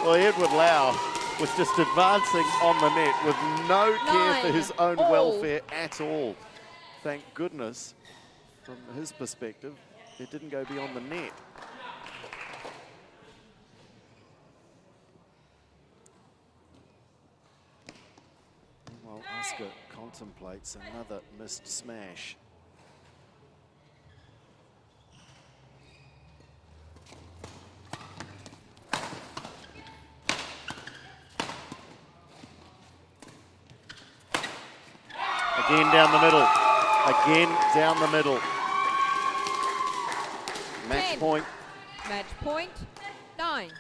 Well, Edward Lau was just advancing on the net with no care for his own welfare at all. Thank goodness, from his perspective, it didn't go beyond the net. While Oscar contemplates another missed smash. Again down the middle. Again down the middle. Match point Match point, 9.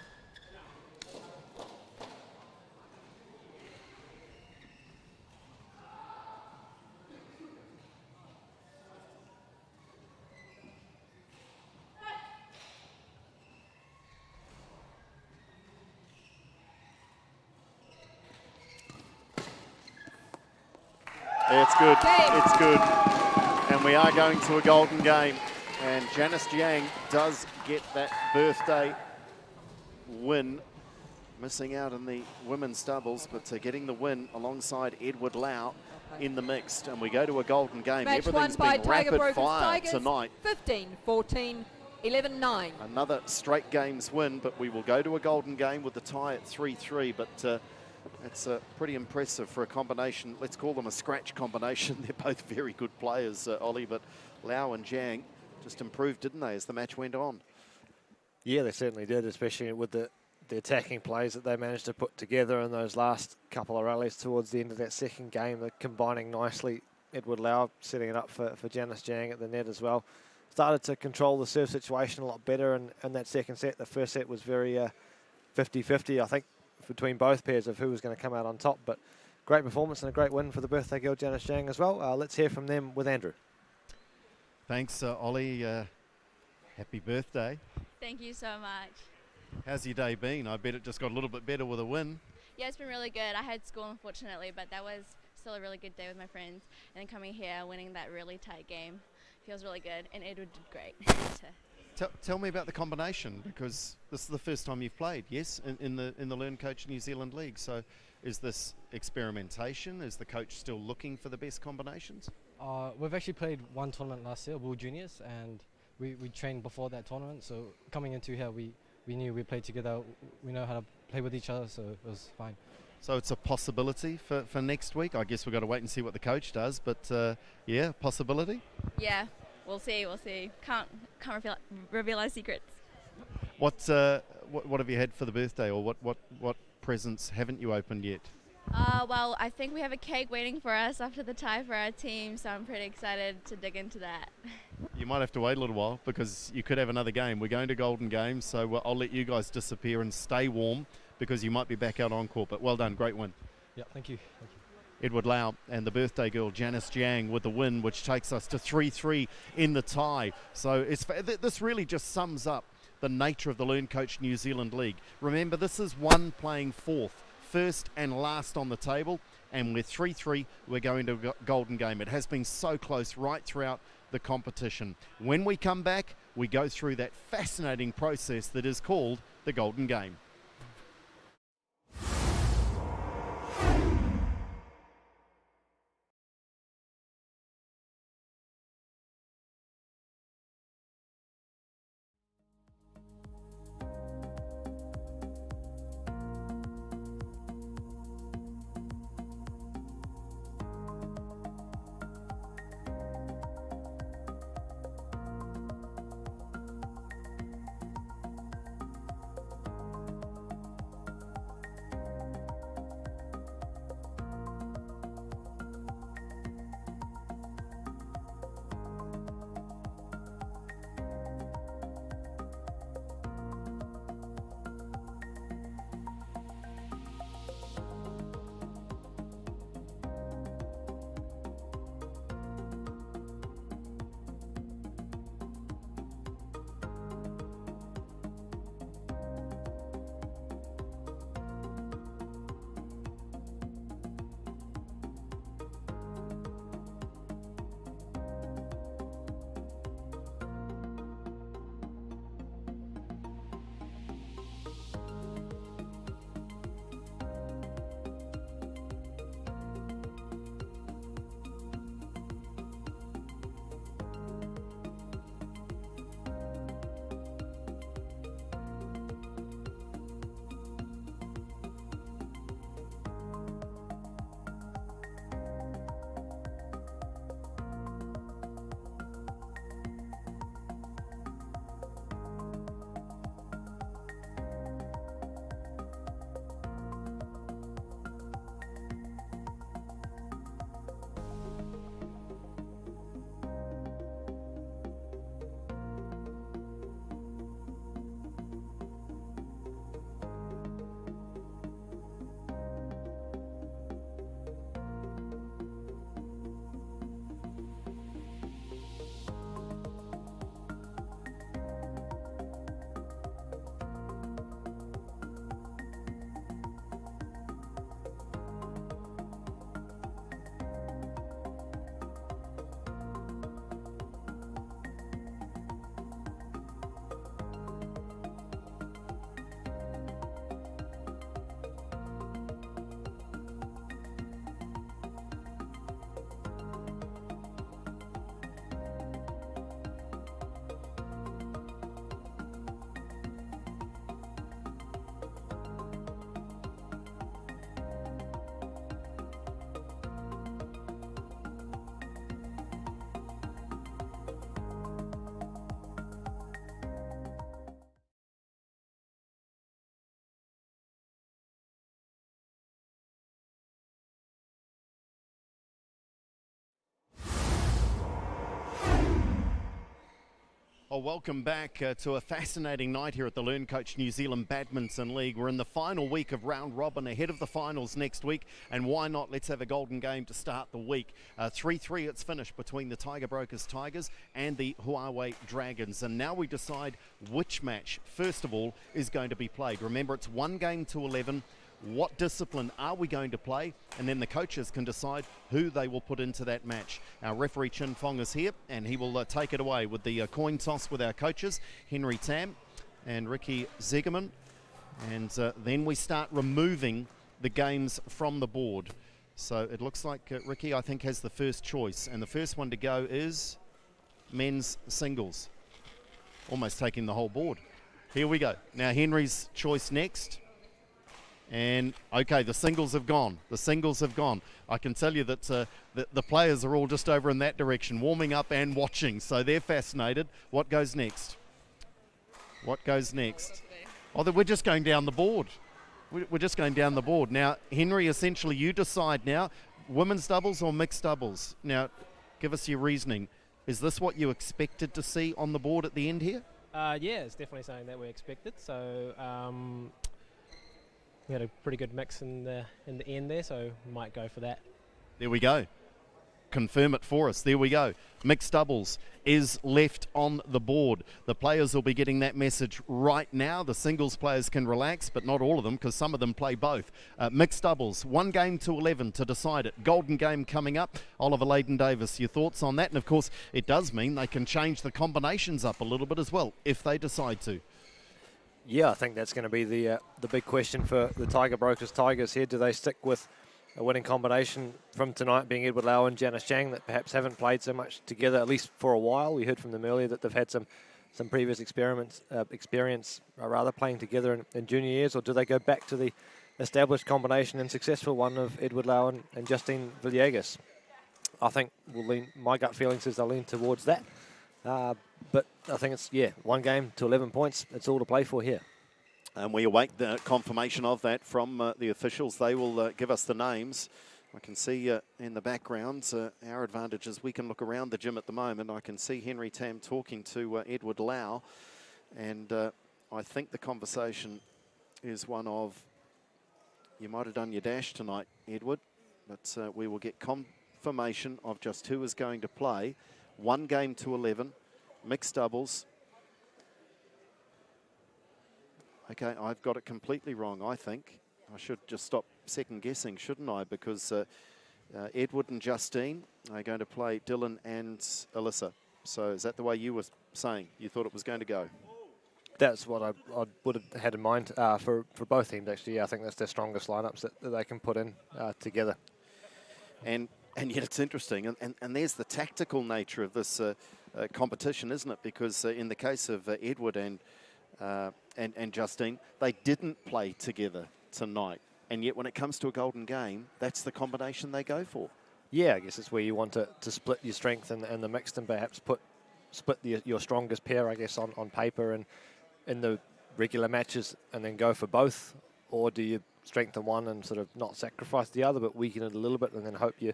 It's good. It's good. And we are going to a golden game. And Janice Jiang does get that birthday win. Missing out in the women's doubles, but getting the win alongside Edward Lau in the mixed. And we go to a golden game. Match Everything's won by been Tiger rapid Brokers fire Tigers, tonight. 15-14, 11-9. Another straight games win, but we will go to a golden game with the tie at 3-3. But it's pretty impressive for a combination. Let's call them a scratch combination. They're both very good players, Ollie, but Lau and Jiang just improved, didn't they, as the match went on? Yeah, they certainly did, especially with the attacking plays that they managed to put together in those last couple of rallies towards the end of that second game. They're combining nicely. Edward Lau setting it up for Janice Jiang at the net as well. Started to control the serve situation a lot better in that second set. The first set was very 50-50, I think, between both pairs of who was going to come out on top. But great performance and a great win for the birthday girl, Janice Jiang, as well. Let's hear from them with Andrew. Thanks, Ollie. Happy birthday. Thank you so much. How's your day been? I bet it just got a little bit better with a win. Yeah, it's been really good. I had school, unfortunately, but that was still a really good day with my friends. And then coming here, winning that really tight game, feels really good. And Edward did great. Tell me about the combination, because this is the first time you've played, yes, in the LearnCoach New Zealand League. So is this experimentation? Is the coach still looking for the best combinations? We've actually played one tournament last year, World Juniors, and we trained before that tournament. So coming into here, we knew we played together. We know how to play with each other, so it was fine. So it's a possibility for next week. I guess we've got to wait and see what the coach does, but yeah, possibility? Yeah, we'll see. Can't reveal our secrets. What have you had for the birthday, or what presents haven't you opened yet? Well, I think we have a cake waiting for us after the tie for our team, so I'm pretty excited to dig into that. You might have to wait a little while, because you could have another game. We're going to Golden Games, so I'll let you guys disappear and stay warm, because you might be back out on court. But well done, great win. Yeah, thank you. Edward Lau and the birthday girl Janice Jiang with the win, which takes us to 3-3 in the tie. So this really just sums up the nature of the LearnCoach New Zealand League. Remember, this is one playing fourth, first and last on the table, and with 3-3 we're going to a golden game. It has been so close right throughout the competition. When we come back, we go through that fascinating process that is called the golden game. Well, welcome back to a fascinating night here at the LearnCoach New Zealand Badminton League. We're in the final week of round robin, ahead of the finals next week, and why not? Let's have a golden game to start the week. 3-3 it's finished between the Tiger Brokers Tigers and the Huawei Dragons, and now we decide which match, first of all, is going to be played. Remember, it's 1 game to 11. What discipline are we going to play? And then the coaches can decide who they will put into that match. Our referee Chin Fong is here, and he will take it away with the coin toss with our coaches, Henry Tam and Ricky Zegerman. And then we start removing the games from the board. So it looks like Ricky, I think, has the first choice. And the first one to go is men's singles. Almost taking the whole board. Here we go. Now Henry's choice next. And okay, the singles have gone. The singles have gone. I can tell you that the players are all just over in that direction, warming up and watching. So they're fascinated. What goes next? What goes next? Oh, we're just going down the board. We're just going down the board. Now, Henry, essentially you decide now, women's doubles or mixed doubles? Now, give us your reasoning. Is this what you expected to see on the board at the end here? Yeah, it's definitely something that we expected. So we had a pretty good mix in the end there, so might go for that. There we go. Confirm it for us. There we go. Mixed doubles is left on the board. The players will be getting that message right now. The singles players can relax, but not all of them, because some of them play both. Mixed doubles, 1 game to 11 to decide it. Golden game coming up. Oliver Leyden-Davis, your thoughts on that? And of course, it does mean they can change the combinations up a little bit as well, if they decide to. Yeah, I think that's going to be the big question for the Tiger Brokers Tigers here. Do they stick with a winning combination from tonight, being Edward Lau and Janice Chang, that perhaps haven't played so much together, at least for a while? We heard from them earlier that they've had some previous experience playing together in junior years, or do they go back to the established combination and successful one of Edward Lau and Justine Villegas? I think my gut feeling says they'll lean towards that. But I think it's, 1 game to 11 points. It's all to play for here. And we await the confirmation of that from the officials. They will give us the names. I can see in the background, our advantage is we can look around the gym at the moment. I can see Henry Tam talking to Edward Lau. And I think the conversation is one of, you might have done your dash tonight, Edward. But we will get confirmation of just who is going to play. 1 game to 11. Mixed doubles. Okay, I've got it completely wrong, I think. I should just stop second guessing, shouldn't I? Because Edward and Justine are going to play Dylan and Alyssa. So is that the way you were saying? You thought it was going to go? That's what I would have had in mind for both teams, actually. Yeah, I think that's their strongest lineups that they can put in together. And yet it's interesting. And there's the tactical nature of this competition, isn't it? Because in the case of Edward and Justine, they didn't play together tonight. And yet when it comes to a golden game, that's the combination they go for. Yeah, I guess it's where you want to split your strength and the mixed and perhaps split your strongest pair, I guess, on paper and in the regular matches and then go for both. Or do you strengthen one and sort of not sacrifice the other but weaken it a little bit and then hope you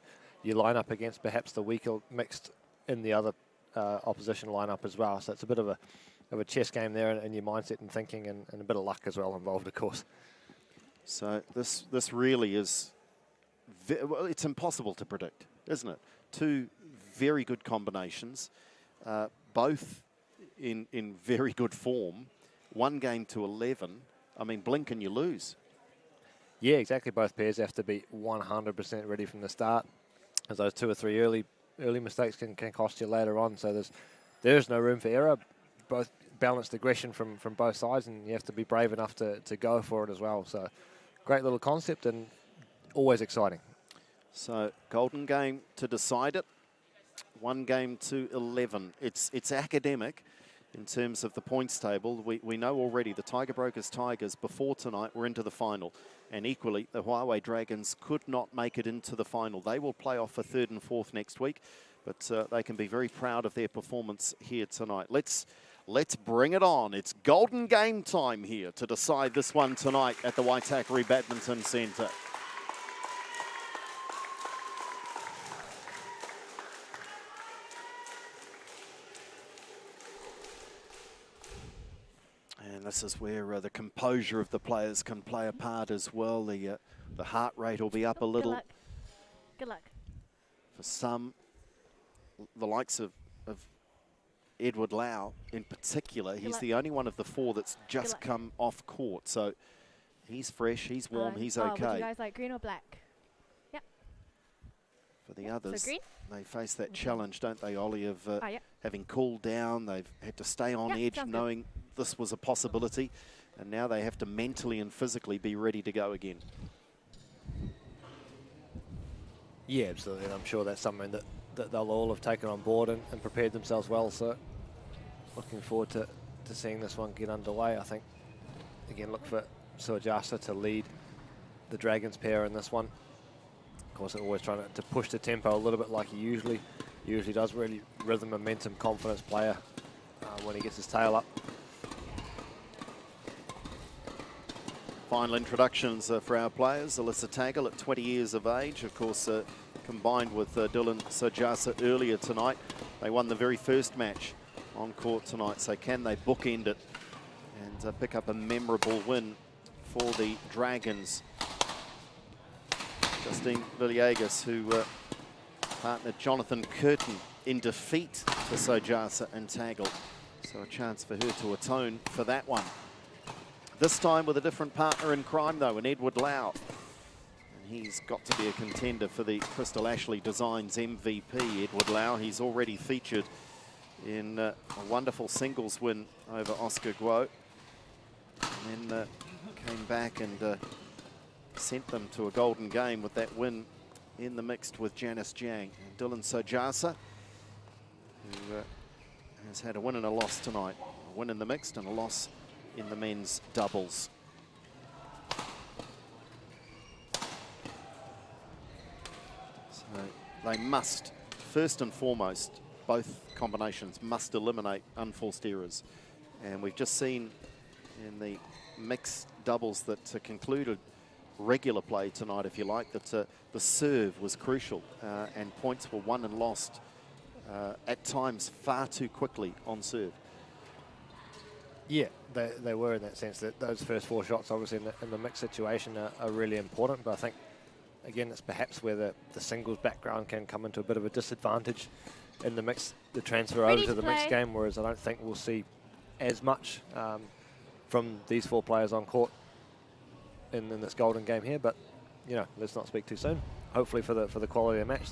line up against perhaps the weaker mixed in the other opposition lineup as well. So it's a bit of a chess game there and your mindset and thinking and a bit of luck as well involved, of course. So this really is, well, it's impossible to predict, isn't it? 2 very good combinations, both in very good form. 1 game to 11. I mean, blink and you lose. Yeah, exactly. Both pairs have to be 100% ready from the start, as those 2 or 3 early mistakes can cost you later on. So there's no room for error. Both balanced aggression from both sides, and you have to be brave enough to go for it as well. So great little concept and always exciting. So golden game to decide it. 1 game to 11. It's academic in terms of the points table. We know already the Tiger Brokers Tigers before tonight were into the final. And equally, the Huawei Dragons could not make it into the final. They will play off for 3rd and 4th next week, but they can be very proud of their performance here tonight. Let's bring it on. It's golden game time here to decide this one tonight at the Waitakere Badminton Centre. And this is where the composure of the players can play a part as well. The heart rate will be up a little. Good luck. Good luck. For some, the likes of Edward Lau in particular, he's the only one of the four that's just come off court. So he's fresh, he's warm, he's okay. Would you guys like green or black? Yep. For the others, so green? They face that challenge, don't they, Ollie, of yep. having cooled down. They've had to stay on edge knowing this was a possibility. And now they have to mentally and physically be ready to go again. Yeah, absolutely. And I'm sure that's something that they'll all have taken on board and prepared themselves well. So looking forward to seeing this one get underway. I think, again, look for Sojasa to lead the Dragons pair in this one. Of course, they're always trying to push the tempo a little bit like he usually does. Really rhythm, momentum, confidence player when he gets his tail up. Final introductions for our players. Alyssa Tagle at 20 years of age, of course, combined with Dylan Sojasa earlier tonight. They won the very first match on court tonight, so can they bookend it and pick up a memorable win for the Dragons? Justine Villegas, who partnered Jonathan Curtin in defeat for Sojasa and Tagle. So a chance for her to atone for that one. This time with a different partner in crime, though, in Edward Lau. And he's got to be a contender for the Crystal Ashley Designs MVP, Edward Lau. He's already featured in a wonderful singles win over Oscar Guo. And then came back and sent them to a golden game with that win in the mixed with Janice Jiang. And Dylan Sojasa, who has had a win and a loss tonight. A win in the mixed and a loss in the men's doubles. So they must, first and foremost, both combinations must eliminate unforced errors. And we've just seen in the mixed doubles that concluded regular play tonight, if you like, that the serve was crucial and points were won and lost at times far too quickly on serve. Yeah, they were in that sense that those first four shots, obviously in the mixed situation, are really important. But I think, again, it's perhaps where the singles background can come into a bit of a disadvantage in the mix, the transfer over to the mixed game, whereas I don't think we'll see as much from these four players on court in this golden game here. But, you know, let's not speak too soon. Hopefully for the quality of the match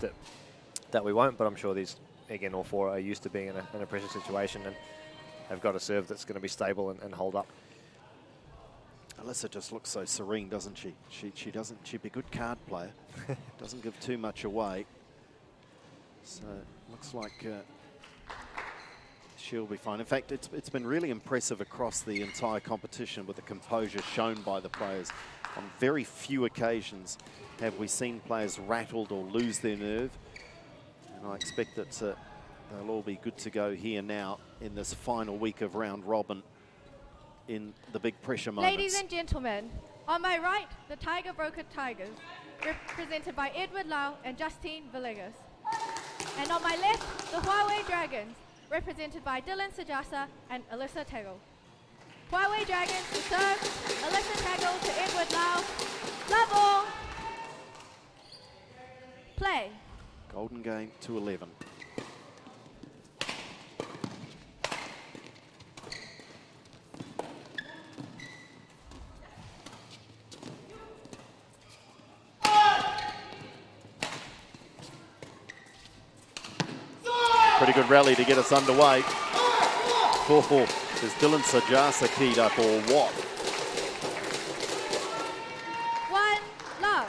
that we won't, but I'm sure these, again, all four are used to being in a pressure situation and have got a serve that's going to be stable and hold up. Alyssa just looks so serene, doesn't she? She'd be a good card player. Doesn't give too much away. So looks like she'll be fine. In fact, it's been really impressive across the entire competition with the composure shown by the players. On very few occasions have we seen players rattled or lose their nerve. And I expect that they'll all be good to go here now in this final week of round robin in the big pressure moments. Ladies and gentlemen, on my right, the Tiger Broker Tigers, represented by Edward Lau and Justine Villegas. And on my left, the Huawei Dragons, represented by Dylan Sojasa and Alyssa Tagle. Huawei Dragons to serve, Alyssa Tagle to Edward Lau. Love all. Play. Golden game to 11. Pretty good rally to get us underway. 4-4. Is Dylan Sojasa keyed up or what? 1 love.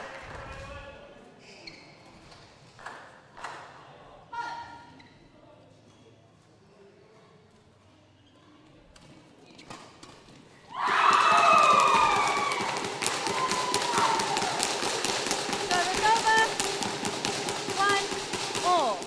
Service over. 1-all.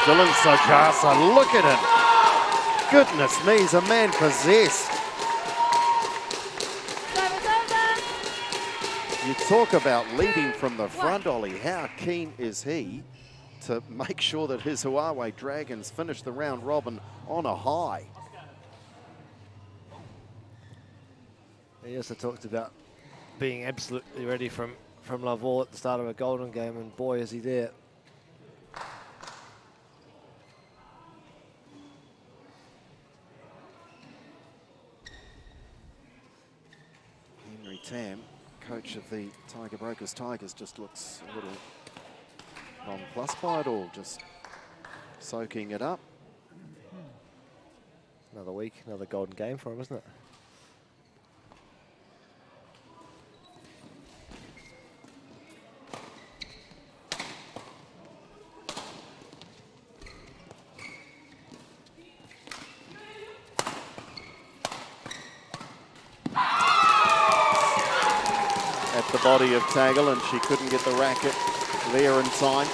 Dylan Sajasa, look at him. Goodness me, he's a man possessed. You talk about leading from the front, Ollie. How keen is he to make sure that his Huawei Dragons finish the round robin on a high? He also talked about being absolutely ready from love all at the start of a Golden game, and boy is he there. Henry Tam, coach of the Tiger Brokers Tigers, just looks a little nonplussed by it all, just soaking it up. Another week, another Golden game for him, isn't it? The body of Tagle, and she couldn't get the racket there in time.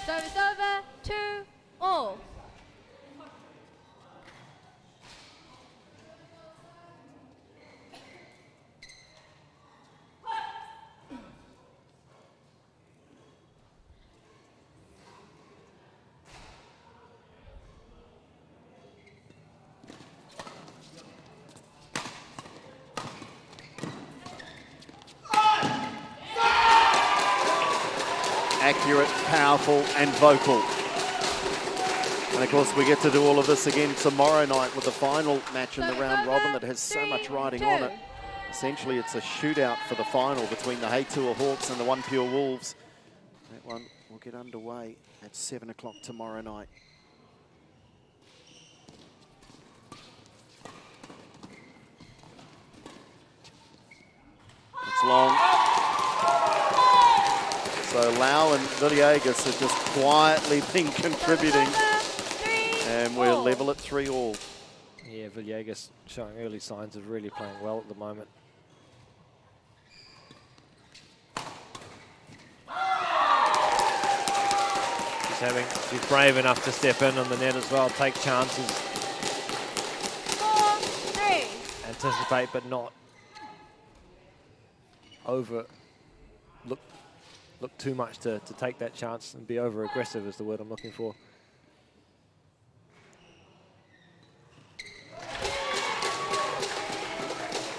Service over, 2-all. Accurate, powerful, and vocal. And of course, we get to do all of this again tomorrow night with the final match in the round robin that has so much riding on it. Essentially, it's a shootout for the final between the Heitua Hawks and the One Pure Wolves. That one will get underway at 7 o'clock tomorrow night. It's long. So Lau and Villegas have just quietly been contributing. And we're level at 3-all. Yeah, Villegas showing early signs of really playing well at the moment. She's brave enough to step in on the net as well, take chances. 4-3. Anticipate but not look too much to take that chance and be over aggressive is the word I'm looking for.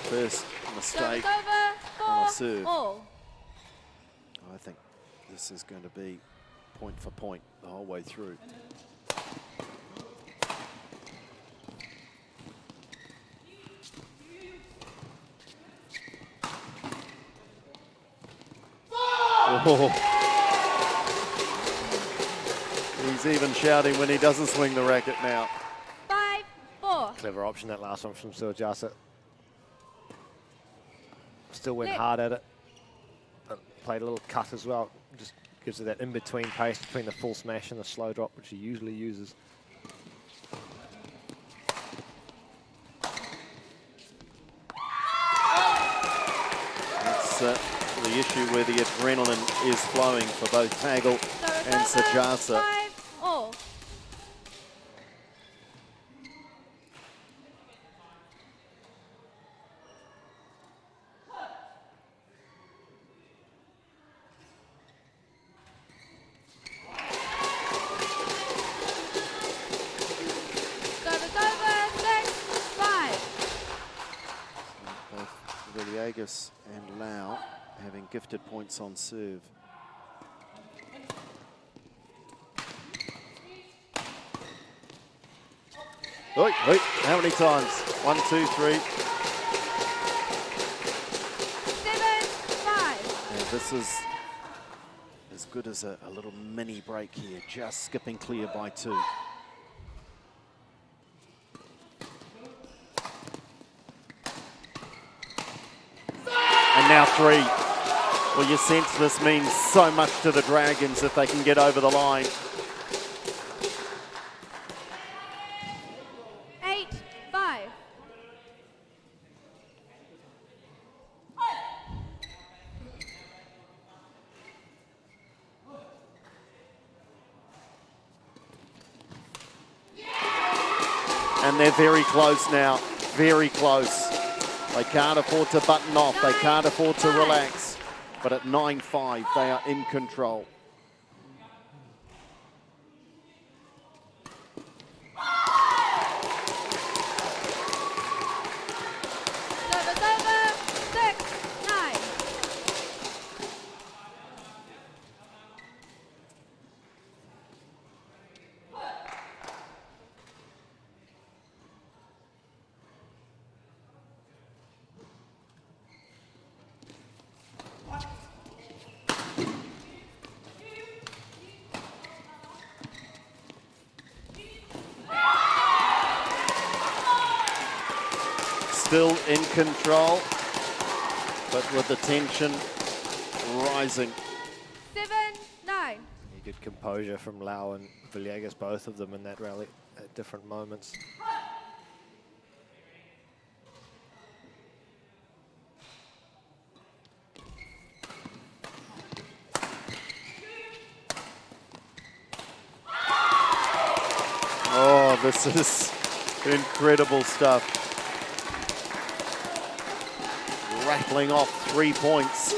First mistake on a serve. I think this is going to be point for point the whole way through. Oh. He's even shouting when he doesn't swing the racket now. 5-4. Clever option, that last one from Suajasa. Still went hard at it, but played a little cut as well. Just gives it that in-between pace between the full smash and the slow drop, which he usually uses. It's the issue where the adrenaline is flowing for both Tagle and Sajasa. 5-all. Villegas and Lau having gifted points on serve. Oi, oi, how many times? 1, 2, 3. 7-5. And this is as good as a little mini break here, just skipping clear by 2. And now 3. Well, you sense this means so much to the Dragons if they can get over the line. 8-5. And they're very close now, very close. They can't afford to button off, they can't afford to relax. But at 9-5, they are in control. Service over, 6-9. Still in control, but with the tension rising. 7-9. Good composure from Lau and Villegas, both of them in that rally at different moments. Oh, this is incredible stuff. Rattling off 3 points,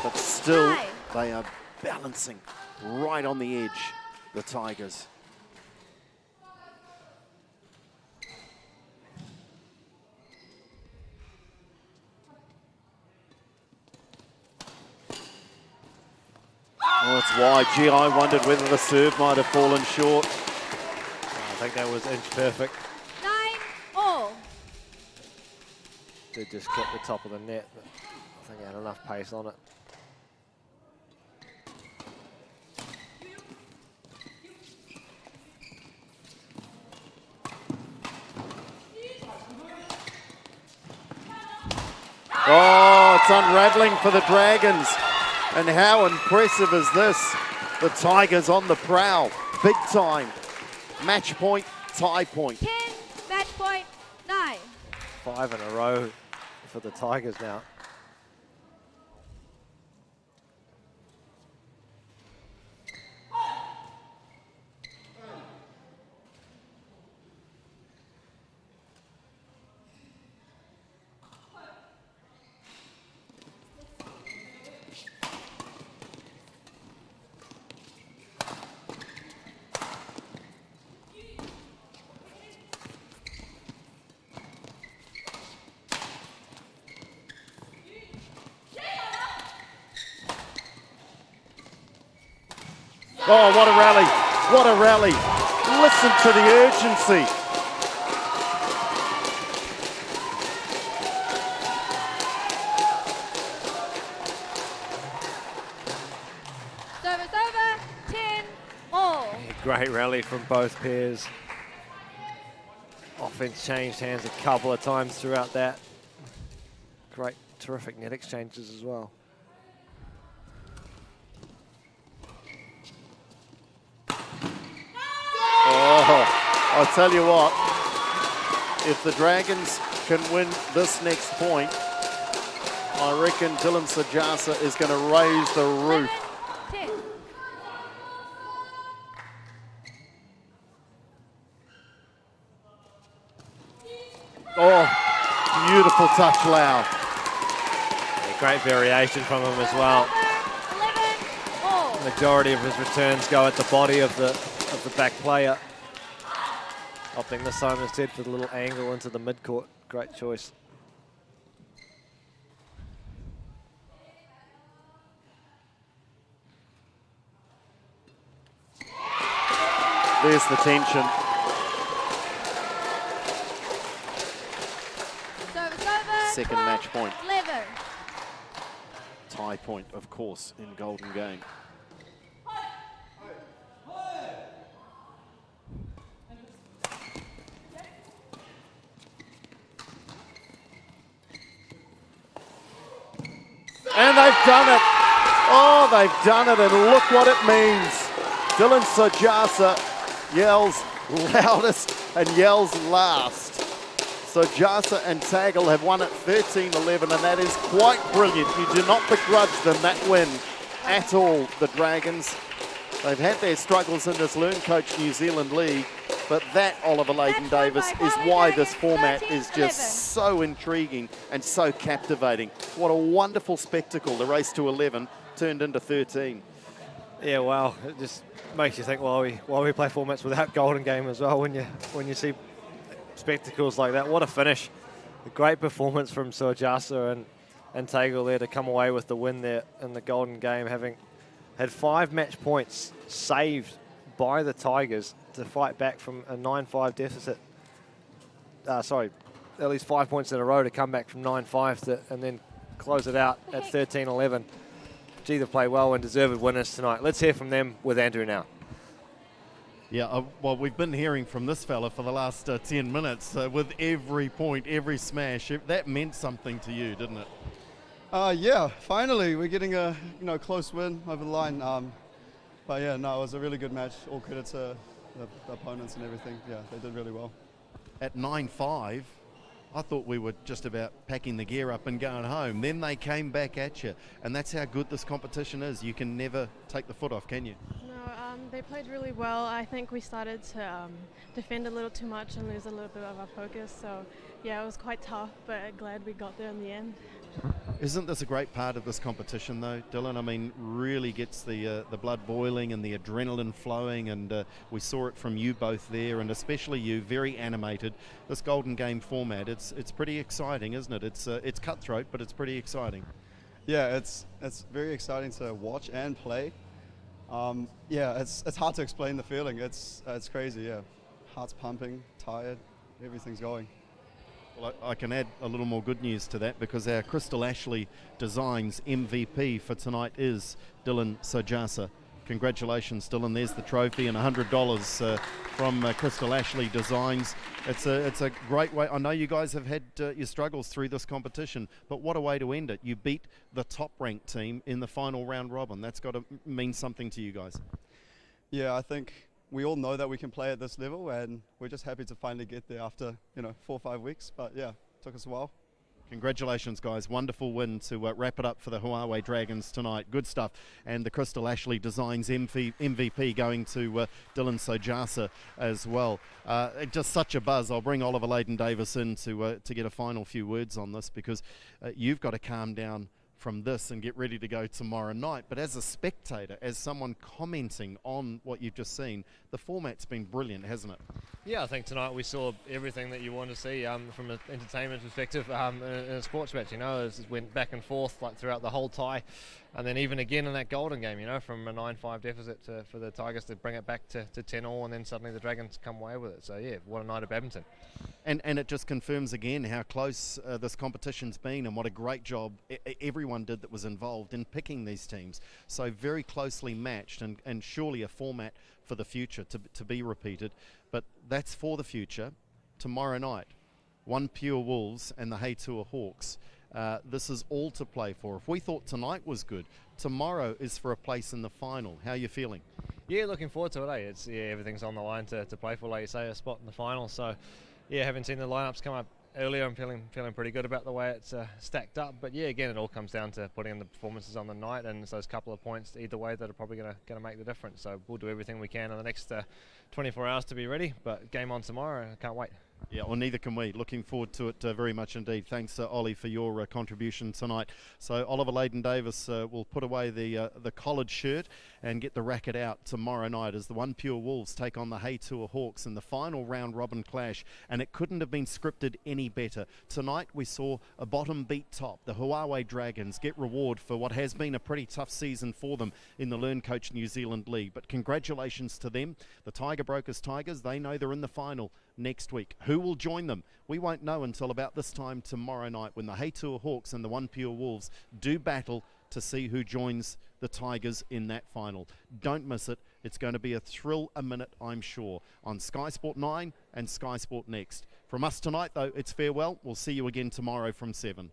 but still they are balancing right on the edge, the Tigers. Oh, it's wide. Gee, I wondered whether the serve might have fallen short. I think that was inch perfect. 9-all. Did just clip the top of the net, but I think it had enough pace on it. Oh, it's unraveling for the Dragons. And how impressive is this? The Tigers on the prowl, big time. Match point, tie point. 10, match point, 9. 5 in a row for the Tigers now. Oh, what a rally. What a rally. Listen to the urgency. Service over, 10-all. Great rally from both pairs. Offense changed hands a couple of times throughout that. Great, terrific net exchanges as well. Oh, I'll tell you what, if the Dragons can win this next point, I reckon Dylan Sajasa is going to raise the roof. 10. Oh, beautiful touch, Lau. Yeah, great variation from him as well. 11-all. Majority of his returns go at the body of the back player. Opting this time instead for the little angle into the midcourt. Great choice. There's the tension. Service over, Second match point. 11. Tie point, of course, in Golden Game. And they've done it. Oh, they've done it, and look what it means. Dylan Sajasa yells loudest and yells last. Sajasa and Tagle have won at 13-11, and that is quite brilliant. You do not begrudge them that win at all, the Dragons. They've had their struggles in this LearnCoach New Zealand League, But that, Oliver Leighton-Davis, is why this format is 13-11. just so intriguing and so captivating. What a wonderful spectacle. The race to 11 turned into 13. Yeah, wow, it just makes you think why we play formats without Golden Game as well when you see spectacles like that. What a finish. A great performance from Sojasa and Tagle there to come away with the win there in the Golden Game, having had 5 match points saved by the Tigers to fight back from a 9-5 deficit. At least 5 points in a row to come back from 9-5 and then close it out at 13-11. Gee, they've played well and deserved winners tonight. Let's hear from them with Andrew now. Yeah, well, we've been hearing from this fella for the last 10 minutes with every point, every smash. That meant something to you, didn't it? Yeah, finally we're getting a close win over the line. But yeah, no, it was a really good match. All credit to the opponents and everything. Yeah, they did really well. At 9-5, I thought we were just about packing the gear up and going home. Then they came back at you, and that's how good this competition is. You can never take the foot off, can you? No, they played really well. I think we started to defend a little too much and lose a little bit of our focus. So yeah, it was quite tough, but glad we got there in the end. Isn't this a great part of this competition, though, Dylan? I mean, really gets the blood boiling and the adrenaline flowing, and we saw it from you both there, and especially you, very animated. This Golden Game format, it's pretty exciting, isn't it? It's cutthroat, but it's pretty exciting. Yeah, it's very exciting to watch and play. Yeah, it's hard to explain the feeling. It's crazy. Yeah, heart's pumping, tired, everything's going. Well, I can add a little more good news to that, because our Crystal Ashley Designs MVP for tonight is Dylan Sojasa. Congratulations, Dylan. There's the trophy and $100 from Crystal Ashley Designs. It's a great way. I know you guys have had your struggles through this competition, but what a way to end it. You beat the top-ranked team in the final round robin. That's got to mean something to you guys. Yeah, I think we all know that we can play at this level, and we're just happy to finally get there after 4 or 5 weeks. But yeah, took us a while. Congratulations, guys. Wonderful win to wrap it up for the Huawei Dragons tonight. Good stuff. And the Crystal Ashley Designs MVP going to Dylan Sojasa as well. Just such a buzz. I'll bring Oliver Leighton-Davis in to get a final few words on this, because you've got to calm down from this and get ready to go tomorrow night. But as a spectator, as someone commenting on what you've just seen, the format's been brilliant, hasn't it? Yeah, I think tonight we saw everything that you want to see from an entertainment perspective in a sports match. It went back and forth like throughout the whole tie, and then even again in that Golden Game, from a 9-5 deficit for the Tigers to bring it back to 10-all, and then suddenly the Dragons come away with it. So yeah, what a night of badminton. And it just confirms again how close this competition's been, and what a great job everyone did that was involved in picking these teams. So very closely matched, and surely a format for the future to be repeated. But that's for the future. Tomorrow night, One Pure Wolves and the Heitua Hawks. This is all to play for. If we thought tonight was good, tomorrow is for a place in the final. How are you feeling? Yeah, looking forward to it. Everything's on the line to play for, like you say, a spot in the final. So yeah, having seen the lineups come up earlier, I'm feeling pretty good about the way it's stacked up. But yeah, again, it all comes down to putting in the performances on the night, and it's those couple of points either way that are probably going to make the difference. So we'll do everything we can in the next 24 hours to be ready. But game on tomorrow, I can't wait. Yeah, well, neither can we. Looking forward to it very much indeed. Thanks, Ollie, for your contribution tonight. So Oliver Leighton-Davis will put away the collared shirt and get the racket out tomorrow night as the One Pure Wolves take on the Heitua Hawks in the final round robin clash. And it couldn't have been scripted any better. Tonight we saw a bottom beat top. The Huawei Dragons get reward for what has been a pretty tough season for them in the LearnCoach New Zealand League. But congratulations to them. The Tiger Brokers Tigers, they know they're in the final next week. Who will join them? We won't know until about this time tomorrow night, when the Heitua Hawks and the One Pure Wolves do battle to see who joins the Tigers in that final. Don't miss it. It's going to be a thrill a minute, I'm sure, on Sky Sport 9 and Sky Sport Next. From us tonight, though, it's farewell. We'll see you again tomorrow from 7.